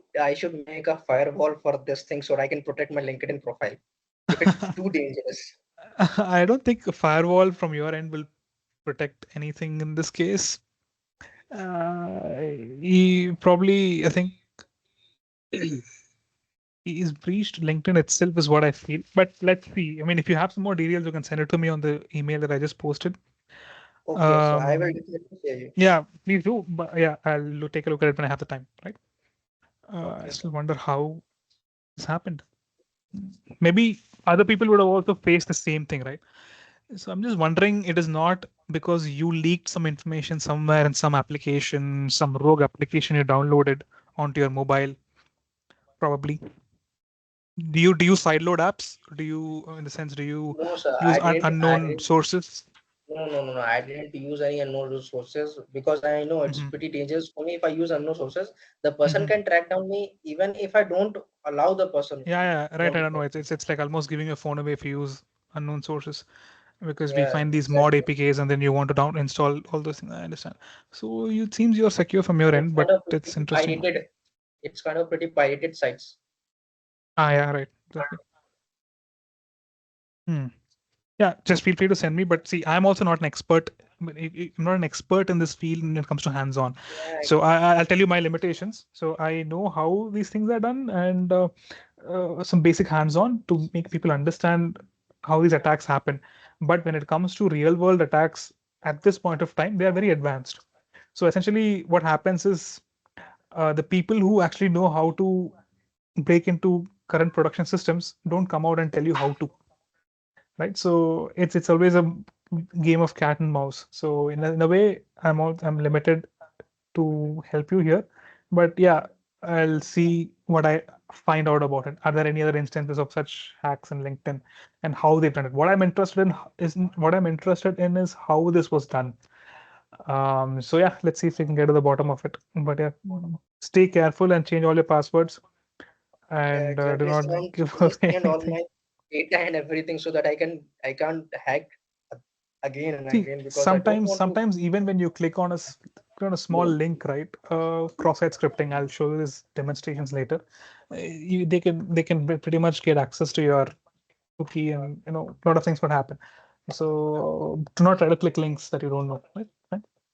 make a firewall for this thing so I can protect my LinkedIn profile if it's too dangerous. I don't think a firewall from your end will protect anything in this case. He probably, I think, he's breached LinkedIn itself, is what I feel. But let's see. I mean, if you have some more details, you can send it to me on the email that I just posted. Okay, so I will Um, definitely share you. yeah, please do. But yeah, I'll take a look at it when I have the time. Right. I Okay, sir. still wonder how this happened. Maybe other people would have also faced the same thing, right? So I'm just wondering, it is not because you leaked some information somewhere in some application, some rogue application you downloaded onto your mobile, probably. Do you sideload apps? Do you, in the sense, do you No, sir, use I unknown didn't. sources? No. I didn't use any unknown sources because I know it's Hmm. pretty dangerous for me if I use unknown sources. The person Hmm. can track down me even if I don't allow the person. Yeah, right. I Don't. don't know. It's like almost giving your phone away if you use unknown sources, because we Yeah, find these mod exactly. APKs and then you want to down install all those things. I understand. So it seems you're secure from your And end, it's but kind of it's pretty interesting. pirated. It's kind of pretty pirated sites. Yeah, right. Exactly. Hmm. Yeah, just feel free to send me. But see, I'm also not an expert. I'm not an expert in this field when it comes to hands-on. Yeah, So I'll tell you my limitations. So I know how these things are done, and some basic hands-on to make people understand how these attacks happen. But when it comes to real-world attacks, at this point of time, they are very advanced. So essentially, what happens is the people who actually know how to break into current production systems don't come out and tell you how to, right? So it's always a game of cat and mouse. So in a way, I'm limited to help you here, but yeah, I'll see what I find out about it. Are there any other instances of such hacks in LinkedIn and how they've done it? What I'm interested in is how this was done. So yeah, let's see if we can get to the bottom of it. But yeah, stay careful and change all your passwords, yeah, and do exactly. not So I'm give changing away and all anything. my data and everything so that I can't hack again and See, again because I don't sometimes, want to. sometimes even when you click on click on a small link, right? Cross-site scripting. I'll show you these demonstrations later. They can pretty much get access to your cookie, and a lot of things would happen. So do not try to click links that you don't know. Right?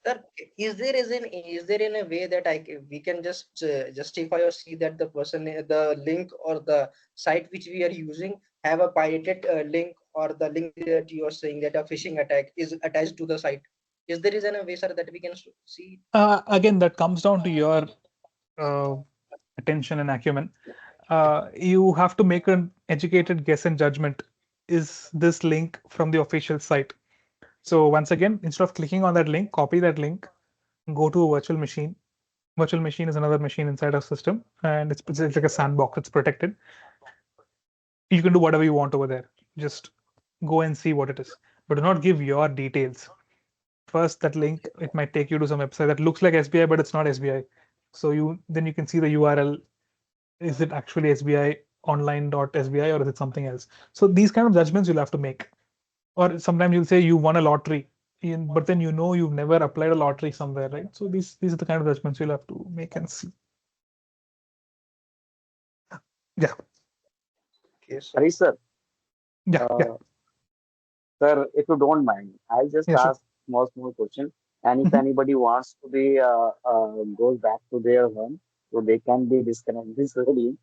Sir, is there in a way that we can just justify or see that the person, the link or the site which we are using have a pirated link, or the link that you are saying that a phishing attack is attached to the site? Is there is a way, sir, that we can see? Again, that comes down to your uh, attention and acumen. You have to make an educated guess and judgment. Is this link from the official site? So once again, instead of clicking on that link, copy that link, go to a virtual machine. Virtual machine is another machine inside our system, and it's like a sandbox. It's protected. You can do whatever you want over there. Just go and see what it is, but do not give your details. First, that link, it might take you to some website that looks like SBI, but it's not SBI. So you can see the URL. Is it actually SBI online.sbi, or is it something else? So these kind of judgments you'll have to make. Or sometimes you'll say you won a lottery, but then you've never applied a lottery somewhere, right? So these are the kind of judgments you'll have to make and see. Yeah, Okay, so Harish sir, yeah. uh, sir, if you don't mind, I just Yeah, sure. ask small question. And if Mhm. anybody wants to be goes back to their home, so they can be disconnected this early.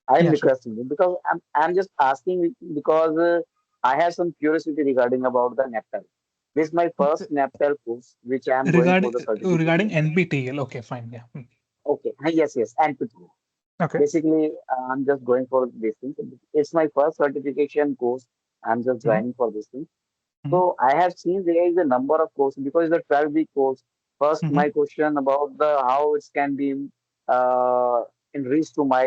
I'm Yeah, sure. requesting you because I'm just asking because I have some curiosity regarding about the NPTEL. This is my first NPTEL course, which I am going for Regarding the regarding certification. NPTEL, okay, fine. Yeah. Okay, yes, NPTEL. Okay. Basically, I'm just going for this thing. It's my first certification course. I'm just Mhm. joining for this thing. Mhm. So I have seen there is a number of courses because it's a 12-week course. First, Mhm. my question about the how it can be uh, enriched to my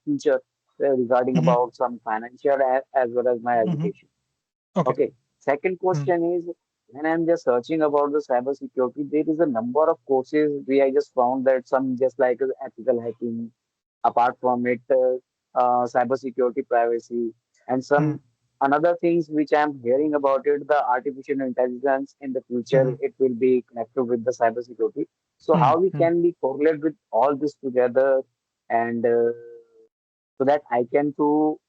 future regarding Mhm. about some financial as well as my Mhm. education. Okay. Okay. Second Mm. question is when I'm just searching about the cyber security, there is a number of courses where I just found that some just like ethical hacking, apart from it, cybersecurity, privacy, and Mm. some another things which I'm hearing about it, the artificial intelligence in the future, Mhm. it will be connected with the cybersecurity. So Mm. how we Mm. can be correlate with all this together, and so that I can to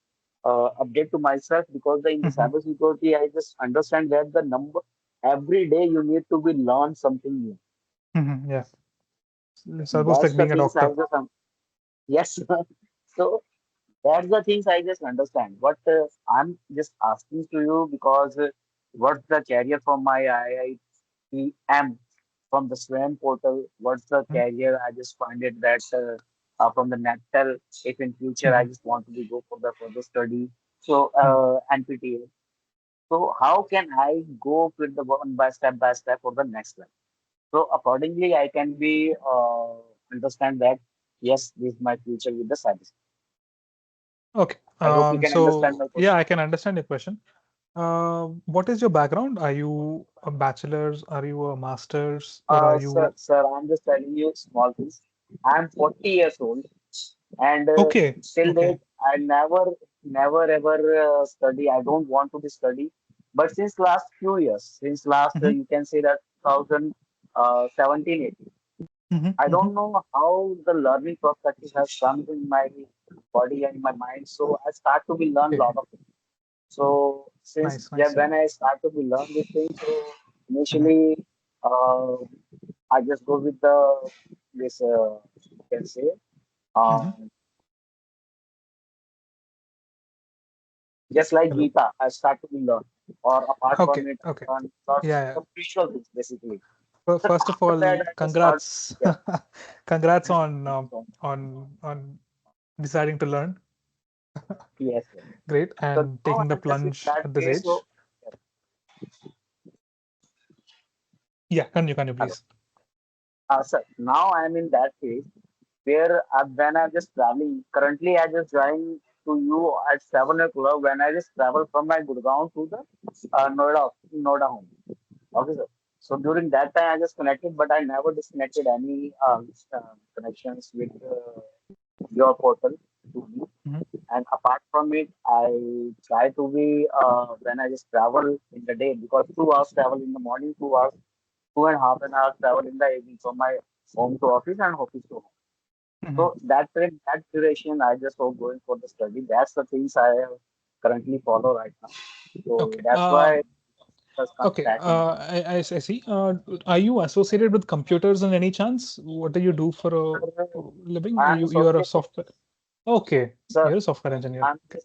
update to myself because in the Mhm. cybersecurity, I just understand that the number every day you need to be learn something new. Mhm. Yeah. It's almost That's like the being a things I doctor. just yes. So that's the things I just understand. But I'm just asking to you because what's the career from my IITM from the SWAM portal? What's the Mhm. career? I just find it that from the NATEL, if in future I Mhm. just want to be go for the further study. So Mhm. NPTEL. So how can I go with the one by step for the next level? So accordingly, I can be understand that yes, this is my future with the cybersecurity. Okay. I hope you can understand So my yeah, question. I can understand your question. What is your background? Are you a bachelor's? Are you a master's? Or are you Sir, I'm just telling you small things. I'm 40 years old, and okay? till Okay. date, I never ever study. I don't want to be study. But since last few years, since last Mm-hmm. you can say that 2017, 18, Mm-hmm. I Mm-hmm. don't know how the learning perspective has come in my body and my mind. So I start to be learn a Okay. lot of things. So since Nice, yeah, nice. when I start to be learn these things, so Mm-hmm. initially uh, I just go with the this you can say Mm-hmm. um, just like Hello. Gita, I start to be learn. Or apart Okay. from it, Okay. I learn lots Yeah, yeah. of spiritual things basically. So First of after that, all, I just start. congrats, Yeah. congrats Thank on deciding to learn. Yes. Yes. Great, So and now taking the I'm just in plunge that at this phase. So age. Yeah, can you hello. please? Sir, now I'm in that phase where when I'm just traveling, currently I just join to you at 7 o'clock when I just travel from my Gurgaon to the Noida home. Okay, sir. So during that time I just connected, but I never disconnected any connections with your portal to me. Mm-hmm. And apart from it, I try to be when I just travel in the day because 2 hours travel in the morning, 2 hours, 2.5 an hour travel in the evening from my home to office and office to home. Mm-hmm. So that duration, I just hope going for the study. That's the things I have currently follow right now. So Okay. that's why just come Okay. back in. I see. Are you associated with computers in any chance? What do you do for a living? I'm You are a associated, software. Okay, sir. you're a software engineer. I'm Okay.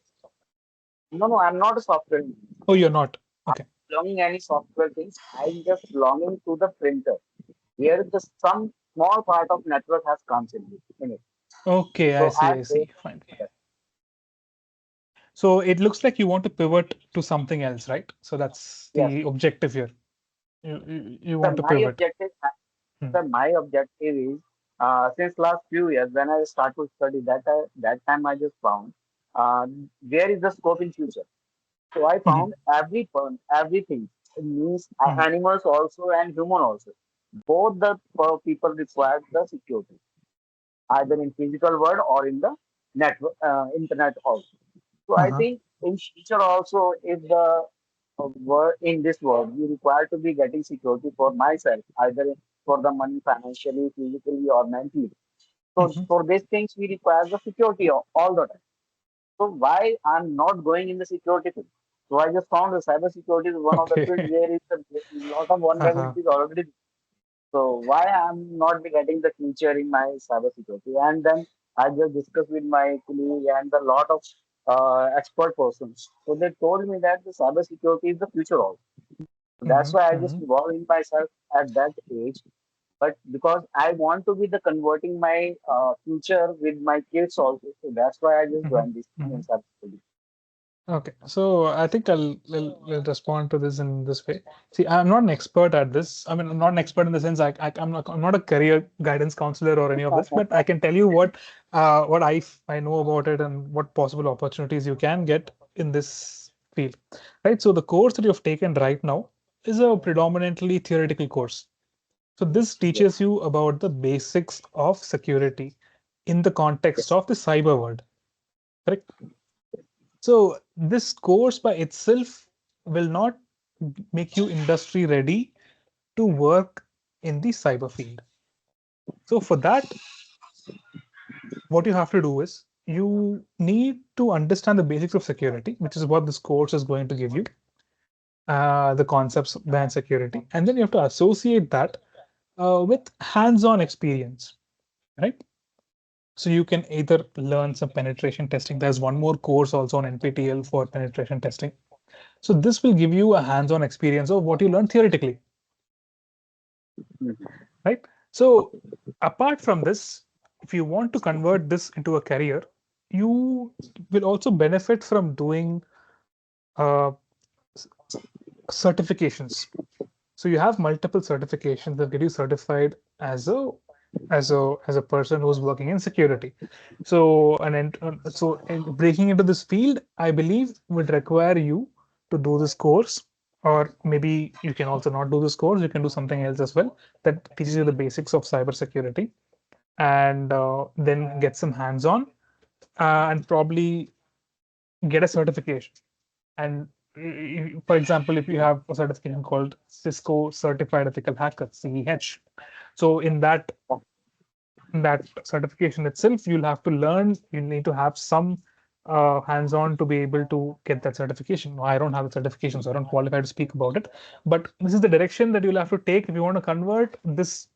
no, I'm not a software engineer. Oh, you're not. I'm Okay. belonging any software things. I'm just belonging to the printer, where the some small part of network has comes in it. Okay, I So see. I see. Fine. yes, So it looks like you want to pivot to something else, right? So that's yes. the objective here. You Sir, want to pivot. Hmm. my objective is since last few years when I start to study that time I just found uh, there is the scope in future. So I Hmm. found everything it means Hmm. animals also and human also. Both the people require the security either in physical world or in the network internet also. So I Uh-huh. think in future also, if the world in this world, we require to be getting security for myself, either for the money financially, physically, or mentally. So Hmm. for these things, we require the security all the time. So why I'm not going in the security field? So I just found the cyber security is one of the fields Okay. where is a lot of Uh-huh. vulnerabilities already. So why I'm not be getting the future in my cybersecurity? And then I just discussed with my colleague and a lot of expert persons. So they told me that the cybersecurity is the future also. So that's Hmm. why I just Hmm. involved in myself at that age. But because I want to be the converting my future with my kids also, so that's why I just Hmm. joined this thing in Hmm. cybersecurity. Okay, so I think I'll respond to this in this way. See, I'm not an expert at this. I mean, I'm not an expert in the sense I'm not a career guidance counselor or any of this, but I can tell you what I know about it and what possible opportunities you can get in this field, right? So the course that you've taken right now is a predominantly theoretical course. So this Yes, teaches you about the basics of security in the context yes. of the cyber world, correct? So this course by itself will not make you industry ready to work in the cyber field. So for that, what you have to do is you need to understand the basics of security, which is what this course is going to give you, the concepts behind security, and then you have to associate that with hands-on experience, right? So you can either learn some penetration testing. There's one more course also on NPTEL for penetration testing. So this will give you a hands-on experience of what you learned theoretically, Mhm. right? So apart from this, if you want to convert this into a career, you will also benefit from doing uh, certifications. So you have multiple certifications that get you certified as a person who's working in security. So breaking into this field, I believe, would require you to do this course, or maybe you can also not do this course. You can do something else as well that teaches you the basics of cybersecurity, and then get some hands-on, and probably get a certification. And for example, if you have a certification called Cisco Certified Ethical Hacker, CEH, so in that certification itself, you'll have to learn. You need to have some hands-on to be able to get that certification. No, I don't have the certification, so I don't qualify to speak about it. But this is the direction that you'll have to take if you want to convert this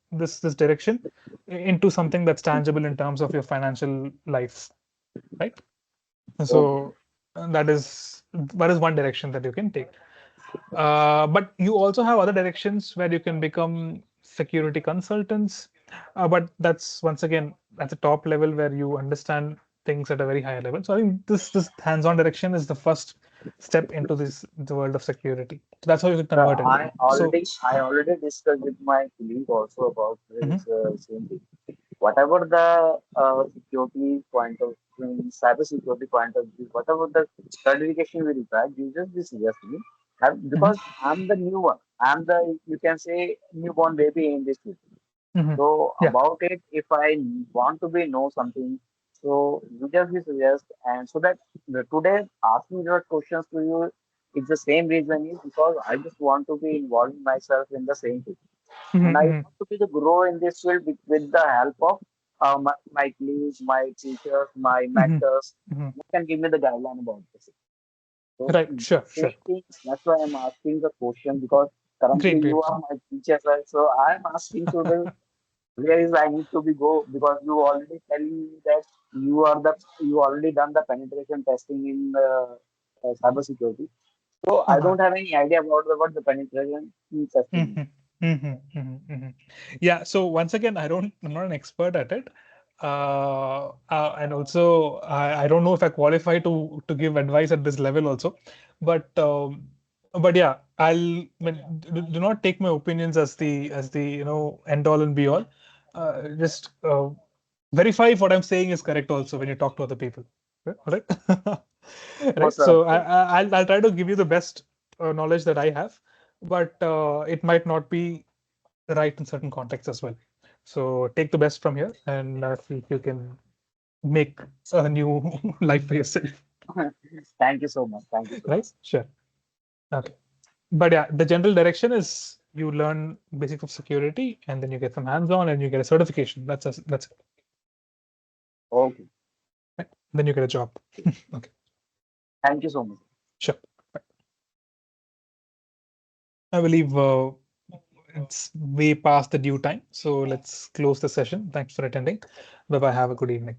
direction into something that's tangible in terms of your financial life, right? So that is one direction that you can take. But you also have other directions where you can become security consultants. But that's once again at the top level where you understand things at a very high level. So I think this hands-on direction is the first step into the world of security. So that's how you can convert it. So I already discussed with my colleague also about mhm, this same thing. Whatever the security point of cyber security point of view, whatever the certification we require, you just suggest me. mhm, Because I'm the new one. I'm the, you can say, newborn baby in this field. mhm. So Yeah. about it, if I want to be know something, so you just be suggest, and so that today asking your questions to you, it's the same reason is because I just want to be involving myself in the same field, Mhm, and I mhm, want to be the grow in this field with the help of my colleagues, my teachers, my mhm, mentors, mhm. who can give me the guideline about this. So Right. Sure. same Sure. thing. That's why I'm asking the question because currently Great. you Great. are my teacher, right? So I'm asking to the where is I need to be go because you already telling me that you already done the penetration testing in cyber security. So I Uh-huh. don't have any idea about what the penetration testing is. Mhm, mhm, mhm, mhm. Yeah. So once again, I'm not an expert at it. And also I don't know if I qualify to give advice at this level also. But yeah, do not take my opinions as the end all and be all. Just verify if what I'm saying is correct also when you talk to other people. Right? All right. Of Right. course, sir. So I'll try to give you the best knowledge that I have, but it might not be right in certain contexts as well. So take the best from here and see if you can make a new life for yourself. Thank you so much. Thank you so much. Right? Sure. Okay. But yeah, the general direction is you learn basics of security and then you get some hands-on and you get a certification. That's it. Okay. Right? Then you get a job. Okay. Thank you so much. Sure. Right. I believe it's way past the due time. So let's close the session. Thanks for attending. Bye bye. Have a good evening.